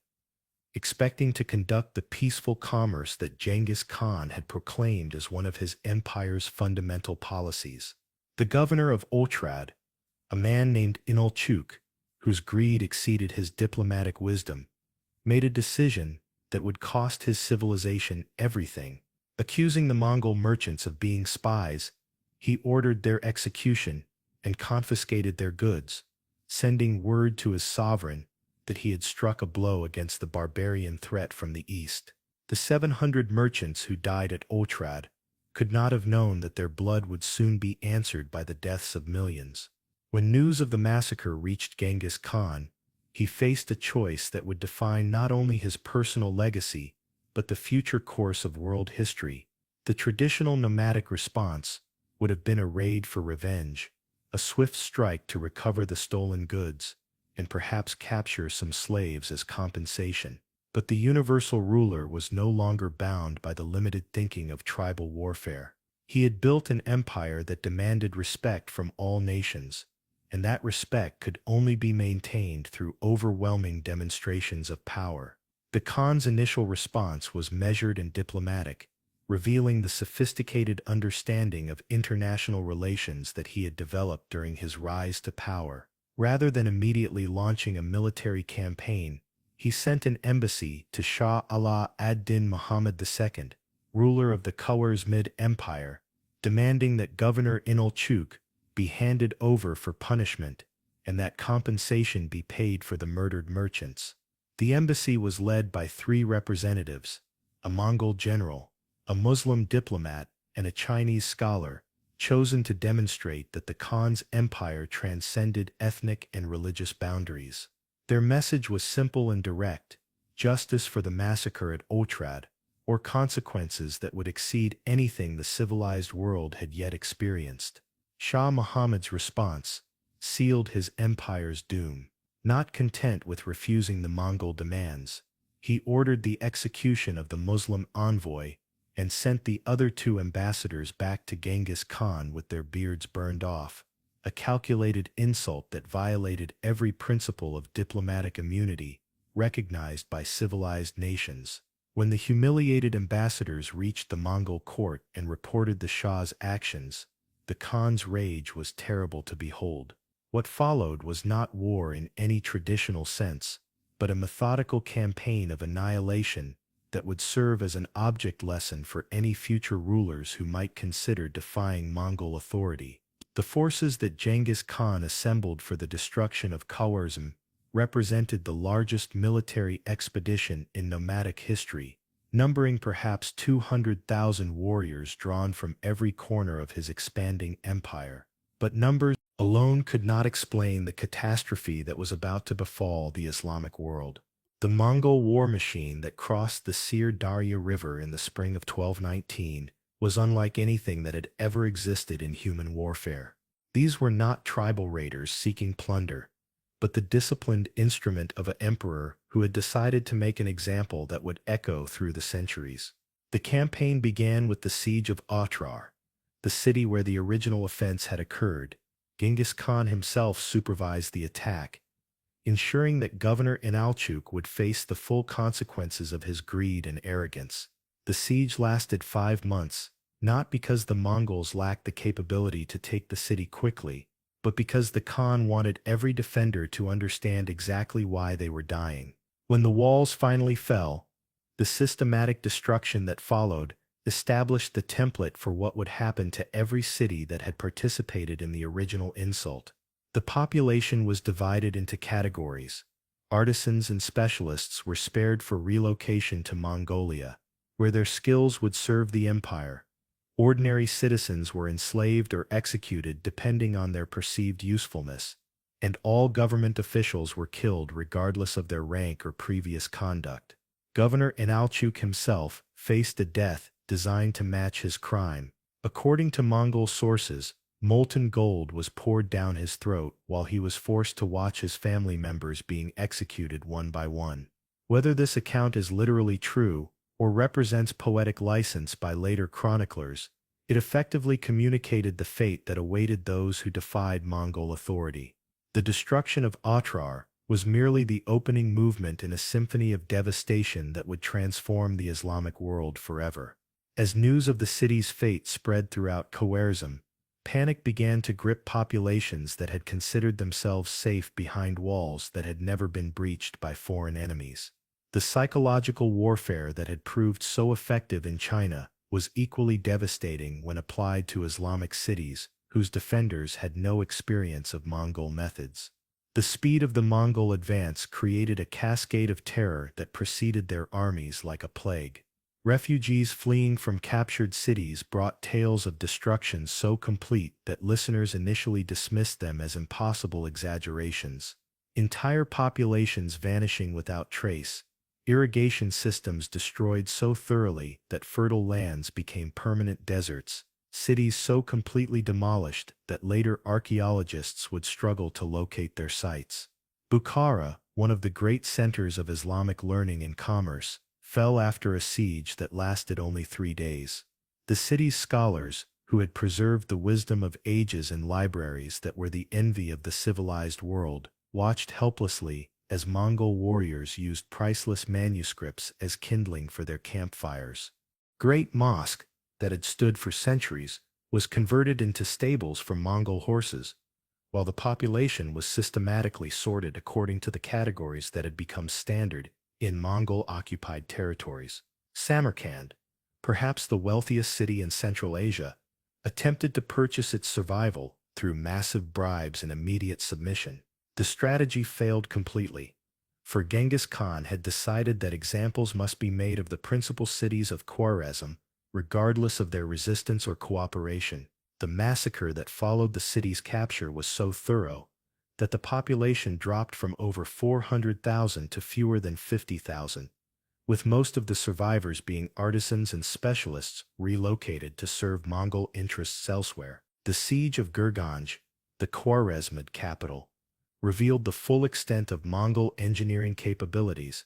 expecting to conduct the peaceful commerce that Genghis Khan had proclaimed as one of his empire's fundamental policies. The governor of Otrad, a man named Inalchuk, whose greed exceeded his diplomatic wisdom, made a decision that would cost his civilization everything. Accusing the Mongol merchants of being spies, he ordered their execution and confiscated their goods, sending word to his sovereign that he had struck a blow against the barbarian threat from the east. The 700 merchants who died at Otrad could not have known that their blood would soon be answered by the deaths of millions. When news of the massacre reached Genghis Khan, he faced a choice that would define not only his personal legacy, but the future course of world history. The traditional nomadic response would have been a raid for revenge, a swift strike to recover the stolen goods, and perhaps capture some slaves as compensation. But the universal ruler was no longer bound by the limited thinking of tribal warfare. He had built an empire that demanded respect from all nations, and that respect could only be maintained through overwhelming demonstrations of power. The Khan's initial response was measured and diplomatic, revealing the sophisticated understanding of international relations that he had developed during his rise to power. Rather than immediately launching a military campaign, he sent an embassy to Shah Ala ad-Din Muhammad II, ruler of the Khwarezmid Empire, demanding that Governor Inalchuk be handed over for punishment and that compensation be paid for the murdered merchants. The embassy was led by 3 representatives: a Mongol general, a Muslim diplomat, and a Chinese scholar, chosen to demonstrate that the Khan's empire transcended ethnic and religious boundaries. Their message was simple and direct: justice for the massacre at Otrad, or consequences that would exceed anything the civilized world had yet experienced. Shah Muhammad's response sealed his empire's doom. Not content with refusing the Mongol demands, he ordered the execution of the Muslim envoy and sent the other two ambassadors back to Genghis Khan with their beards burned off, a calculated insult that violated every principle of diplomatic immunity recognized by civilized nations. When the humiliated ambassadors reached the Mongol court and reported the Shah's actions, the Khan's rage was terrible to behold. What followed was not war in any traditional sense, but a methodical campaign of annihilation that would serve as an object lesson for any future rulers who might consider defying Mongol authority. The forces that Genghis Khan assembled for the destruction of Khwarezm represented the largest military expedition in nomadic history, numbering perhaps 200,000 warriors drawn from every corner of his expanding empire. But numbers alone could not explain the catastrophe that was about to befall the Islamic world. The Mongol war machine that crossed the Sir Darya River in the spring of 1219 was unlike anything that had ever existed in human warfare. These were not tribal raiders seeking plunder, but the disciplined instrument of an emperor who had decided to make an example that would echo through the centuries. The campaign began with the siege of Otrar, the city where the original offense had occurred. Genghis Khan himself supervised the attack, ensuring that Governor Inalchuk would face the full consequences of his greed and arrogance. The siege lasted 5 months, not because the Mongols lacked the capability to take the city quickly, but because the Khan wanted every defender to understand exactly why they were dying. When the walls finally fell, the systematic destruction that followed established the template for what would happen to every city that had participated in the original insult. The population was divided into categories. Artisans and specialists were spared for relocation to Mongolia, where their skills would serve the empire. Ordinary citizens were enslaved or executed depending on their perceived usefulness, and all government officials were killed regardless of their rank or previous conduct. Governor Inalchuk himself faced a death designed to match his crime. According to Mongol sources, molten gold was poured down his throat while he was forced to watch his family members being executed one by one. Whether this account is literally true or represents poetic license by later chroniclers, it effectively communicated the fate that awaited those who defied Mongol authority. The destruction of Otrar was merely the opening movement in a symphony of devastation that would transform the Islamic world forever. As news of the city's fate spread throughout Khwarezm, panic began to grip populations that had considered themselves safe behind walls that had never been breached by foreign enemies. The psychological warfare that had proved so effective in China was equally devastating when applied to Islamic cities whose defenders had no experience of Mongol methods. The speed of the Mongol advance created a cascade of terror that preceded their armies like a plague. Refugees fleeing from captured cities brought tales of destruction so complete that listeners initially dismissed them as impossible exaggerations. Entire populations vanishing without trace, irrigation systems destroyed so thoroughly that fertile lands became permanent deserts, cities so completely demolished that later archaeologists would struggle to locate their sites. Bukhara, one of the great centers of Islamic learning and commerce, fell after a siege that lasted only 3 days. The city's scholars, who had preserved the wisdom of ages in libraries that were the envy of the civilized world, watched helplessly as Mongol warriors used priceless manuscripts as kindling for their campfires. Great Mosque, that had stood for centuries, was converted into stables for Mongol horses, while the population was systematically sorted according to the categories that had become standard in Mongol-occupied territories. Samarkand, perhaps the wealthiest city in Central Asia, attempted to purchase its survival through massive bribes and immediate submission. The strategy failed completely, for Genghis Khan had decided that examples must be made of the principal cities of Khwarezm, regardless of their resistance or cooperation. The massacre that followed the city's capture was so thorough that the population dropped from over 400,000 to fewer than 50,000, with most of the survivors being artisans and specialists relocated to serve Mongol interests elsewhere. The siege of Gurganj, the Khwarezmid capital, revealed the full extent of Mongol engineering capabilities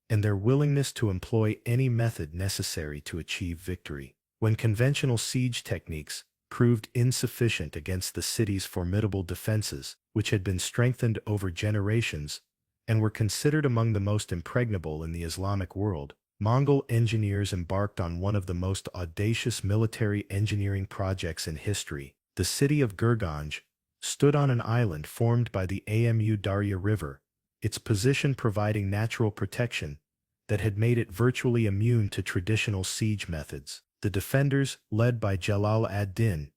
and their willingness to employ any method necessary to achieve victory. When conventional siege techniques proved insufficient against the city's formidable defenses, which had been strengthened over generations and were considered among the most impregnable in the Islamic world, Mongol engineers embarked on one of the most audacious military engineering projects in history. The city of Gurganj stood on an island formed by the Amu Darya River, its position providing natural protection that had made it virtually immune to traditional siege methods. The defenders, led by Jalal ad-Din,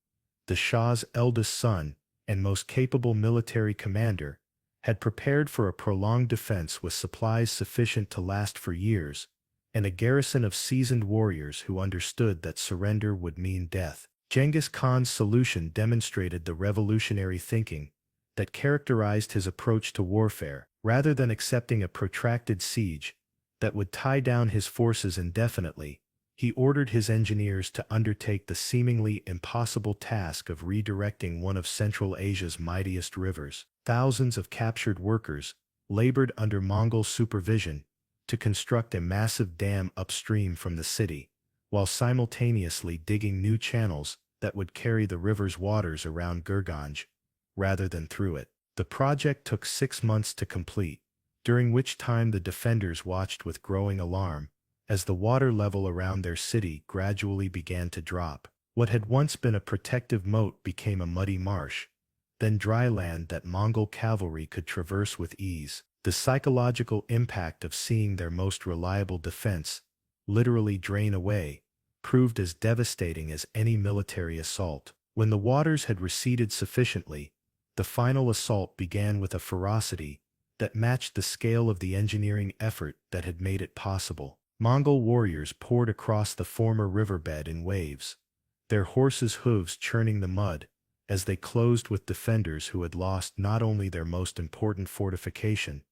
the Shah's eldest son and most capable military commander, had prepared for a prolonged defense with supplies sufficient to last for years, and a garrison of seasoned warriors who understood that surrender would mean death. Genghis Khan's solution demonstrated the revolutionary thinking that characterized his approach to warfare. Rather than accepting a protracted siege that would tie down his forces indefinitely, he ordered his engineers to undertake the seemingly impossible task of redirecting one of Central Asia's mightiest rivers. Thousands of captured workers labored under Mongol supervision to construct a massive dam upstream from the city, while simultaneously digging new channels that would carry the river's waters around Gurganj, rather than through it. The project took 6 months to complete, during which time the defenders watched with growing alarm as the water level around their city gradually began to drop. What had once been a protective moat became a muddy marsh, then dry land that Mongol cavalry could traverse with ease. The psychological impact of seeing their most reliable defense literally drain away proved as devastating as any military assault. When the waters had receded sufficiently, the final assault began with a ferocity that matched the scale of the engineering effort that had made it possible. Mongol warriors poured across the former riverbed in waves, their horses' hooves churning the mud as they closed with defenders who had lost not only their most important fortification,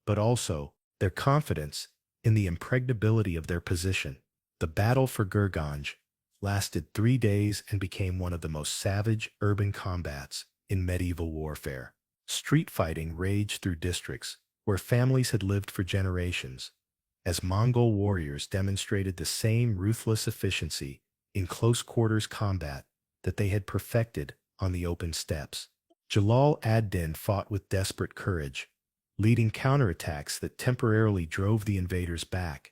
but also their confidence in the impregnability of their position. The battle for Gurganj lasted 3 days and became one of the most savage urban combats in medieval warfare. Street fighting raged through districts where families had lived for generations, as Mongol warriors demonstrated the same ruthless efficiency in close-quarters combat that they had perfected on the open steppes. Jalal ad-Din fought with desperate courage, leading counterattacks that temporarily drove the invaders back,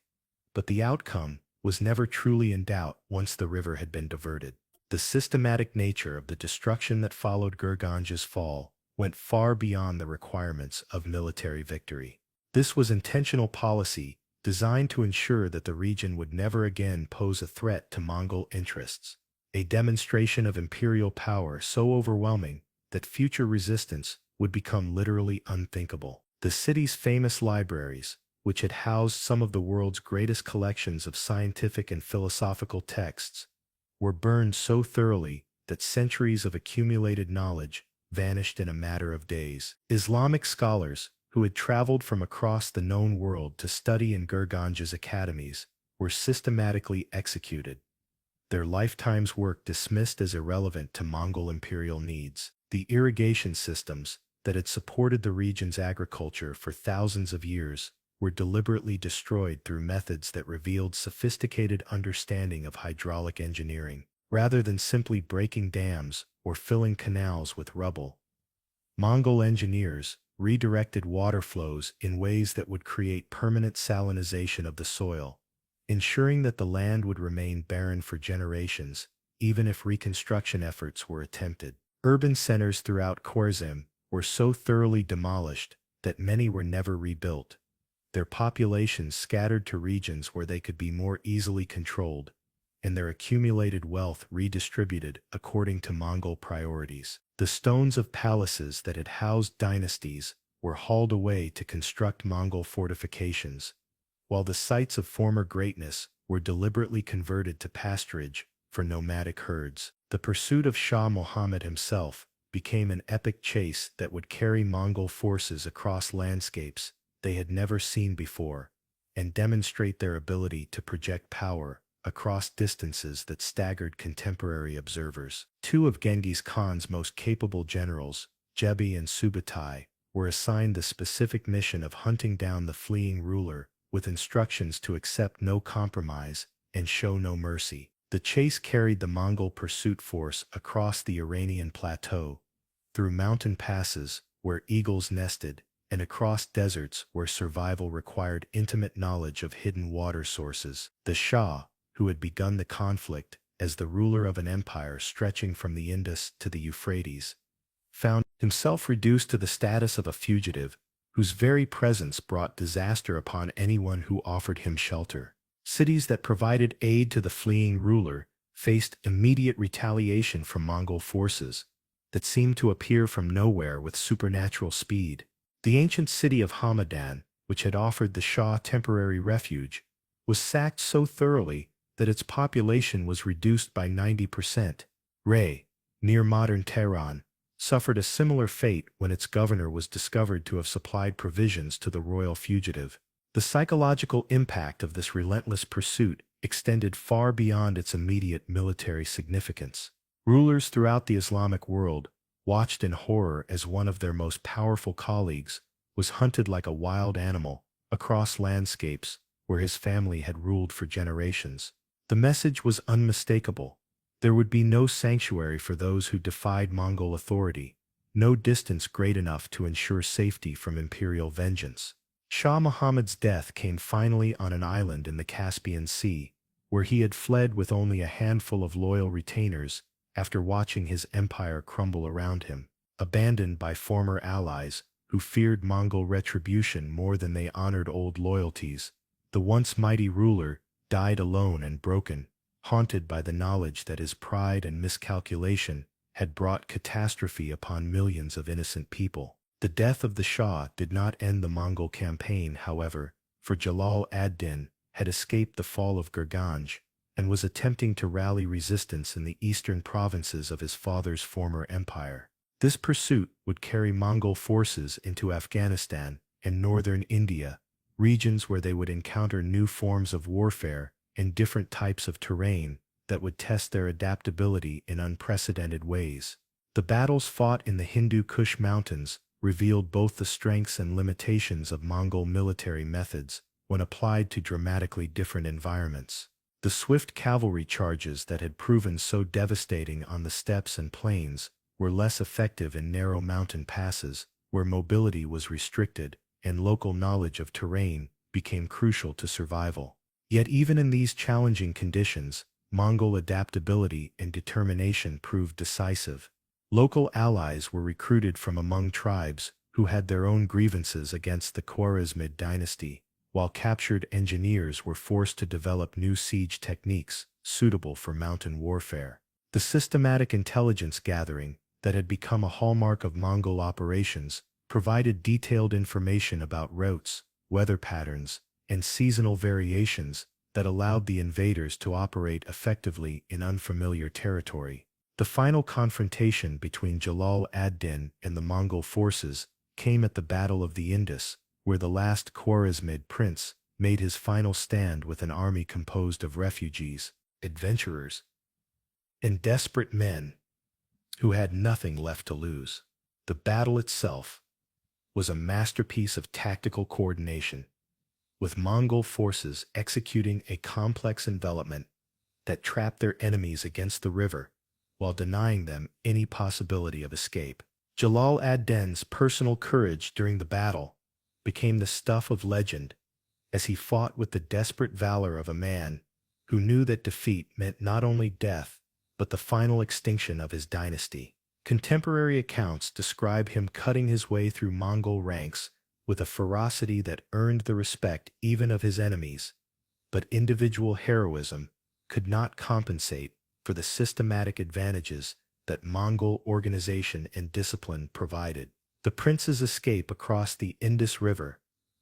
but the outcome was never truly in doubt once the river had been diverted. The systematic nature of the destruction that followed Gurganj's fall went far beyond the requirements of military victory. This was intentional policy designed to ensure that the region would never again pose a threat to Mongol interests, a demonstration of imperial power so overwhelming that future resistance would become literally unthinkable. The city's famous libraries, which had housed some of the world's greatest collections of scientific and philosophical texts, were burned so thoroughly that centuries of accumulated knowledge vanished in a matter of days. Islamic scholars, who had traveled from across the known world to study in Gurganj's academies, were systematically executed, their lifetime's work dismissed as irrelevant to Mongol imperial needs. The irrigation systems that had supported the region's agriculture for thousands of years were deliberately destroyed through methods that revealed sophisticated understanding of hydraulic engineering. Rather than simply breaking dams or filling canals with rubble, Mongol engineers redirected water flows in ways that would create permanent salinization of the soil, ensuring that the land would remain barren for generations, even if reconstruction efforts were attempted. Urban centers throughout Khwarezm were so thoroughly demolished that many were never rebuilt, their populations scattered to regions where they could be more easily controlled, and their accumulated wealth redistributed according to Mongol priorities. The stones of palaces that had housed dynasties were hauled away to construct Mongol fortifications, while the sites of former greatness were deliberately converted to pasturage for nomadic herds. The pursuit of Shah Muhammad himself became an epic chase that would carry Mongol forces across landscapes they had never seen before, and demonstrate their ability to project power across distances that staggered contemporary observers. Two of Genghis Khan's most capable generals, Jebi and Subutai, were assigned the specific mission of hunting down the fleeing ruler, with instructions to accept no compromise and show no mercy. The chase carried the Mongol pursuit force across the Iranian plateau, through mountain passes where eagles nested, and across deserts where survival required intimate knowledge of hidden water sources. The Shah, who had begun the conflict as the ruler of an empire stretching from the Indus to the Euphrates, found himself reduced to the status of a fugitive whose very presence brought disaster upon anyone who offered him shelter. Cities that provided aid to the fleeing ruler faced immediate retaliation from Mongol forces that seemed to appear from nowhere with supernatural speed. The ancient city of Hamadan, which had offered the Shah temporary refuge, was sacked so thoroughly that its population was reduced by 90%. Ray, near modern Tehran, suffered a similar fate when its governor was discovered to have supplied provisions to the royal fugitive. The psychological impact of this relentless pursuit extended far beyond its immediate military significance. Rulers throughout the Islamic world watched in horror as one of their most powerful colleagues was hunted like a wild animal across landscapes where his family had ruled for generations. The message was unmistakable. There would be no sanctuary for those who defied Mongol authority, no distance great enough to ensure safety from imperial vengeance. Shah Muhammad's death came finally on an island in the Caspian Sea, where he had fled with only a handful of loyal retainers after watching his empire crumble around him. Abandoned by former allies who feared Mongol retribution more than they honored old loyalties, the once mighty ruler died alone and broken, haunted by the knowledge that his pride and miscalculation had brought catastrophe upon millions of innocent people. The death of the Shah did not end the Mongol campaign, however, for Jalal ad-Din had escaped the fall of Gurganj and was attempting to rally resistance in the eastern provinces of his father's former empire. This pursuit would carry Mongol forces into Afghanistan and northern India, regions where they would encounter new forms of warfare and different types of terrain that would test their adaptability in unprecedented ways. The battles fought in the Hindu Kush Mountains revealed both the strengths and limitations of Mongol military methods when applied to dramatically different environments. The swift cavalry charges that had proven so devastating on the steppes and plains were less effective in narrow mountain passes, where mobility was restricted and local knowledge of terrain became crucial to survival. Yet even in these challenging conditions, Mongol adaptability and determination proved decisive. Local allies were recruited from among tribes who had their own grievances against the Khwarezmid dynasty, while captured engineers were forced to develop new siege techniques suitable for mountain warfare. The systematic intelligence gathering that had become a hallmark of Mongol operations provided detailed information about routes, weather patterns, and seasonal variations that allowed the invaders to operate effectively in unfamiliar territory. The final confrontation between Jalal ad-Din and the Mongol forces came at the Battle of the Indus, where the last Khwarezmid prince made his final stand with an army composed of refugees, adventurers, and desperate men who had nothing left to lose. The battle itself was a masterpiece of tactical coordination, with Mongol forces executing a complex envelopment that trapped their enemies against the river while denying them any possibility of escape. Jalal ad-Din's personal courage during the battle became the stuff of legend as he fought with the desperate valor of a man who knew that defeat meant not only death but the final extinction of his dynasty. Contemporary accounts describe him cutting his way through Mongol ranks with a ferocity that earned the respect even of his enemies, but individual heroism could not compensate for the systematic advantages that Mongol organization and discipline provided. The prince's escape across the Indus River,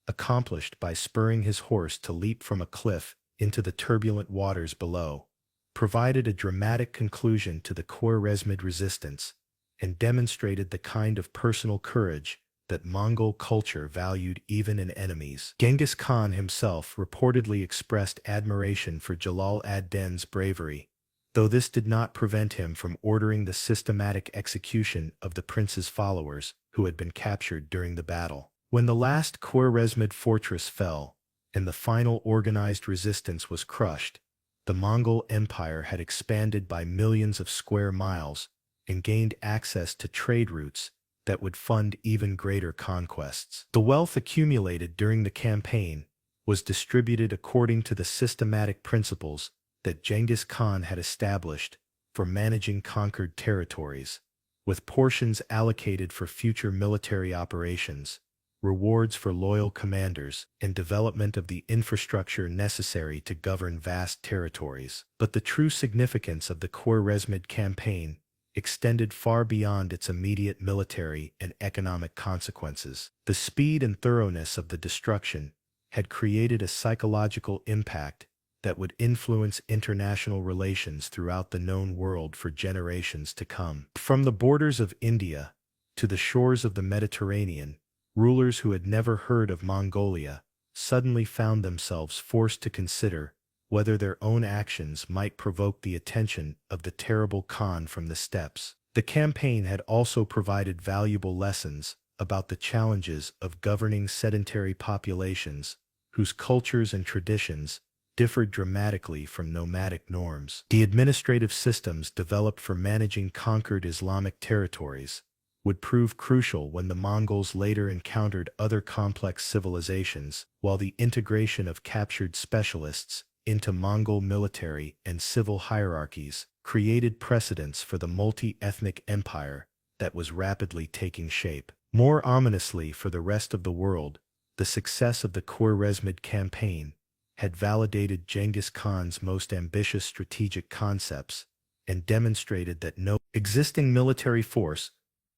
accomplished by spurring his horse to leap from a cliff into the turbulent waters below, provided a dramatic conclusion to the Khwarezmid resistance and demonstrated the kind of personal courage that Mongol culture valued even in enemies. Genghis Khan himself reportedly expressed admiration for Jalal ad-Din's bravery, though this did not prevent him from ordering the systematic execution of the prince's followers who had been captured during the battle. When the last Khwarezmid fortress fell, and the final organized resistance was crushed, the Mongol Empire had expanded by millions of square miles and gained access to trade routes that would fund even greater conquests. The wealth accumulated during the campaign was distributed according to the systematic principles that Genghis Khan had established for managing conquered territories, with portions allocated for future military operations, rewards for loyal commanders, and development of the infrastructure necessary to govern vast territories. But the true significance of the Khwarezmid campaign extended far beyond its immediate military and economic consequences. The speed and thoroughness of the destruction had created a psychological impact that would influence international relations throughout the known world for generations to come. From the borders of India to the shores of the Mediterranean, rulers who had never heard of Mongolia suddenly found themselves forced to consider whether their own actions might provoke the attention of the terrible Khan from the steppes. The campaign had also provided valuable lessons about the challenges of governing sedentary populations whose cultures and traditions differed dramatically from nomadic norms. The administrative systems developed for managing conquered Islamic territories would prove crucial when the Mongols later encountered other complex civilizations, while the integration of captured specialists into Mongol military and civil hierarchies created precedents for the multi-ethnic empire that was rapidly taking shape. More ominously for the rest of the world, the success of the Khwarezmid campaign had validated Genghis Khan's most ambitious strategic concepts and demonstrated that no existing military force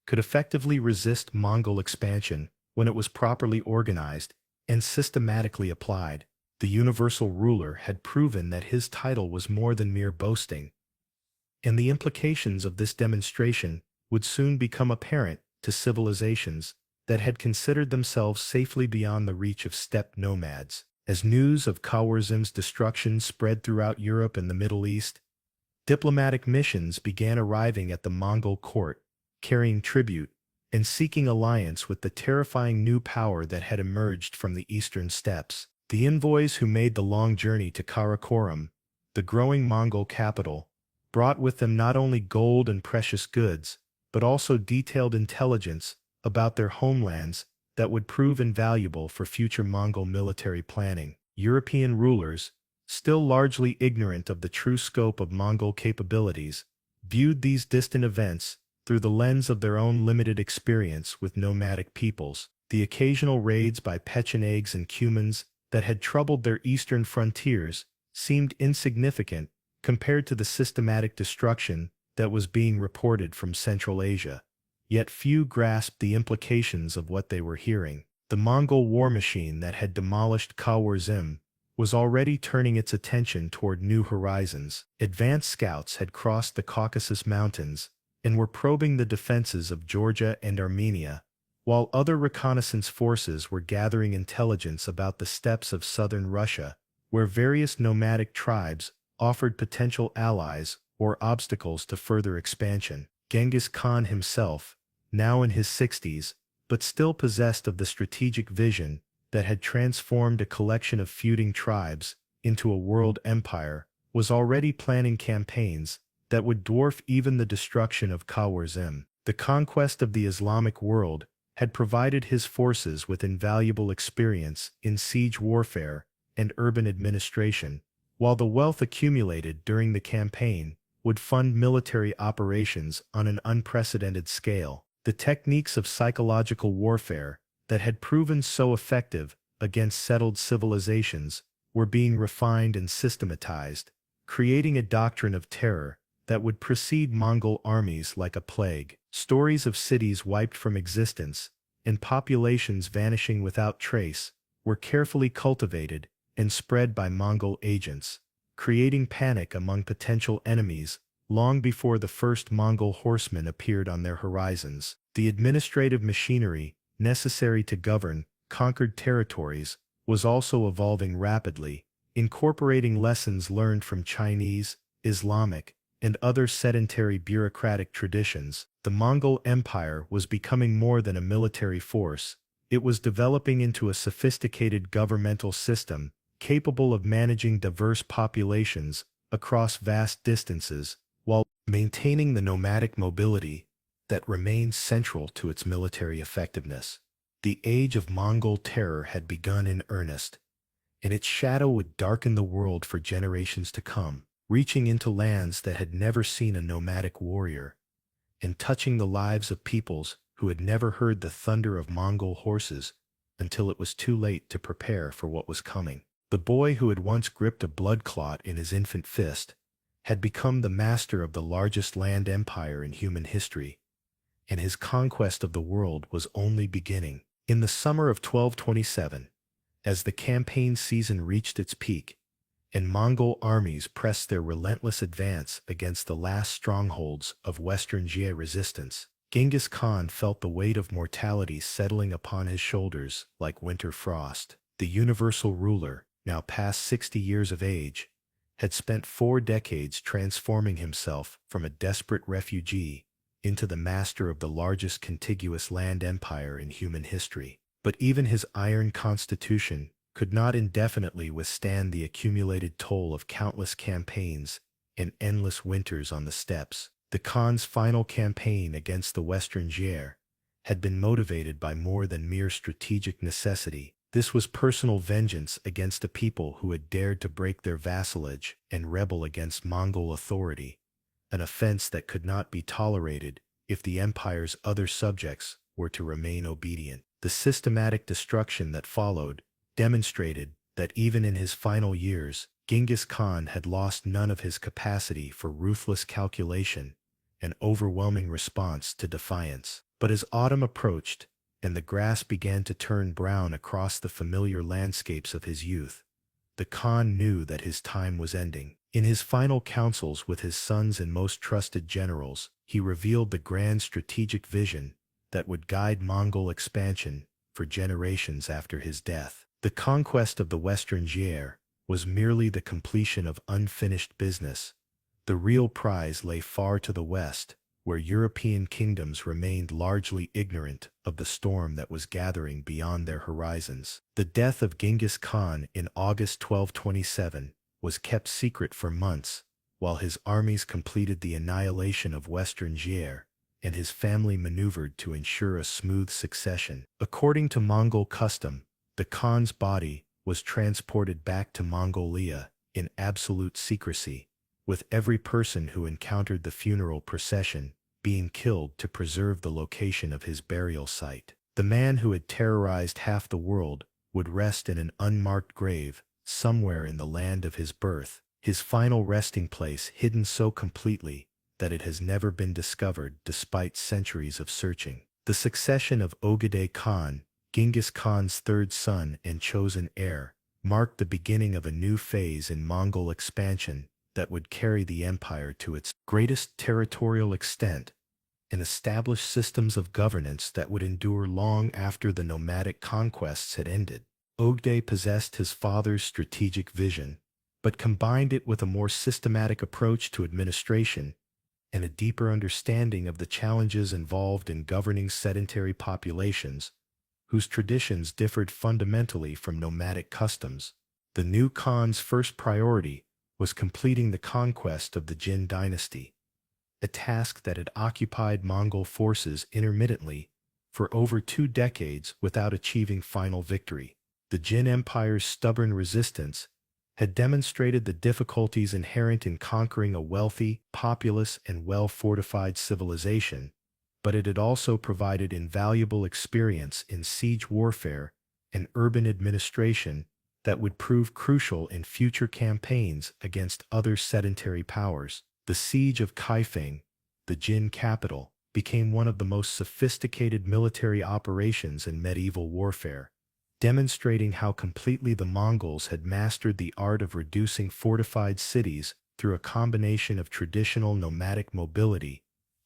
could effectively resist Mongol expansion when it was properly organized and systematically applied. The universal ruler had proven that his title was more than mere boasting, and the implications of this demonstration would soon become apparent to civilizations that had considered themselves safely beyond the reach of steppe nomads. As news of Khwarezm's destruction spread throughout Europe and the Middle East, diplomatic missions began arriving at the Mongol court, carrying tribute and seeking alliance with the terrifying new power that had emerged from the eastern steppes. The envoys who made the long journey to Karakoram, the growing Mongol capital, brought with them not only gold and precious goods, but also detailed intelligence about their homelands that would prove invaluable for future Mongol military planning. European rulers, still largely ignorant of the true scope of Mongol capabilities, viewed these distant events through the lens of their own limited experience with nomadic peoples. The occasional raids by Pechenegs and Cumans that had troubled their eastern frontiers seemed insignificant compared to the systematic destruction that was being reported from Central Asia. Yet few grasped the implications of what they were hearing. The Mongol war machine that had demolished Khwarezm was already turning its attention toward new horizons. Advanced scouts had crossed the Caucasus Mountains and were probing the defenses of Georgia and Armenia, while other reconnaissance forces were gathering intelligence about the steppes of southern Russia, where various nomadic tribes offered potential allies or obstacles to further expansion. Genghis Khan himself, now in his 60s, but still possessed of the strategic vision that had transformed a collection of feuding tribes into a world empire, was already planning campaigns that would dwarf even the destruction of Khwarezm. The conquest of the Islamic world had provided his forces with invaluable experience in siege warfare and urban administration, while the wealth accumulated during the campaign would fund military operations on an unprecedented scale. The techniques of psychological warfare that had proven so effective against settled civilizations were being refined and systematized, creating a doctrine of terror that would precede Mongol armies like a plague. Stories of cities wiped from existence and populations vanishing without trace were carefully cultivated and spread by Mongol agents, creating panic among potential enemies long before the first Mongol horsemen appeared on their horizons. The administrative machinery necessary to govern conquered territories, was also evolving rapidly, incorporating lessons learned from Chinese, Islamic, and other sedentary bureaucratic traditions. The Mongol Empire was becoming more than a military force. It was developing into a sophisticated governmental system, capable of managing diverse populations across vast distances, while maintaining the nomadic mobility that remained central to its military effectiveness. The age of Mongol terror had begun in earnest, and its shadow would darken the world for generations to come, reaching into lands that had never seen a nomadic warrior, and touching the lives of peoples who had never heard the thunder of Mongol horses until it was too late to prepare for what was coming. The boy who had once gripped a blood clot in his infant fist had become the master of the largest land empire in human history, and his conquest of the world was only beginning. In the summer of 1227, as the campaign season reached its peak, and Mongol armies pressed their relentless advance against the last strongholds of Western Jie resistance, Genghis Khan felt the weight of mortality settling upon his shoulders like winter frost. The universal ruler, now past 60 years of age, had spent 4 decades transforming himself from a desperate refugee into the master of the largest contiguous land empire in human history. But even his iron constitution could not indefinitely withstand the accumulated toll of countless campaigns and endless winters on the steppes. The Khan's final campaign against the Western Jie had been motivated by more than mere strategic necessity. This was personal vengeance against a people who had dared to break their vassalage and rebel against Mongol authority, an offense that could not be tolerated if the empire's other subjects were to remain obedient. The systematic destruction that followed demonstrated that even in his final years, Genghis Khan had lost none of his capacity for ruthless calculation and overwhelming response to defiance. But as autumn approached, and the grass began to turn brown across the familiar landscapes of his youth, the Khan knew that his time was ending. In his final councils with his sons and most trusted generals, he revealed the grand strategic vision that would guide Mongol expansion for generations after his death. The conquest of the Western Jie was merely the completion of unfinished business. The real prize lay far to the west, where European kingdoms remained largely ignorant of the storm that was gathering beyond their horizons. The death of Genghis Khan in August 1227 was kept secret for months, while his armies completed the annihilation of Western Jie, and his family maneuvered to ensure a smooth succession. According to Mongol custom, the Khan's body was transported back to Mongolia in absolute secrecy, with every person who encountered the funeral procession being killed to preserve the location of his burial site. The man who had terrorized half the world would rest in an unmarked grave somewhere in the land of his birth, his final resting place hidden so completely that it has never been discovered despite centuries of searching. The succession of Ogedei Khan, Genghis Khan's third son and chosen heir, marked the beginning of a new phase in Mongol expansion that would carry the empire to its greatest territorial extent and establish systems of governance that would endure long after the nomadic conquests had ended. Ogedei possessed his father's strategic vision, but combined it with a more systematic approach to administration and a deeper understanding of the challenges involved in governing sedentary populations whose traditions differed fundamentally from nomadic customs. The new Khan's first priority was completing the conquest of the Jin dynasty, a task that had occupied Mongol forces intermittently for over 2 decades without achieving final victory. The Jin Empire's stubborn resistance had demonstrated the difficulties inherent in conquering a wealthy, populous, and well-fortified civilization, but it had also provided invaluable experience in siege warfare and urban administration that would prove crucial in future campaigns against other sedentary powers. The siege of Kaifeng, the Jin capital, became one of the most sophisticated military operations in medieval warfare, demonstrating how completely the Mongols had mastered the art of reducing fortified cities through a combination of traditional nomadic mobility,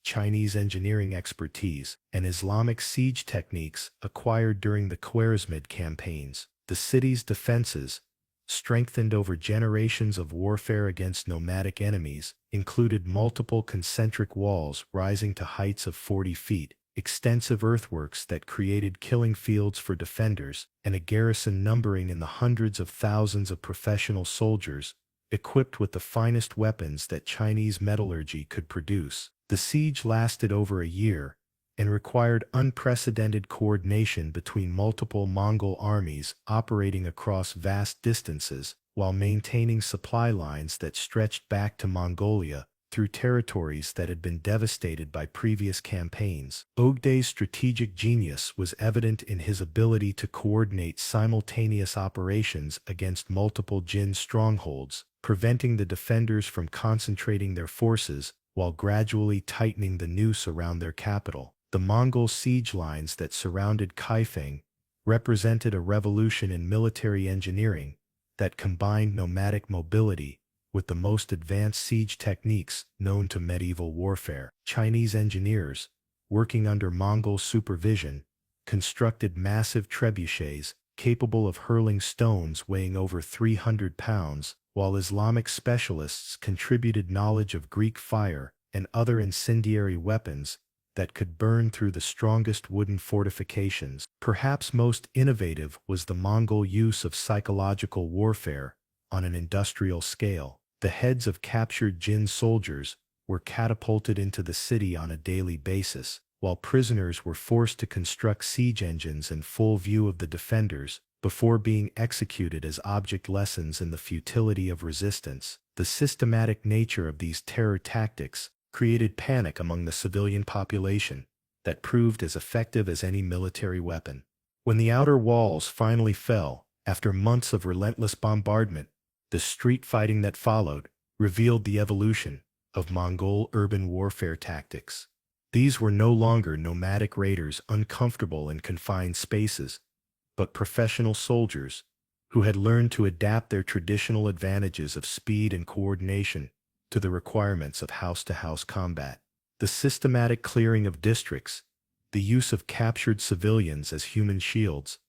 Chinese engineering expertise, and Islamic siege techniques acquired during the Khwarezmid campaigns. The city's defenses, strengthened over generations of warfare against nomadic enemies, included multiple concentric walls rising to heights of 40 feet, extensive earthworks that created killing fields for defenders, and a garrison numbering in the hundreds of thousands of professional soldiers, equipped with the finest weapons that Chinese metallurgy could produce. The siege lasted over a year and required unprecedented coordination between multiple Mongol armies operating across vast distances while maintaining supply lines that stretched back to Mongolia through territories that had been devastated by previous campaigns. Ogday's strategic genius was evident in his ability to coordinate simultaneous operations against multiple Jin strongholds, preventing the defenders from concentrating their forces while gradually tightening the noose around their capital. The Mongol siege lines that surrounded Kaifeng represented a revolution in military engineering that combined nomadic mobility with the most advanced siege techniques known to medieval warfare. Chinese engineers, working under Mongol supervision, constructed massive trebuchets capable of hurling stones weighing over 300 pounds, while Islamic specialists contributed knowledge of Greek fire and other incendiary weapons that could burn through the strongest wooden fortifications. Perhaps most innovative was the Mongol use of psychological warfare on an industrial scale. The heads of captured Jin soldiers were catapulted into the city on a daily basis, while prisoners were forced to construct siege engines in full view of the defenders before being executed as object lessons in the futility of resistance. The systematic nature of these terror tactics created panic among the civilian population that proved as effective as any military weapon. When the outer walls finally fell, after months of relentless bombardment, the street fighting that followed revealed the evolution of Mongol urban warfare tactics. These were no longer nomadic raiders uncomfortable in confined spaces, but professional soldiers who had learned to adapt their traditional advantages of speed and coordination to the requirements of house-to-house combat. The systematic clearing of districts, the use of captured civilians as human shields,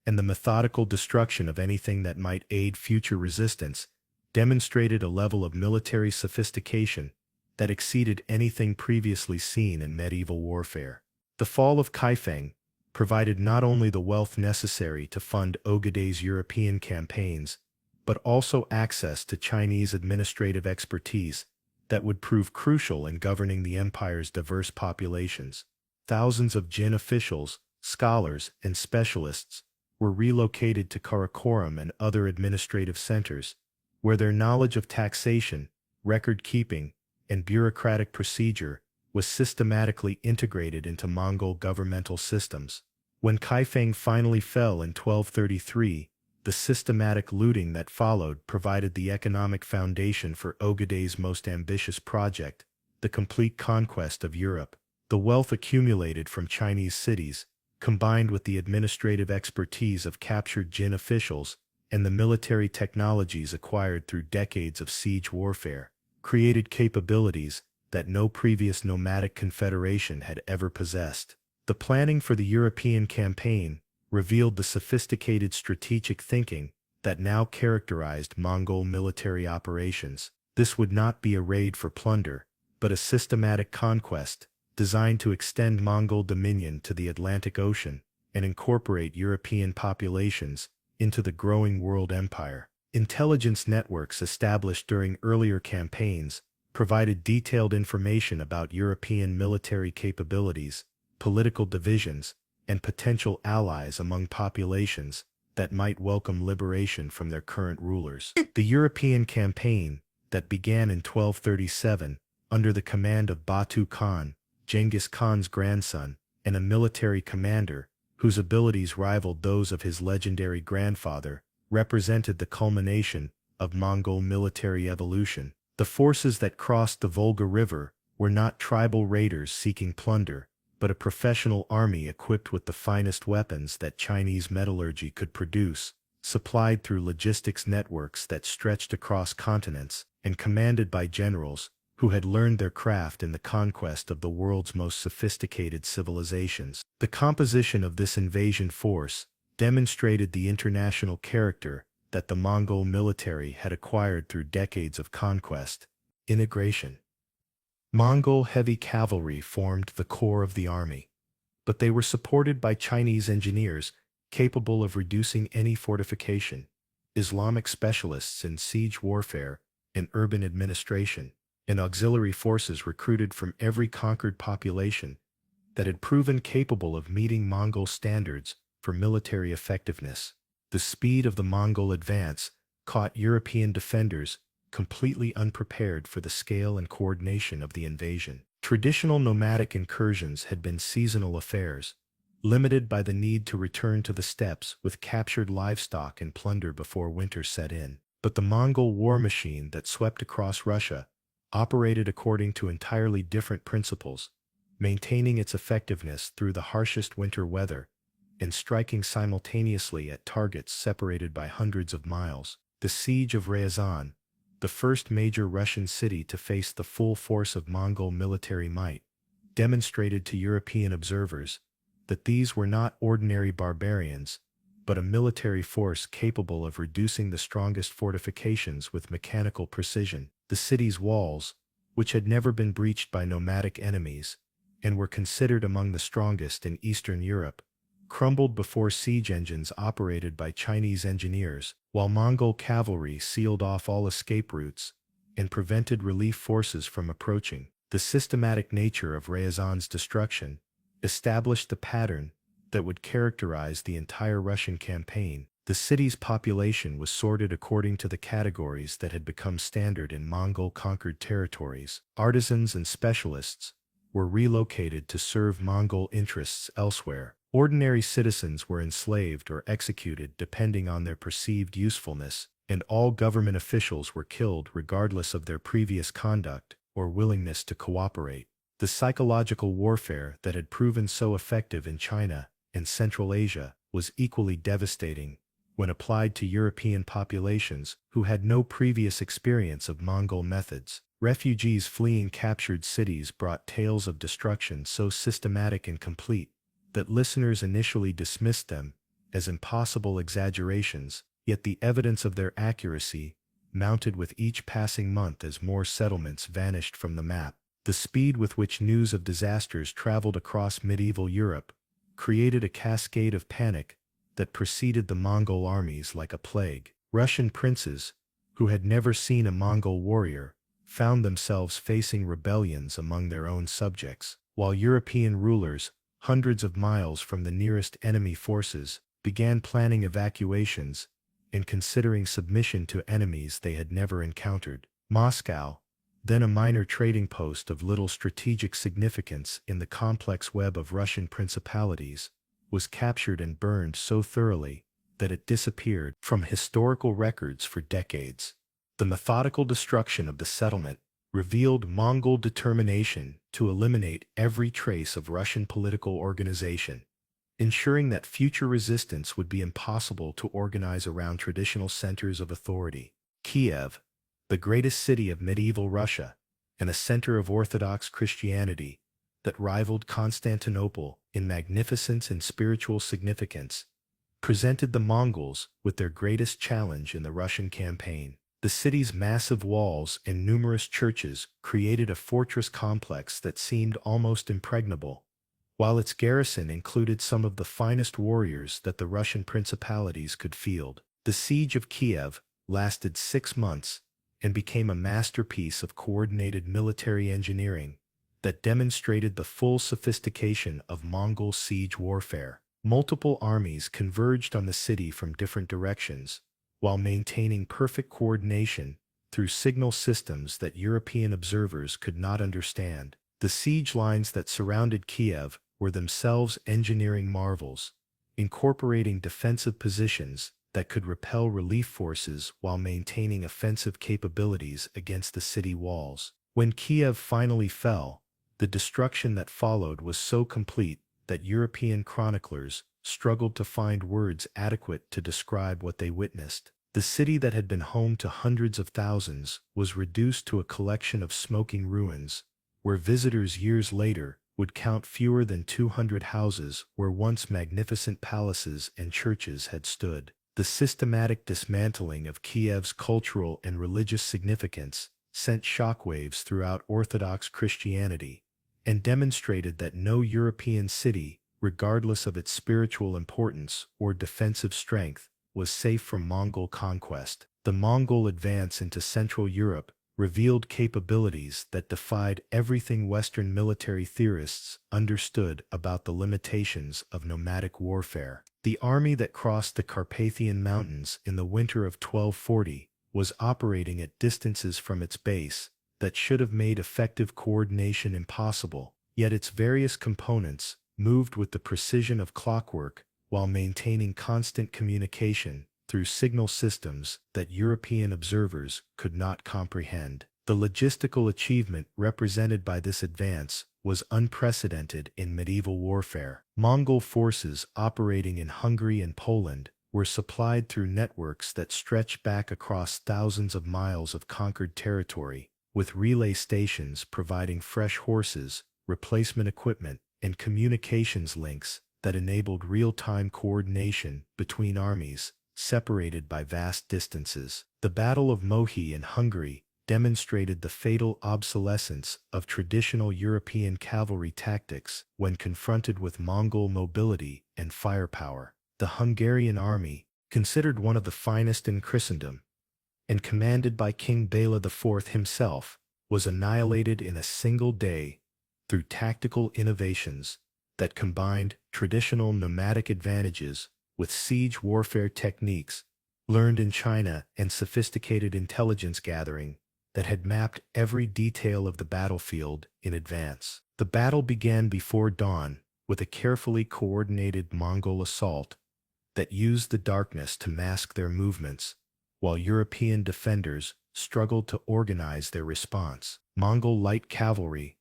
and the methodical destruction of anything that might aid future resistance demonstrated a level of military sophistication that exceeded anything previously seen in medieval warfare. The fall of Kaifeng provided not only the wealth necessary to fund Ogeday's European campaigns, but also access to Chinese administrative expertise that would prove crucial in governing the empire's diverse populations. Thousands of Jin officials, scholars, and specialists were relocated to Karakoram and other administrative centers, where their knowledge of taxation, record-keeping, and bureaucratic procedure was systematically integrated into Mongol governmental systems. When Kaifeng finally fell in 1233, the systematic looting that followed provided the economic foundation for Ogeday's most ambitious project, the complete conquest of Europe. The wealth accumulated from Chinese cities, combined with the administrative expertise of captured Jin officials and the military technologies acquired through decades of siege warfare, created capabilities that no previous nomadic confederation had ever possessed. The planning for the European campaign revealed the sophisticated strategic thinking that now characterized Mongol military operations. This would not be a raid for plunder, but a systematic conquest designed to extend Mongol dominion to the Atlantic Ocean and incorporate European populations into the growing world empire. Intelligence networks established during earlier campaigns provided detailed information about European military capabilities, political divisions, and potential allies among populations that might welcome liberation from their current rulers. The European campaign that began in 1237 under the command of Batu Khan, Genghis Khan's grandson, and a military commander whose abilities rivaled those of his legendary grandfather, represented the culmination of Mongol military evolution. The forces that crossed the Volga River were not tribal raiders seeking plunder, but a professional army equipped with the finest weapons that Chinese metallurgy could produce, supplied through logistics networks that stretched across continents, and commanded by generals who had learned their craft in the conquest of the world's most sophisticated civilizations. The composition of this invasion force demonstrated the international character that the Mongol military had acquired through decades of conquest. Integration. Mongol heavy cavalry formed the core of the army, but they were supported by Chinese engineers capable of reducing any fortification, Islamic specialists in siege warfare and urban administration, and auxiliary forces recruited from every conquered population that had proven capable of meeting Mongol standards for military effectiveness. The speed of the Mongol advance caught European defenders completely unprepared for the scale and coordination of the invasion. Traditional nomadic incursions had been seasonal affairs, limited by the need to return to the steppes with captured livestock and plunder before winter set in. But the Mongol war machine that swept across Russia operated according to entirely different principles, maintaining its effectiveness through the harshest winter weather and striking simultaneously at targets separated by hundreds of miles. The siege of Ryazan, the first major Russian city to face the full force of Mongol military might, demonstrated to European observers that these were not ordinary barbarians, but a military force capable of reducing the strongest fortifications with mechanical precision. The city's walls, which had never been breached by nomadic enemies and were considered among the strongest in Eastern Europe, crumbled before siege engines operated by Chinese engineers, while Mongol cavalry sealed off all escape routes and prevented relief forces from approaching. The systematic nature of Ryazan's destruction established the pattern that would characterize the entire Russian campaign. The city's population was sorted according to the categories that had become standard in Mongol-conquered territories. Artisans and specialists were relocated to serve Mongol interests elsewhere. Ordinary citizens were enslaved or executed depending on their perceived usefulness, and all government officials were killed regardless of their previous conduct or willingness to cooperate. The psychological warfare that had proven so effective in China and Central Asia was equally devastating when applied to European populations who had no previous experience of Mongol methods. Refugees fleeing captured cities brought tales of destruction so systematic and complete that listeners initially dismissed them as impossible exaggerations, yet the evidence of their accuracy mounted with each passing month as more settlements vanished from the map. The speed with which news of disasters traveled across medieval Europe created a cascade of panic that preceded the Mongol armies like a plague. Russian princes, who had never seen a Mongol warrior, found themselves facing rebellions among their own subjects, while European rulers, hundreds of miles from the nearest enemy forces, began planning evacuations and considering submission to enemies they had never encountered. Moscow, then a minor trading post of little strategic significance in the complex web of Russian principalities, was captured and burned so thoroughly that it disappeared from historical records for decades. The methodical destruction of the settlement revealed Mongol determination to eliminate every trace of Russian political organization, ensuring that future resistance would be impossible to organize around traditional centers of authority. Kiev, the greatest city of medieval Russia and a center of Orthodox Christianity that rivaled Constantinople in magnificence and spiritual significance, presented the Mongols with their greatest challenge in the Russian campaign. The city's massive walls and numerous churches created a fortress complex that seemed almost impregnable, while its garrison included some of the finest warriors that the Russian principalities could field. The siege of Kiev lasted 6 months and became a masterpiece of coordinated military engineering that demonstrated the full sophistication of Mongol siege warfare. Multiple armies converged on the city from different directions, while maintaining perfect coordination through signal systems that European observers could not understand. The siege lines that surrounded Kiev were themselves engineering marvels, incorporating defensive positions that could repel relief forces while maintaining offensive capabilities against the city walls. When Kiev finally fell, the destruction that followed was so complete that European chroniclers struggled to find words adequate to describe what they witnessed. The city that had been home to hundreds of thousands was reduced to a collection of smoking ruins, where visitors years later would count fewer than 200 houses where once magnificent palaces and churches had stood. The systematic dismantling of Kiev's cultural and religious significance sent shockwaves throughout Orthodox Christianity and demonstrated that no European city, regardless of its spiritual importance or defensive strength, was safe from Mongol conquest. The Mongol advance into Central Europe revealed capabilities that defied everything Western military theorists understood about the limitations of nomadic warfare. The army that crossed the Carpathian Mountains in the winter of 1240 was operating at distances from its base that should have made effective coordination impossible, yet its various components moved with the precision of clockwork while maintaining constant communication through signal systems that European observers could not comprehend. The logistical achievement represented by this advance was unprecedented in medieval warfare. Mongol forces operating in Hungary and Poland were supplied through networks that stretched back across thousands of miles of conquered territory, with relay stations providing fresh horses, replacement equipment, and communications links that enabled real-time coordination between armies separated by vast distances. The Battle of Mohi in Hungary demonstrated the fatal obsolescence of traditional European cavalry tactics when confronted with Mongol mobility and firepower. The Hungarian army, considered one of the finest in Christendom, and commanded by King Bela IV himself, was annihilated in a single day through tactical innovations that combined traditional nomadic advantages with siege warfare techniques learned in China and sophisticated intelligence gathering that had mapped every detail of the battlefield in advance. The battle began before dawn with a carefully coordinated Mongol assault that used the darkness to mask their movements, while European defenders struggled to organize their response. Mongol light cavalry,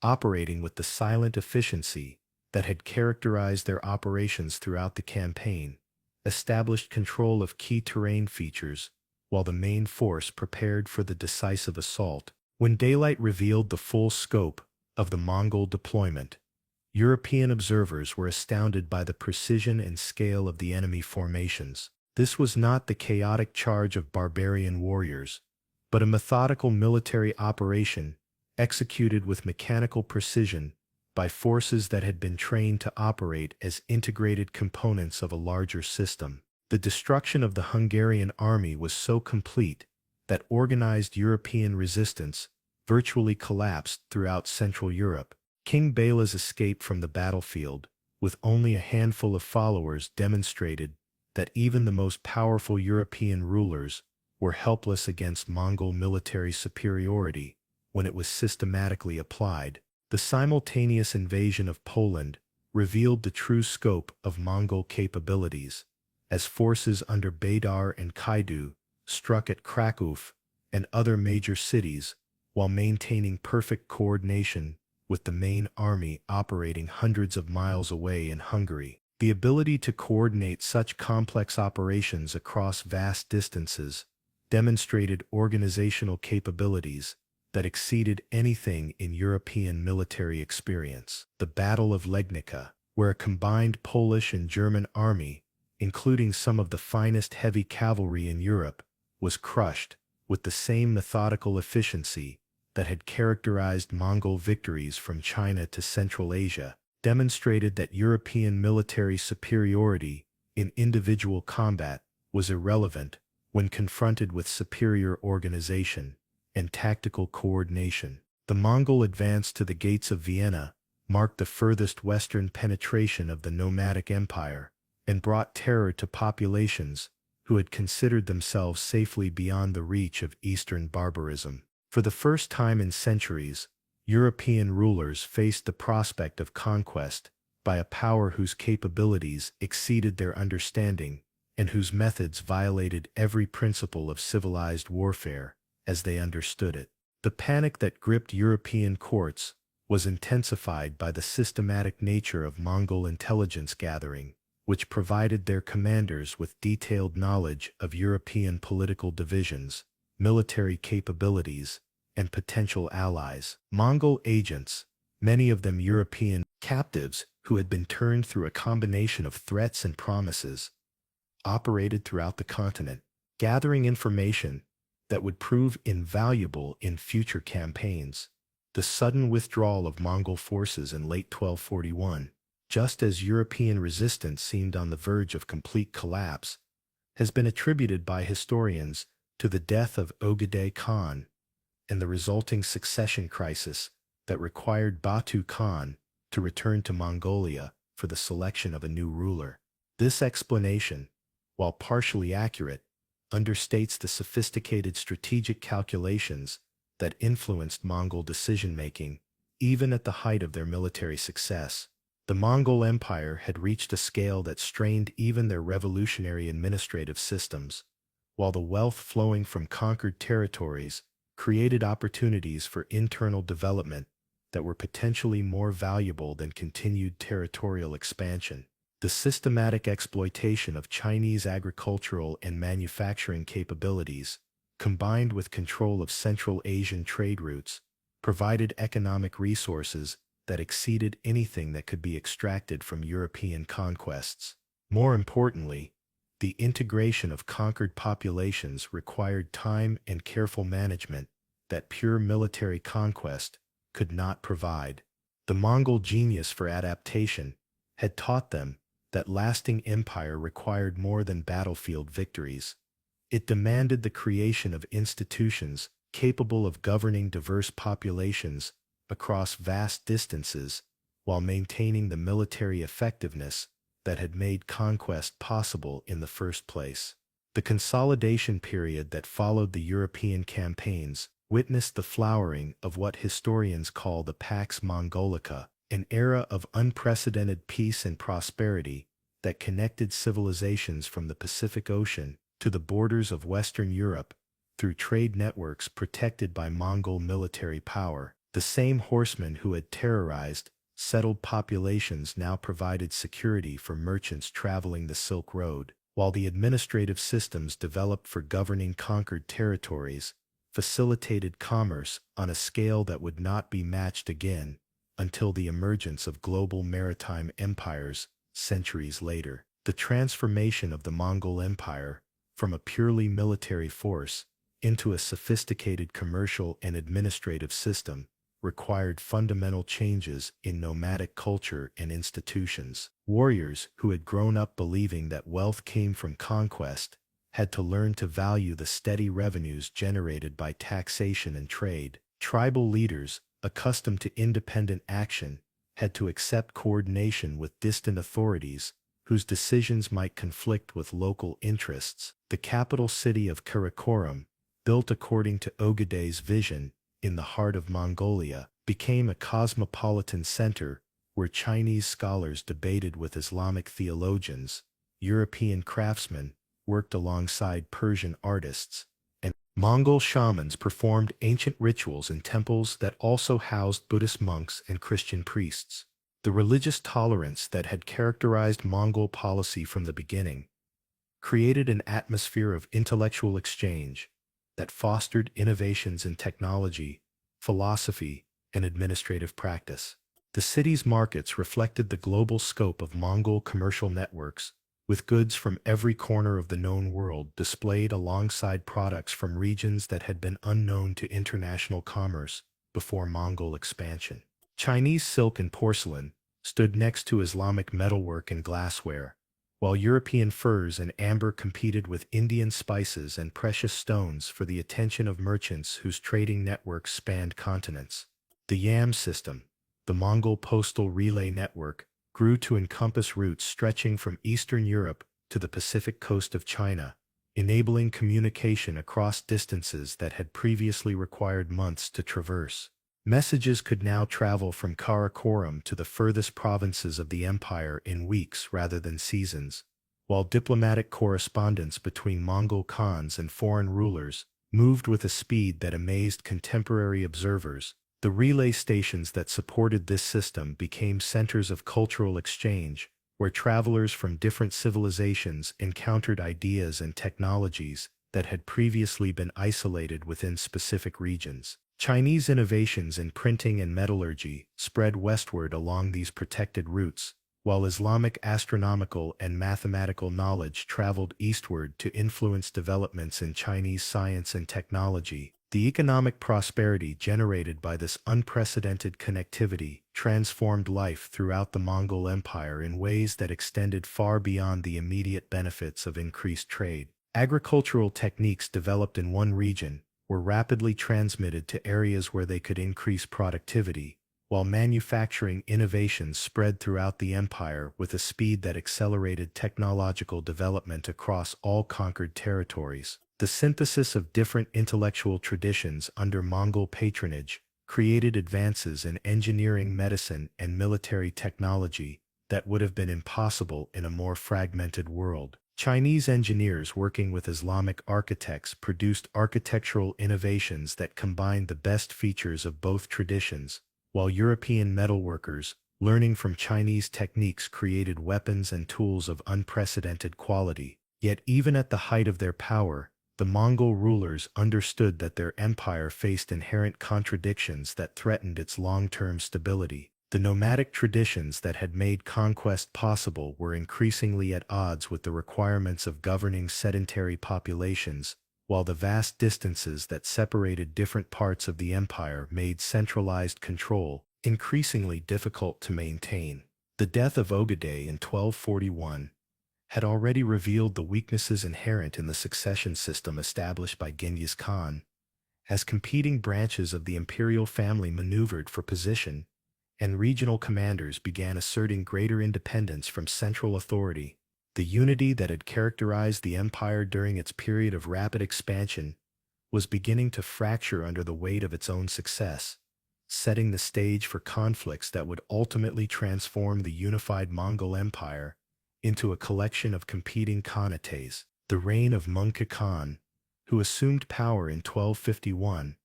operating with the silent efficiency that had characterized their operations throughout the campaign, established control of key terrain features while the main force prepared for the decisive assault. When daylight revealed the full scope of the Mongol deployment, European observers were astounded by the precision and scale of the enemy formations. This was not the chaotic charge of barbarian warriors, but a methodical military operation executed with mechanical precision by forces that had been trained to operate as integrated components of a larger system. The destruction of the Hungarian army was so complete that organized European resistance virtually collapsed throughout Central Europe. King Bela's escape from the battlefield, with only a handful of followers, demonstrated that even the most powerful European rulers were helpless against Mongol military superiority when it was systematically applied. The simultaneous invasion of Poland revealed the true scope of Mongol capabilities, as forces under Baydar and Kaidu struck at Krakow and other major cities while maintaining perfect coordination with the main army operating hundreds of miles away in Hungary. The ability to coordinate such complex operations across vast distances demonstrated organizational capabilities that exceeded anything in European military experience. The Battle of Legnica, where a combined Polish and German army, including some of the finest heavy cavalry in Europe, was crushed with the same methodical efficiency that had characterized Mongol victories from China to Central Asia, demonstrated that European military superiority in individual combat was irrelevant when confronted with superior organization and tactical coordination. The Mongol advance to the gates of Vienna marked the furthest western penetration of the nomadic empire and brought terror to populations who had considered themselves safely beyond the reach of Eastern barbarism. For the first time in centuries, European rulers faced the prospect of conquest by a power whose capabilities exceeded their understanding and whose methods violated every principle of civilized warfare as they understood it. The panic that gripped European courts was intensified by the systematic nature of Mongol intelligence gathering, which provided their commanders with detailed knowledge of European political divisions, military capabilities, and potential allies. Mongol agents, many of them European captives who had been turned through a combination of threats and promises, operated throughout the continent, gathering information that would prove invaluable in future campaigns. The sudden withdrawal of Mongol forces in late 1241, just as European resistance seemed on the verge of complete collapse, has been attributed by historians to the death of Genghis Khan and the resulting succession crisis that required Batu Khan to return to Mongolia for the selection of a new ruler. This explanation, while partially accurate, understates the sophisticated strategic calculations that influenced Mongol decision-making, even at the height of their military success. The Mongol Empire had reached a scale that strained even their revolutionary administrative systems, while the wealth flowing from conquered territories created opportunities for internal development that were potentially more valuable than continued territorial expansion. The systematic exploitation of Chinese agricultural and manufacturing capabilities, combined with control of Central Asian trade routes, provided economic resources that exceeded anything that could be extracted from European conquests. More importantly, the integration of conquered populations required time and careful management that pure military conquest could not provide. The Mongol genius for adaptation had taught them that lasting empire required more than battlefield victories. It demanded the creation of institutions capable of governing diverse populations across vast distances while maintaining the military effectiveness that had made conquest possible in the first place. The consolidation period that followed the European campaigns witnessed the flowering of what historians call the Pax Mongolica, an era of unprecedented peace and prosperity that connected civilizations from the Pacific Ocean to the borders of Western Europe through trade networks protected by Mongol military power. The same horsemen who had terrorized settled populations now provided security for merchants traveling the Silk Road, while the administrative systems developed for governing conquered territories facilitated commerce on a scale that would not be matched again until the emergence of global maritime empires centuries later. The transformation of the Mongol Empire from a purely military force into a sophisticated commercial and administrative system required fundamental changes in nomadic culture and institutions. Warriors who had grown up believing that wealth came from conquest had to learn to value the steady revenues generated by taxation and trade. Tribal leaders, accustomed to independent action, had to accept coordination with distant authorities whose decisions might conflict with local interests. The capital city of Karakorum, built according to Ogedei's vision in the heart of Mongolia, became a cosmopolitan center where Chinese scholars debated with Islamic theologians, European craftsmen worked alongside Persian artists, and Mongol shamans performed ancient rituals in temples that also housed Buddhist monks and Christian priests. The religious tolerance that had characterized Mongol policy from the beginning created an atmosphere of intellectual exchange that fostered innovations in technology, philosophy, and administrative practice. The city's markets reflected the global scope of Mongol commercial networks, with goods from every corner of the known world displayed alongside products from regions that had been unknown to international commerce before Mongol expansion. Chinese silk and porcelain stood next to Islamic metalwork and glassware, while European furs and amber competed with Indian spices and precious stones for the attention of merchants whose trading networks spanned continents. The Yam system, the Mongol postal relay network, grew to encompass routes stretching from Eastern Europe to the Pacific coast of China, enabling communication across distances that had previously required months to traverse. Messages could now travel from Karakorum to the furthest provinces of the empire in weeks rather than seasons, while diplomatic correspondence between Mongol khans and foreign rulers moved with a speed that amazed contemporary observers. The relay stations that supported this system became centers of cultural exchange, where travelers from different civilizations encountered ideas and technologies that had previously been isolated within specific regions. Chinese innovations in printing and metallurgy spread westward along these protected routes, while Islamic astronomical and mathematical knowledge traveled eastward to influence developments in Chinese science and technology. The economic prosperity generated by this unprecedented connectivity transformed life throughout the Mongol Empire in ways that extended far beyond the immediate benefits of increased trade. Agricultural techniques developed in one region were rapidly transmitted to areas where they could increase productivity, while manufacturing innovations spread throughout the empire with a speed that accelerated technological development across all conquered territories. The synthesis of different intellectual traditions under Mongol patronage created advances in engineering, medicine, and military technology that would have been impossible in a more fragmented world. Chinese engineers working with Islamic architects produced architectural innovations that combined the best features of both traditions, while European metalworkers, learning from Chinese techniques, created weapons and tools of unprecedented quality. Yet even at the height of their power, the Mongol rulers understood that their empire faced inherent contradictions that threatened its long-term stability. The nomadic traditions that had made conquest possible were increasingly at odds with the requirements of governing sedentary populations, while the vast distances that separated different parts of the empire made centralized control increasingly difficult to maintain. The death of Ogedei in 1241 had already revealed the weaknesses inherent in the succession system established by Genghis Khan, as competing branches of the imperial family maneuvered for position, and regional commanders began asserting greater independence from central authority. The unity that had characterized the empire during its period of rapid expansion was beginning to fracture under the weight of its own success, setting the stage for conflicts that would ultimately transform the unified Mongol Empire into a collection of competing khanates. The reign of Mongol Khan, who assumed power in 1251,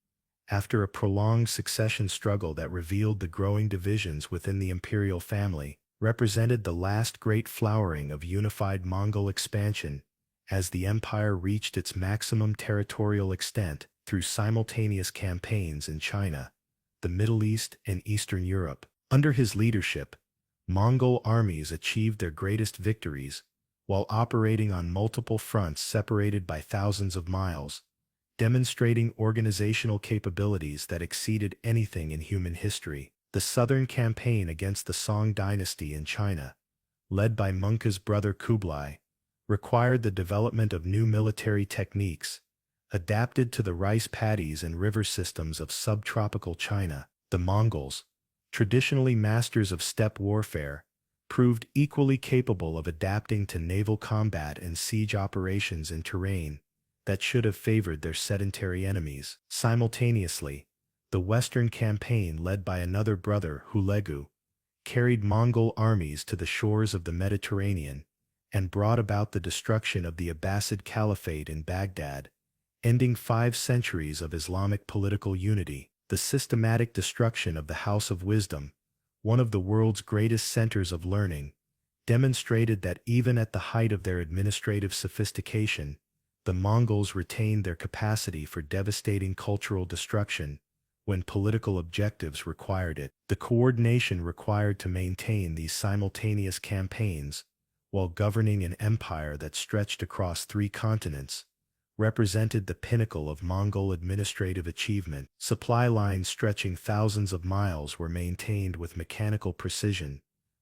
after a prolonged succession struggle that revealed the growing divisions within the imperial family, represented the last great flowering of unified Mongol expansion as the empire reached its maximum territorial extent through simultaneous campaigns in China, the Middle East, and Eastern Europe. Under his leadership, Mongol armies achieved their greatest victories while operating on multiple fronts separated by thousands of miles, demonstrating organizational capabilities that exceeded anything in human history. The southern campaign against the Song dynasty in China, led by Mongol's brother Kublai, required the development of new military techniques, adapted to the rice paddies and river systems of subtropical China. The Mongols, traditionally masters of steppe warfare, proved equally capable of adapting to naval combat and siege operations in terrain that should have favored their sedentary enemies. Simultaneously, the Western campaign led by another brother, Hulegu, carried Mongol armies to the shores of the Mediterranean and brought about the destruction of the Abbasid Caliphate in Baghdad, ending 5 centuries of Islamic political unity. The systematic destruction of the House of Wisdom, one of the world's greatest centers of learning, demonstrated that even at the height of their administrative sophistication, the Mongols retained their capacity for devastating cultural destruction when political objectives required it. The coordination required to maintain these simultaneous campaigns while governing an empire that stretched across 3 continents represented the pinnacle of Mongol administrative achievement. Supply lines stretching thousands of miles were maintained with mechanical precision,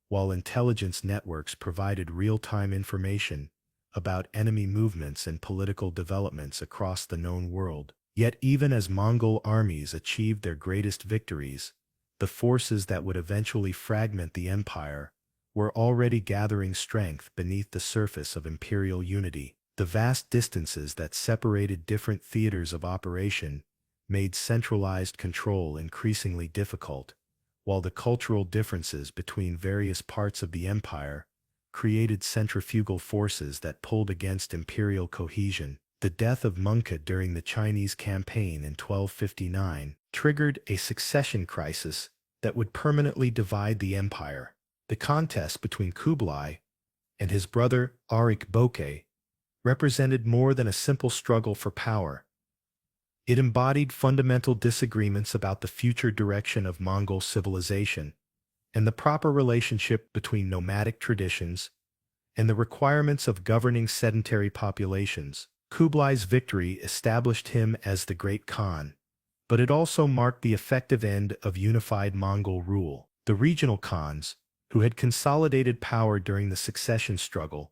while intelligence networks provided real-time information about enemy movements and political developments across the known world. Yet even as Mongol armies achieved their greatest victories, the forces that would eventually fragment the empire were already gathering strength beneath the surface of imperial unity. The vast distances that separated different theaters of operation made centralized control increasingly difficult, while the cultural differences between various parts of the empire created centrifugal forces that pulled against imperial cohesion. The death of Mongol during the Chinese campaign in 1259 triggered a succession crisis that would permanently divide the empire. The contest between Kublai and his brother Arik Boke represented more than a simple struggle for power. It embodied fundamental disagreements about the future direction of Mongol civilization and the proper relationship between nomadic traditions and the requirements of governing sedentary populations. Kublai's victory established him as the Great Khan, but it also marked the effective end of unified Mongol rule. The regional Khans, who had consolidated power during the succession struggle,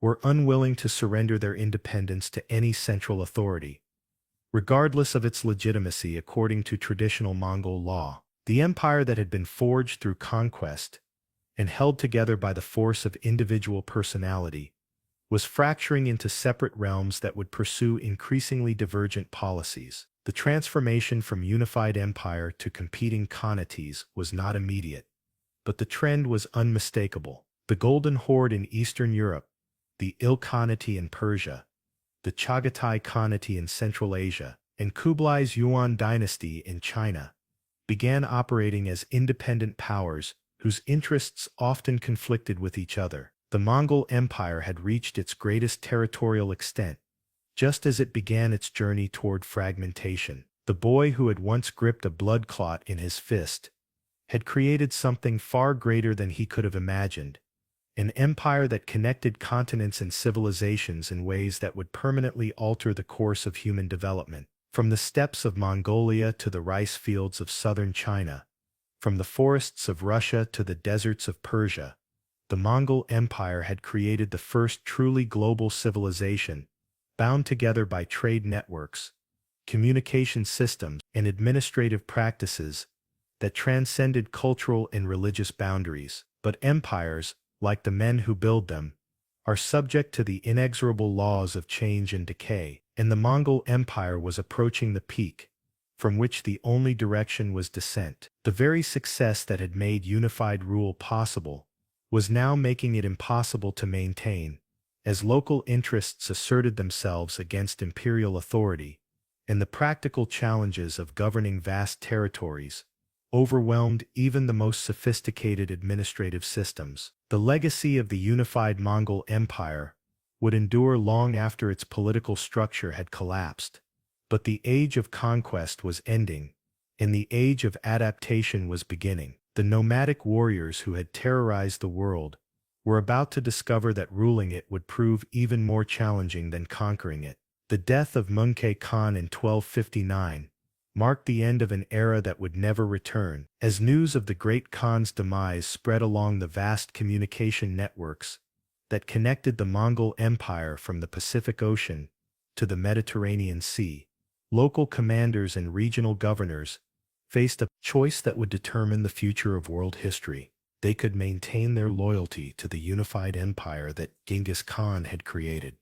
were unwilling to surrender their independence to any central authority, regardless of its legitimacy according to traditional Mongol law. The empire that had been forged through conquest and held together by the force of individual personality was fracturing into separate realms that would pursue increasingly divergent policies. The transformation from unified empire to competing khanates was not immediate, but the trend was unmistakable. The Golden Horde in Eastern Europe, the Ilkhanate in Persia, the Chagatai Khanate in Central Asia, and Kublai's Yuan dynasty in China began operating as independent powers whose interests often conflicted with each other. The Mongol Empire had reached its greatest territorial extent, just as it began its journey toward fragmentation. The boy who had once gripped a blood clot in his fist had created something far greater than he could have imagined, an empire that connected continents and civilizations in ways that would permanently alter the course of human development. From the steppes of Mongolia to the rice fields of southern China, from the forests of Russia to the deserts of Persia, the Mongol Empire had created the first truly global civilization, bound together by trade networks, communication systems, and administrative practices that transcended cultural and religious boundaries. But empires, like the men who build them, are subject to the inexorable laws of change and decay, and the Mongol Empire was approaching the peak, from which the only direction was descent. The very success that had made unified rule possible was now making it impossible to maintain, as local interests asserted themselves against imperial authority, and the practical challenges of governing vast territories overwhelmed even the most sophisticated administrative systems. The legacy of the unified Mongol Empire would endure long after its political structure had collapsed. But the age of conquest was ending, and the age of adaptation was beginning. The nomadic warriors who had terrorized the world were about to discover that ruling it would prove even more challenging than conquering it. The death of Mongol Khan in 1259 marked the end of an era that would never return. As news of the Great Khan's demise spread along the vast communication networks that connected the Mongol Empire from the Pacific Ocean to the Mediterranean Sea, local commanders and regional governors faced a choice that would determine the future of world history. They could maintain their loyalty to the unified empire that Genghis Khan had created,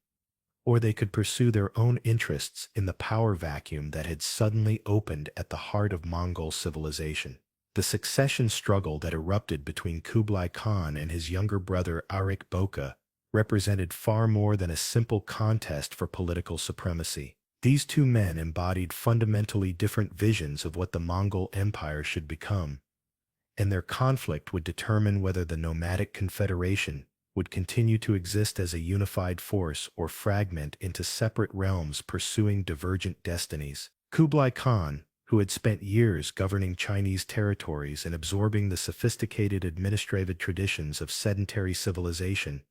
or they could pursue their own interests in the power vacuum that had suddenly opened at the heart of Mongol civilization. The succession struggle that erupted between Kublai Khan and his younger brother Arik Boka represented far more than a simple contest for political supremacy. These two men embodied fundamentally different visions of what the Mongol Empire should become, and their conflict would determine whether the nomadic confederation would continue to exist as a unified force or fragment into separate realms pursuing divergent destinies. Kublai Khan, who had spent years governing Chinese territories and absorbing the sophisticated administrative traditions of sedentary civilization,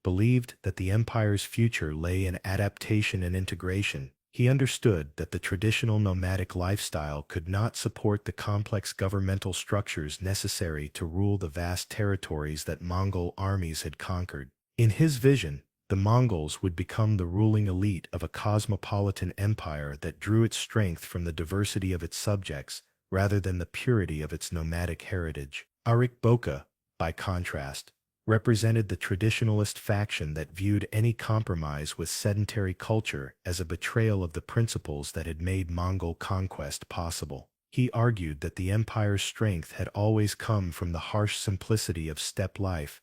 believed that the empire's future lay in adaptation and integration. He understood that the traditional nomadic lifestyle could not support the complex governmental structures necessary to rule the vast territories that Mongol armies had conquered. In his vision, the Mongols would become the ruling elite of a cosmopolitan empire that drew its strength from the diversity of its subjects rather than the purity of its nomadic heritage. Arik Boka, by contrast, represented the traditionalist faction that viewed any compromise with sedentary culture as a betrayal of the principles that had made Mongol conquest possible. He argued that the empire's strength had always come from the harsh simplicity of steppe life,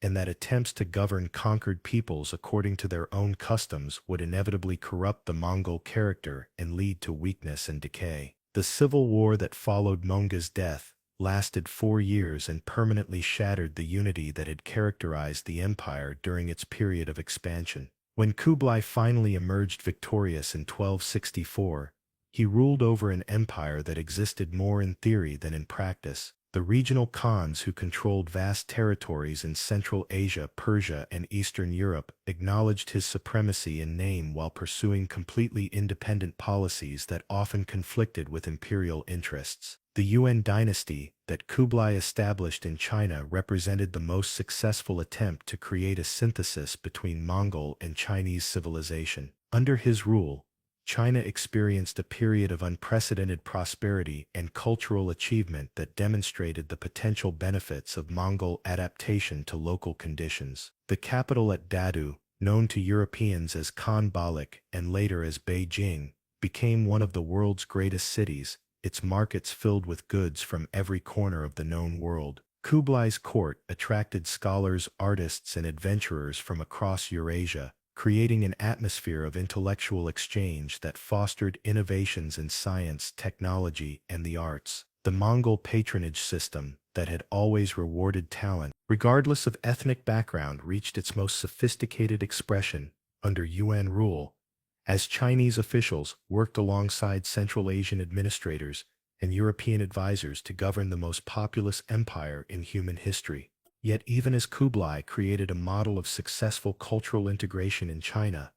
and that attempts to govern conquered peoples according to their own customs would inevitably corrupt the Mongol character and lead to weakness and decay. The civil war that followed Monga's death lasted 4 years and permanently shattered the unity that had characterized the empire during its period of expansion. When Kublai finally emerged victorious in 1264, he ruled over an empire that existed more in theory than in practice. The regional Khans who controlled vast territories in Central Asia, Persia, and Eastern Europe acknowledged his supremacy in name while pursuing completely independent policies that often conflicted with imperial interests. The Yuan dynasty that Kublai established in China represented the most successful attempt to create a synthesis between Mongol and Chinese civilization. Under his rule, China experienced a period of unprecedented prosperity and cultural achievement that demonstrated the potential benefits of Mongol adaptation to local conditions. The capital at Dadu, known to Europeans as Khan Balik and later as Beijing, became one of the world's greatest cities, its markets filled with goods from every corner of the known world. Kublai's court attracted scholars, artists, and adventurers from across Eurasia, creating an atmosphere of intellectual exchange that fostered innovations in science, technology, and the arts. The Mongol patronage system, that had always rewarded talent, regardless of ethnic background, reached its most sophisticated expression under Yuan rule, as Chinese officials worked alongside Central Asian administrators and European advisors to govern the most populous empire in human history. Yet even as Kublai created a model of successful cultural integration in China,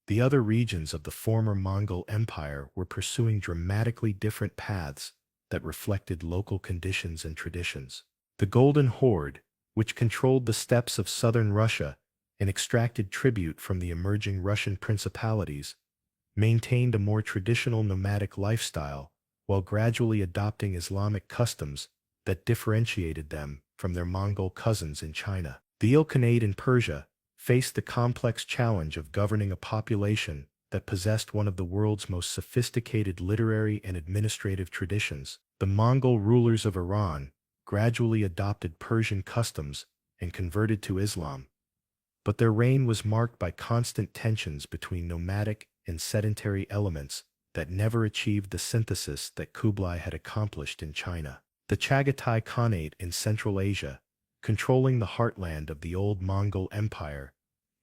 the other regions of the former Mongol Empire were pursuing dramatically different paths that reflected local conditions and traditions. The Golden Horde, which controlled the steppes of southern Russia and extracted tribute from the emerging Russian principalities, maintained a more traditional nomadic lifestyle while gradually adopting Islamic customs that differentiated them from their Mongol cousins in China. The Ilkhanate in Persia faced the complex challenge of governing a population that possessed one of the world's most sophisticated literary and administrative traditions. The Mongol rulers of Iran gradually adopted Persian customs and converted to Islam, but their reign was marked by constant tensions between nomadic and sedentary elements that never achieved the synthesis that Kublai had accomplished in China. The Chagatai Khanate in Central Asia, controlling the heartland of the old Mongol Empire,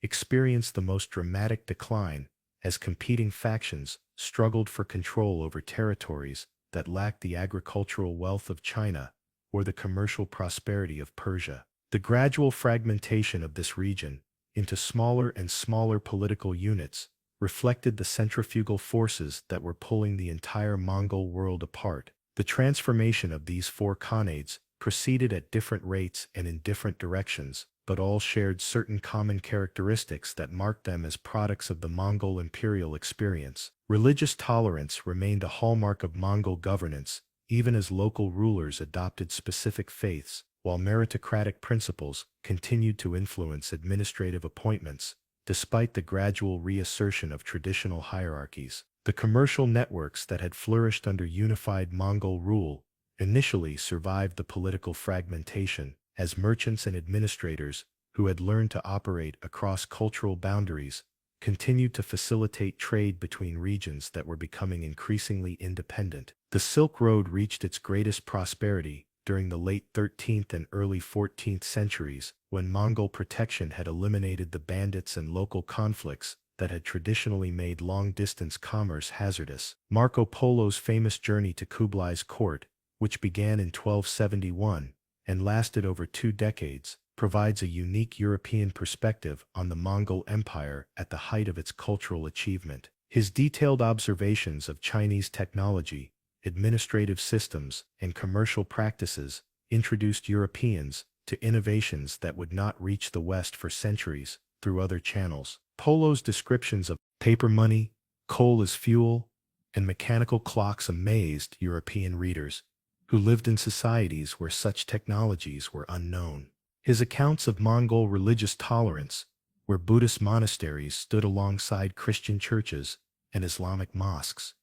experienced the most dramatic decline as competing factions struggled for control over territories that lacked the agricultural wealth of China or the commercial prosperity of Persia. The gradual fragmentation of this region into smaller and smaller political units reflected the centrifugal forces that were pulling the entire Mongol world apart. The transformation of these four khanates proceeded at different rates and in different directions, but all shared certain common characteristics that marked them as products of the Mongol imperial experience. Religious tolerance remained a hallmark of Mongol governance, even as local rulers adopted specific faiths, while meritocratic principles continued to influence administrative appointments, despite the gradual reassertion of traditional hierarchies. The commercial networks that had flourished under unified Mongol rule initially survived the political fragmentation, as merchants and administrators, who had learned to operate across cultural boundaries, continued to facilitate trade between regions that were becoming increasingly independent. The Silk Road reached its greatest prosperity during the late 13th and early 14th centuries, when Mongol protection had eliminated the bandits and local conflicts that had traditionally made long-distance commerce hazardous. Marco Polo's famous journey to Kublai's court, which began in 1271 and lasted over 2 decades, provides a unique European perspective on the Mongol Empire at the height of its cultural achievement. His detailed observations of Chinese technology, administrative systems, and commercial practices introduced Europeans to innovations that would not reach the West for centuries through other channels. Polo's descriptions of paper money, coal as fuel, and mechanical clocks amazed European readers, who lived in societies where such technologies were unknown. His accounts of Mongol religious tolerance, where Buddhist monasteries stood alongside Christian churches and Islamic mosques,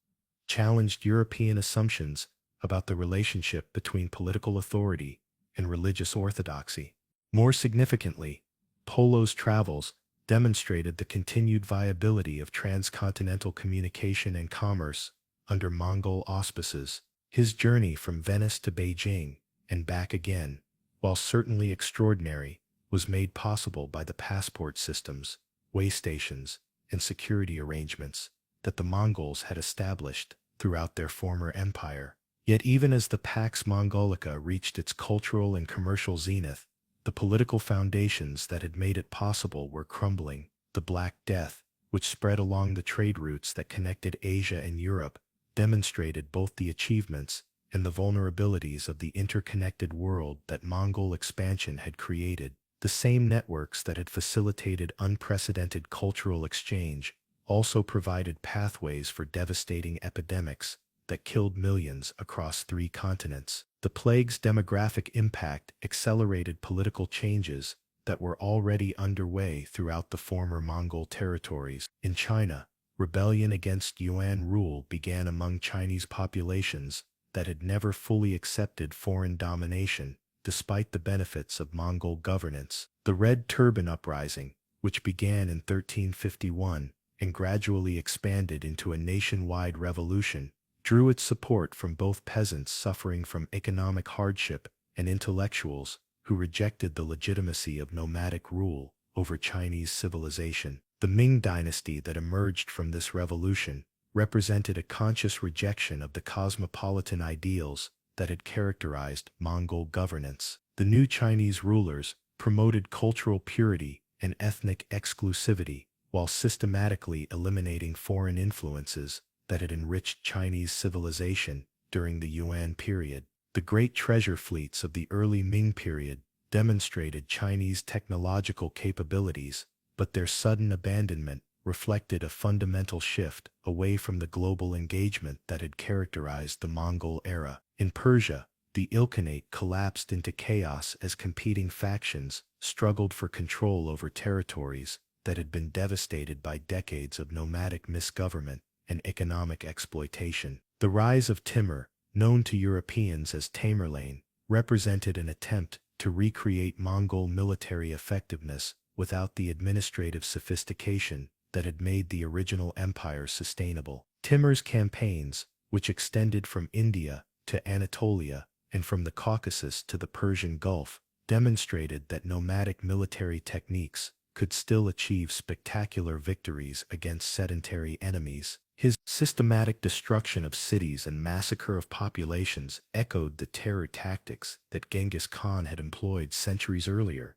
challenged European assumptions about the relationship between political authority and religious orthodoxy. More significantly, Polo's travels demonstrated the continued viability of transcontinental communication and commerce under Mongol auspices. His journey from Venice to Beijing and back again, while certainly extraordinary, was made possible by the passport systems, way stations, and security arrangements that the Mongols had established throughout their former empire. Yet even as the Pax Mongolica reached its cultural and commercial zenith, the political foundations that had made it possible were crumbling. The Black Death, which spread along the trade routes that connected Asia and Europe, demonstrated both the achievements and the vulnerabilities of the interconnected world that Mongol expansion had created. The same networks that had facilitated unprecedented cultural exchange also provided pathways for devastating epidemics that killed millions across 3 continents. The plague's demographic impact accelerated political changes that were already underway throughout the former Mongol territories. In China, rebellion against Yuan rule began among Chinese populations that had never fully accepted foreign domination, despite the benefits of Mongol governance. The Red Turban Uprising, which began in 1351 and gradually expanded into a nationwide revolution, drew its support from both peasants suffering from economic hardship and intellectuals who rejected the legitimacy of nomadic rule over Chinese civilization. The Ming dynasty that emerged from this revolution represented a conscious rejection of the cosmopolitan ideals that had characterized Mongol governance. The new Chinese rulers promoted cultural purity and ethnic exclusivity while systematically eliminating foreign influences that had enriched Chinese civilization during the Yuan period. The great treasure fleets of the early Ming period demonstrated Chinese technological capabilities, but their sudden abandonment reflected a fundamental shift away from the global engagement that had characterized the Mongol era. In Persia, the Ilkhanate collapsed into chaos as competing factions struggled for control over territories that had been devastated by decades of nomadic misgovernment and economic exploitation. The rise of Timur, known to Europeans as Tamerlane, represented an attempt to recreate Mongol military effectiveness without the administrative sophistication that had made the original empire sustainable. Timur's campaigns, which extended from India to Anatolia and from the Caucasus to the Persian Gulf, demonstrated that nomadic military techniques could still achieve spectacular victories against sedentary enemies. His systematic destruction of cities and massacre of populations echoed the terror tactics that Genghis Khan had employed centuries earlier,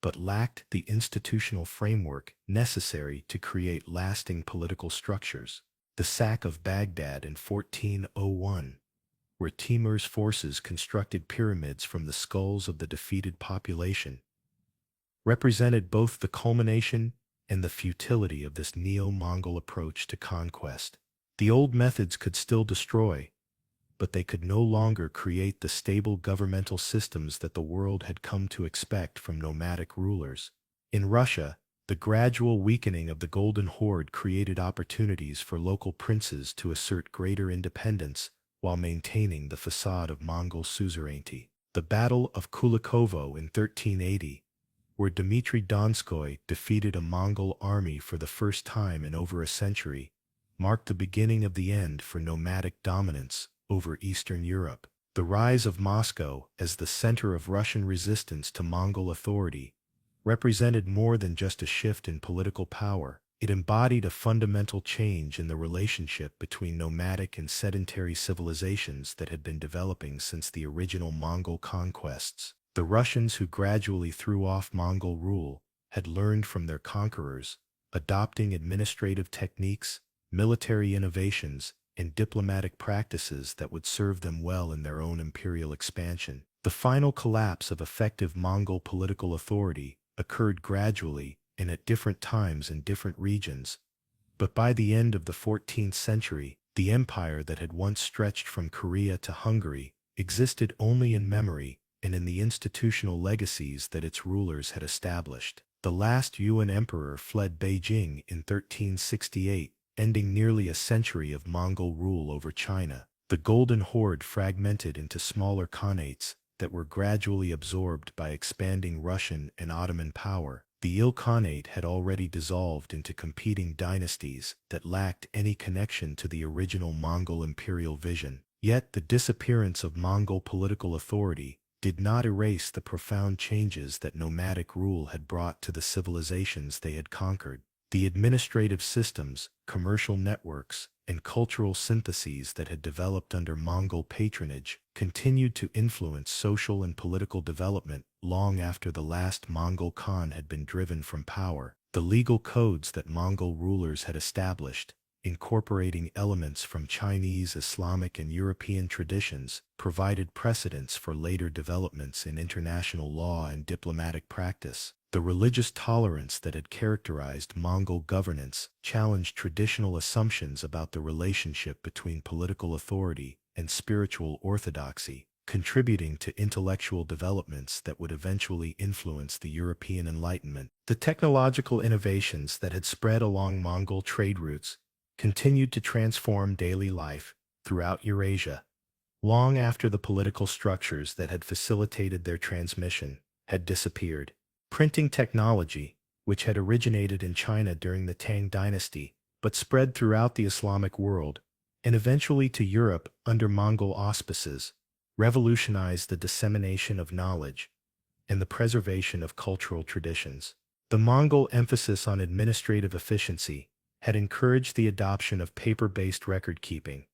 but lacked the institutional framework necessary to create lasting political structures. The sack of Baghdad in 1401, where Timur's forces constructed pyramids from the skulls of the defeated population, represented both the culmination and the futility of this neo-Mongol approach to conquest. The old methods could still destroy, but they could no longer create the stable governmental systems that the world had come to expect from nomadic rulers. In Russia, the gradual weakening of the Golden Horde created opportunities for local princes to assert greater independence while maintaining the facade of Mongol suzerainty. The Battle of Kulikovo in 1380, where Dmitry Donskoy defeated a Mongol army for the first time in over a century, marked the beginning of the end for nomadic dominance over Eastern Europe. The rise of Moscow as the center of Russian resistance to Mongol authority represented more than just a shift in political power. It embodied a fundamental change in the relationship between nomadic and sedentary civilizations that had been developing since the original Mongol conquests. The Russians, who gradually threw off Mongol rule, had learned from their conquerors, adopting administrative techniques, military innovations, and diplomatic practices that would serve them well in their own imperial expansion. The final collapse of effective Mongol political authority occurred gradually and at different times in different regions, but by the end of the 14th century, the empire that had once stretched from Korea to Hungary existed only in memory and in the institutional legacies that its rulers had established. The last Yuan emperor fled Beijing in 1368, ending nearly a century of Mongol rule over China. The Golden Horde fragmented into smaller khanates that were gradually absorbed by expanding Russian and Ottoman power. The Ilkhanate had already dissolved into competing dynasties that lacked any connection to the original Mongol imperial vision. Yet the disappearance of Mongol political authority did not erase the profound changes that nomadic rule had brought to the civilizations they had conquered. The administrative systems, commercial networks, and cultural syntheses that had developed under Mongol patronage continued to influence social and political development long after the last Mongol Khan had been driven from power. The legal codes that Mongol rulers had established, incorporating elements from Chinese, Islamic, and European traditions, provided precedents for later developments in international law and diplomatic practice. The religious tolerance that had characterized Mongol governance challenged traditional assumptions about the relationship between political authority and spiritual orthodoxy, contributing to intellectual developments that would eventually influence the European Enlightenment. The technological innovations that had spread along Mongol trade routes continued to transform daily life throughout Eurasia, long after the political structures that had facilitated their transmission had disappeared. Printing technology, which had originated in China during the Tang dynasty, but spread throughout the Islamic world, and eventually to Europe under Mongol auspices, revolutionized the dissemination of knowledge and the preservation of cultural traditions. The Mongol emphasis on administrative efficiency had encouraged the adoption of paper-based record-keeping,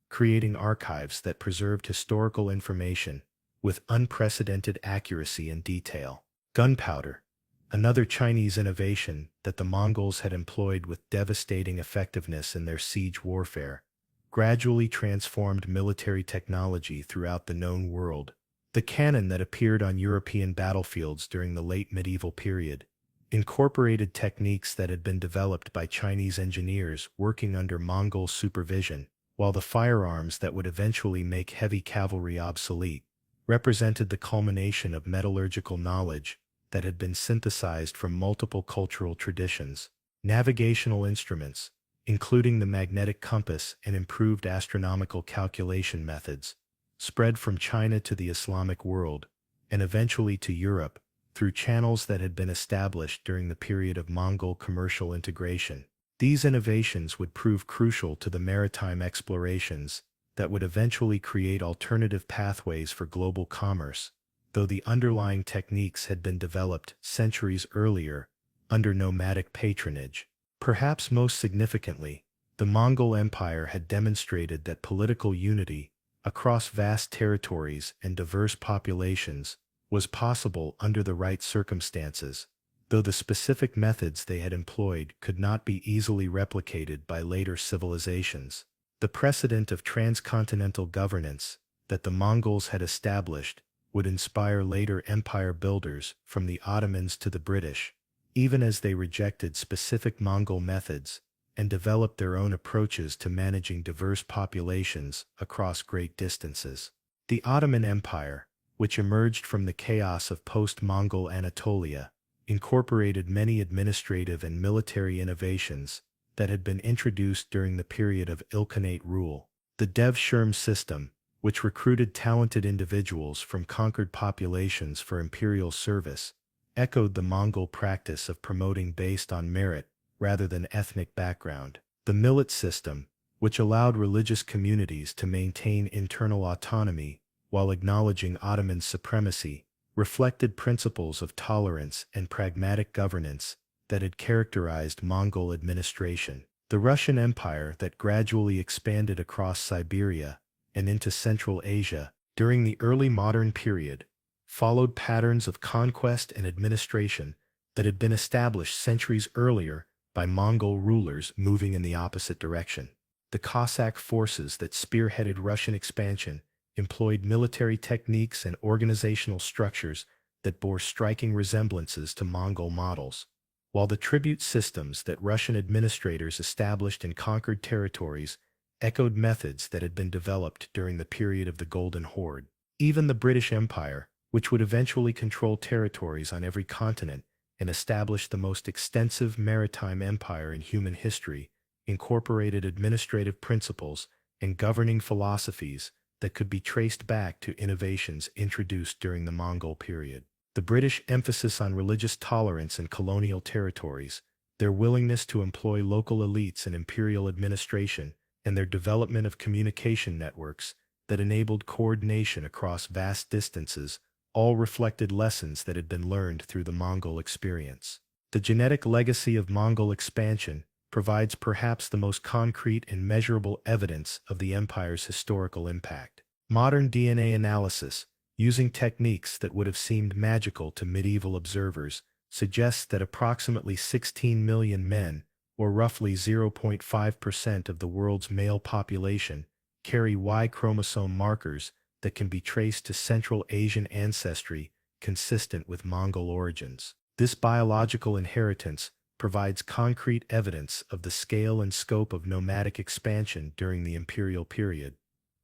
creating archives that preserved historical information with unprecedented accuracy and detail. Gunpowder, another Chinese innovation that the Mongols had employed with devastating effectiveness in their siege warfare, gradually transformed military technology throughout the known world. The cannon that appeared on European battlefields during the late medieval period incorporated techniques that had been developed by Chinese engineers working under Mongol supervision, while the firearms that would eventually make heavy cavalry obsolete represented the culmination of metallurgical knowledge that had been synthesized from multiple cultural traditions. Navigational instruments, including the magnetic compass and improved astronomical calculation methods, spread from China to the Islamic world, and eventually to Europe, through channels that had been established during the period of Mongol commercial integration. These innovations would prove crucial to the maritime explorations that would eventually create alternative pathways for global commerce, though the underlying techniques had been developed centuries earlier under nomadic patronage. Perhaps most significantly, the Mongol Empire had demonstrated that political unity across vast territories and diverse populations was possible under the right circumstances, though the specific methods they had employed could not be easily replicated by later civilizations. The precedent of transcontinental governance that the Mongols had established would inspire later empire builders from the Ottomans to the British, even as they rejected specific Mongol methods and developed their own approaches to managing diverse populations across great distances. The Ottoman Empire, which emerged from the chaos of post-Mongol Anatolia, incorporated many administrative and military innovations that had been introduced during the period of Ilkhanate rule. The Dev-Shurm system, which recruited talented individuals from conquered populations for imperial service, echoed the Mongol practice of promoting based on merit rather than ethnic background. The millet system, which allowed religious communities to maintain internal autonomy while acknowledging Ottoman supremacy, reflected principles of tolerance and pragmatic governance that had characterized Mongol administration. The Russian Empire that gradually expanded across Siberia and into Central Asia during the early modern period followed patterns of conquest and administration that had been established centuries earlier by Mongol rulers moving in the opposite direction. The Cossack forces that spearheaded Russian expansion employed military techniques and organizational structures that bore striking resemblances to Mongol models, while the tribute systems that Russian administrators established in conquered territories echoed methods that had been developed during the period of the Golden Horde. Even the British Empire, which would eventually control territories on every continent and establish the most extensive maritime empire in human history, incorporated administrative principles and governing philosophies that could be traced back to innovations introduced during the Mongol period. The British emphasis on religious tolerance in colonial territories, their willingness to employ local elites in imperial administration, and their development of communication networks that enabled coordination across vast distances, all reflected lessons that had been learned through the Mongol experience. The genetic legacy of Mongol expansion provides perhaps the most concrete and measurable evidence of the empire's historical impact. Modern DNA analysis, using techniques that would have seemed magical to medieval observers, suggests that approximately 16 million men, or roughly 0.5% of the world's male population, carry Y chromosome markers that can be traced to Central Asian ancestry consistent with Mongol origins. This biological inheritance provides concrete evidence of the scale and scope of nomadic expansion during the imperial period,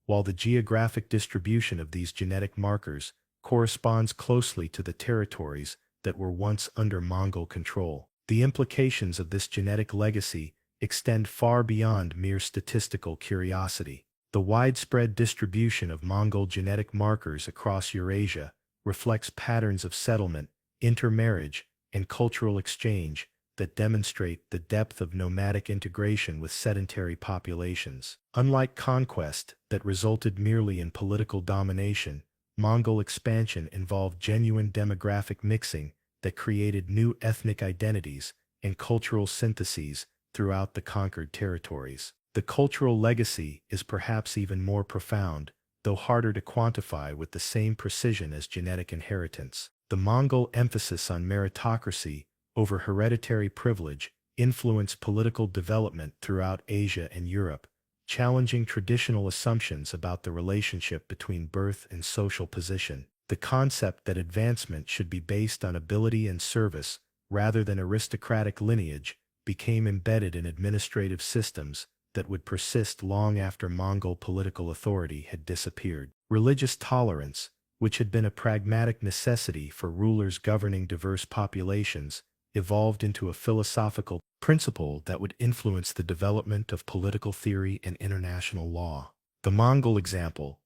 while the geographic distribution of these genetic markers corresponds closely to the territories that were once under Mongol control. The implications of this genetic legacy extend far beyond mere statistical curiosity. The widespread distribution of Mongol genetic markers across Eurasia reflects patterns of settlement, intermarriage, and cultural exchange that demonstrate the depth of nomadic integration with sedentary populations. Unlike conquest that resulted merely in political domination, Mongol expansion involved genuine demographic mixing that created new ethnic identities and cultural syntheses throughout the conquered territories. The cultural legacy is perhaps even more profound, though harder to quantify with the same precision as genetic inheritance. The Mongol emphasis on meritocracy over hereditary privilege influenced political development throughout Asia and Europe, challenging traditional assumptions about the relationship between birth and social position. The concept that advancement should be based on ability and service rather than aristocratic lineage became embedded in administrative systems that would persist long after Mongol political authority had disappeared. Religious tolerance, which had been a pragmatic necessity for rulers governing diverse populations, evolved into a philosophical principle that would influence the development of political theory and international law. The Mongol example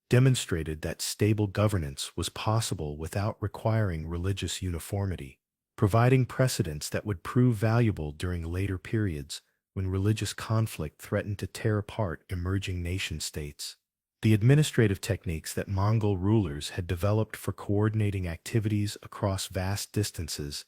demonstrated that stable governance was possible without requiring religious uniformity, providing precedents that would prove valuable during later periods when religious conflict threatened to tear apart emerging nation-states. The administrative techniques that Mongol rulers had developed for coordinating activities across vast distances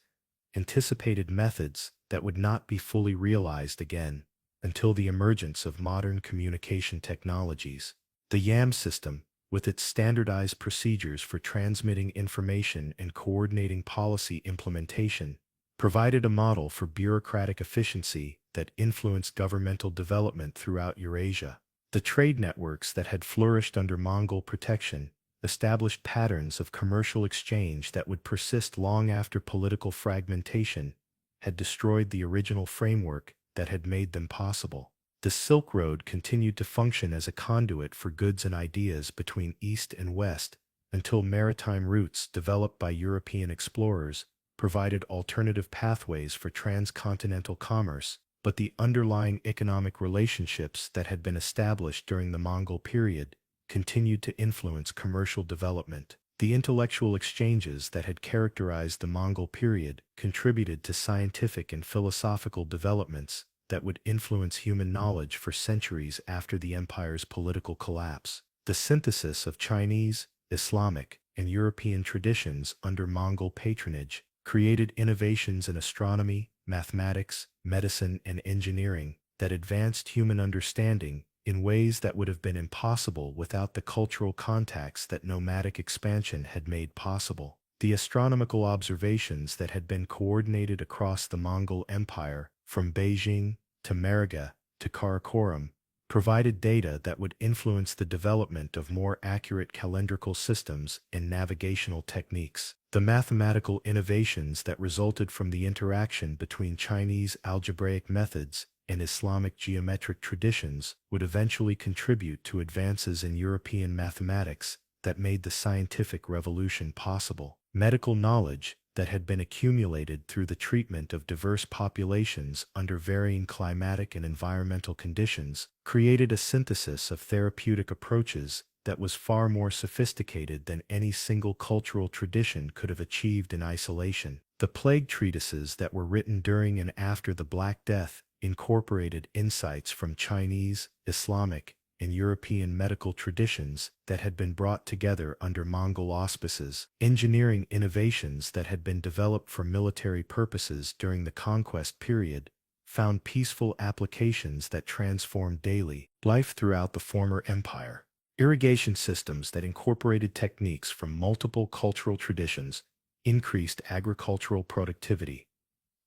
anticipated methods that would not be fully realized again until the emergence of modern communication technologies. The YAM system, with its standardized procedures for transmitting information and coordinating policy implementation, provided a model for bureaucratic efficiency that influenced governmental development throughout Eurasia. The trade networks that had flourished under Mongol protection established patterns of commercial exchange that would persist long after political fragmentation had destroyed the original framework that had made them possible. The Silk Road continued to function as a conduit for goods and ideas between East and West until maritime routes developed by European explorers provided alternative pathways for transcontinental commerce, but the underlying economic relationships that had been established during the Mongol period continued to influence commercial development. The intellectual exchanges that had characterized the Mongol period contributed to scientific and philosophical developments that would influence human knowledge for centuries after the empire's political collapse. The synthesis of Chinese, Islamic, and European traditions under Mongol patronage created innovations in astronomy, mathematics, medicine, and engineering that advanced human understanding in ways that would have been impossible without the cultural contacts that nomadic expansion had made possible. The astronomical observations that had been coordinated across the Mongol Empire, from Beijing to Mariga to Karakoram, provided data that would influence the development of more accurate calendrical systems and navigational techniques. The mathematical innovations that resulted from the interaction between Chinese algebraic methods and Islamic geometric traditions would eventually contribute to advances in European mathematics that made the scientific revolution possible. Medical knowledge that had been accumulated through the treatment of diverse populations under varying climatic and environmental conditions created a synthesis of therapeutic approaches that was far more sophisticated than any single cultural tradition could have achieved in isolation. The plague treatises that were written during and after the Black Death incorporated insights from Chinese, Islamic, and European medical traditions that had been brought together under Mongol auspices, engineering innovations that had been developed for military purposes during the conquest period, found peaceful applications that transformed daily life throughout the former empire. Irrigation systems that incorporated techniques from multiple cultural traditions increased agricultural productivity,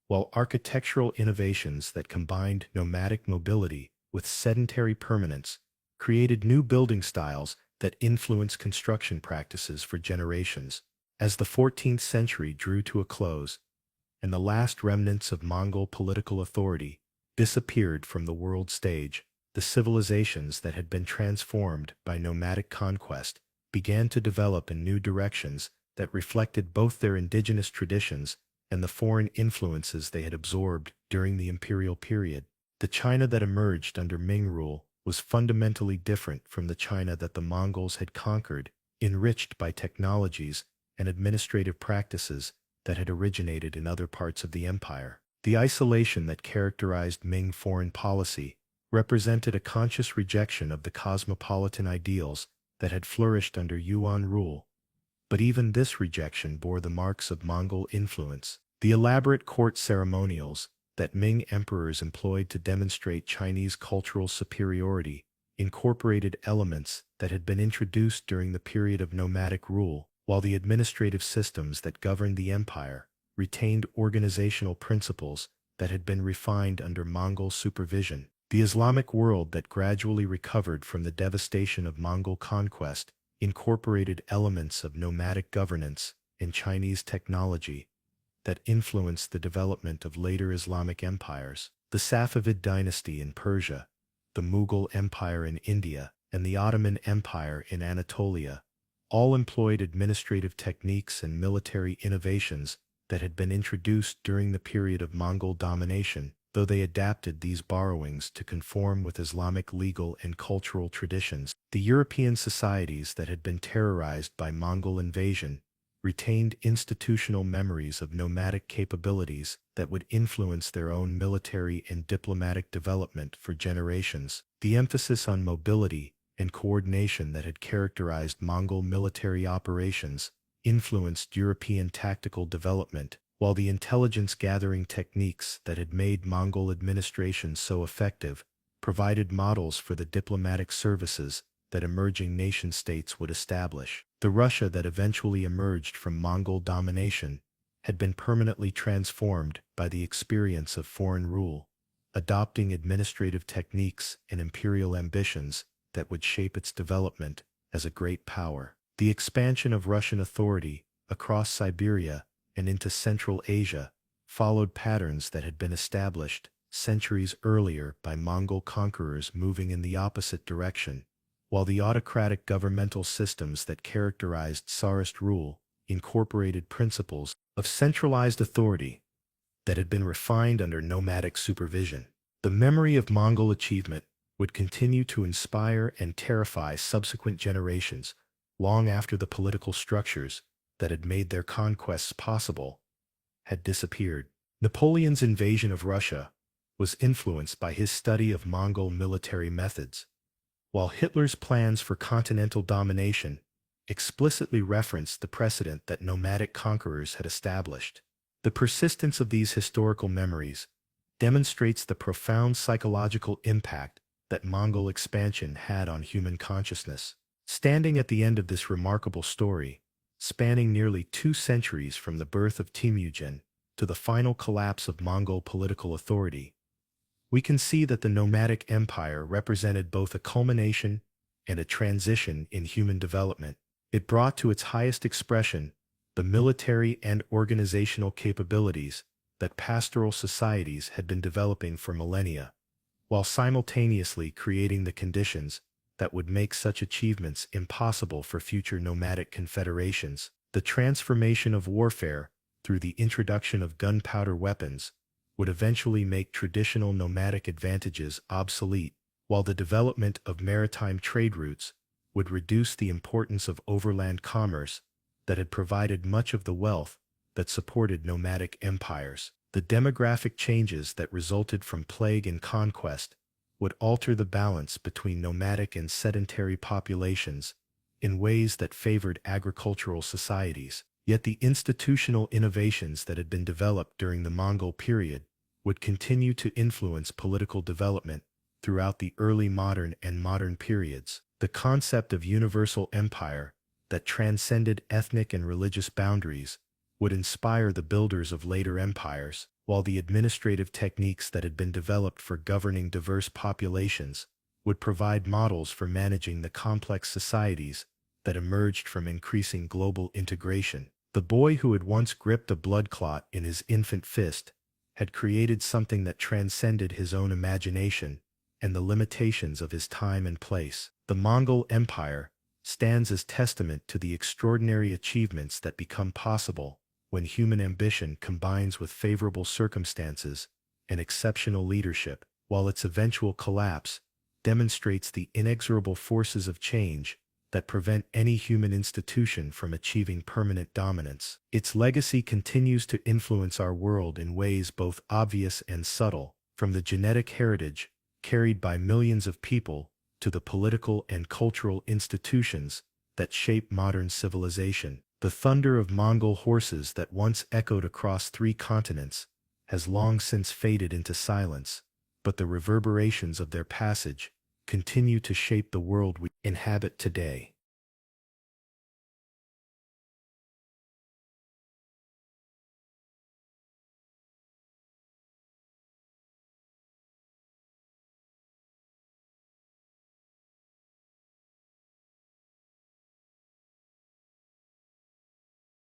while architectural innovations that combined nomadic mobility with sedentary permanence created new building styles that influenced construction practices for generations. As the 14th century drew to a close, and the last remnants of Mongol political authority disappeared from the world stage, the civilizations that had been transformed by nomadic conquest began to develop in new directions that reflected both their indigenous traditions and the foreign influences they had absorbed during the imperial period. The China that emerged under Ming rule was fundamentally different from the China that the Mongols had conquered, enriched by technologies and administrative practices that had originated in other parts of the empire. The isolation that characterized Ming foreign policy represented a conscious rejection of the cosmopolitan ideals that had flourished under Yuan rule. But even this rejection bore the marks of Mongol influence. The elaborate court ceremonials that Ming emperors employed to demonstrate Chinese cultural superiority incorporated elements that had been introduced during the period of nomadic rule, while the administrative systems that governed the empire retained organizational principles that had been refined under Mongol supervision. The Islamic world that gradually recovered from the devastation of Mongol conquest incorporated elements of nomadic governance and Chinese technology that influenced the development of later Islamic empires. The Safavid dynasty in Persia, the Mughal Empire in India, and the Ottoman Empire in Anatolia all employed administrative techniques and military innovations that had been introduced during the period of Mongol domination, though they adapted these borrowings to conform with Islamic legal and cultural traditions. The European societies that had been terrorized by Mongol invasion retained institutional memories of nomadic capabilities that would influence their own military and diplomatic development for generations. The emphasis on mobility and coordination that had characterized Mongol military operations influenced European tactical development, while the intelligence-gathering techniques that had made Mongol administration so effective provided models for the diplomatic services that emerging nation-states would establish. The Russia that eventually emerged from Mongol domination had been permanently transformed by the experience of foreign rule, adopting administrative techniques and imperial ambitions that would shape its development as a great power. The expansion of Russian authority across Siberia and into Central Asia followed patterns that had been established centuries earlier by Mongol conquerors moving in the opposite direction, while the autocratic governmental systems that characterized Tsarist rule incorporated principles of centralized authority that had been refined under nomadic supervision. The memory of Mongol achievement would continue to inspire and terrify subsequent generations long after the political structures that had made their conquests possible had disappeared. Napoleon's invasion of Russia was influenced by his study of Mongol military methods, while Hitler's plans for continental domination explicitly referenced the precedent that nomadic conquerors had established. The persistence of these historical memories demonstrates the profound psychological impact that Mongol expansion had on human consciousness. Standing at the end of this remarkable story, spanning nearly 2 centuries from the birth of Temujin to the final collapse of Mongol political authority, we can see that the nomadic empire represented both a culmination and a transition in human development. It brought to its highest expression the military and organizational capabilities that pastoral societies had been developing for millennia, while simultaneously creating the conditions that would make such achievements impossible for future nomadic confederations. The transformation of warfare through the introduction of gunpowder weapons would eventually make traditional nomadic advantages obsolete, while the development of maritime trade routes would reduce the importance of overland commerce that had provided much of the wealth that supported nomadic empires. The demographic changes that resulted from plague and conquest would alter the balance between nomadic and sedentary populations in ways that favored agricultural societies. Yet the institutional innovations that had been developed during the Mongol period would continue to influence political development throughout the early modern and modern periods. The concept of universal empire that transcended ethnic and religious boundaries would inspire the builders of later empires, while the administrative techniques that had been developed for governing diverse populations would provide models for managing the complex societies that emerged from increasing global integration. The boy who had once gripped a blood clot in his infant fist had created something that transcended his own imagination and the limitations of his time and place. The Mongol Empire stands as testament to the extraordinary achievements that become possible when human ambition combines with favorable circumstances and exceptional leadership, while its eventual collapse demonstrates the inexorable forces of change that prevent any human institution from achieving permanent dominance. Its legacy continues to influence our world in ways both obvious and subtle, from the genetic heritage carried by millions of people to the political and cultural institutions that shape modern civilization. The thunder of Mongol horses that once echoed across 3 continents has long since faded into silence, but the reverberations of their passage continue to shape the world we inhabit today.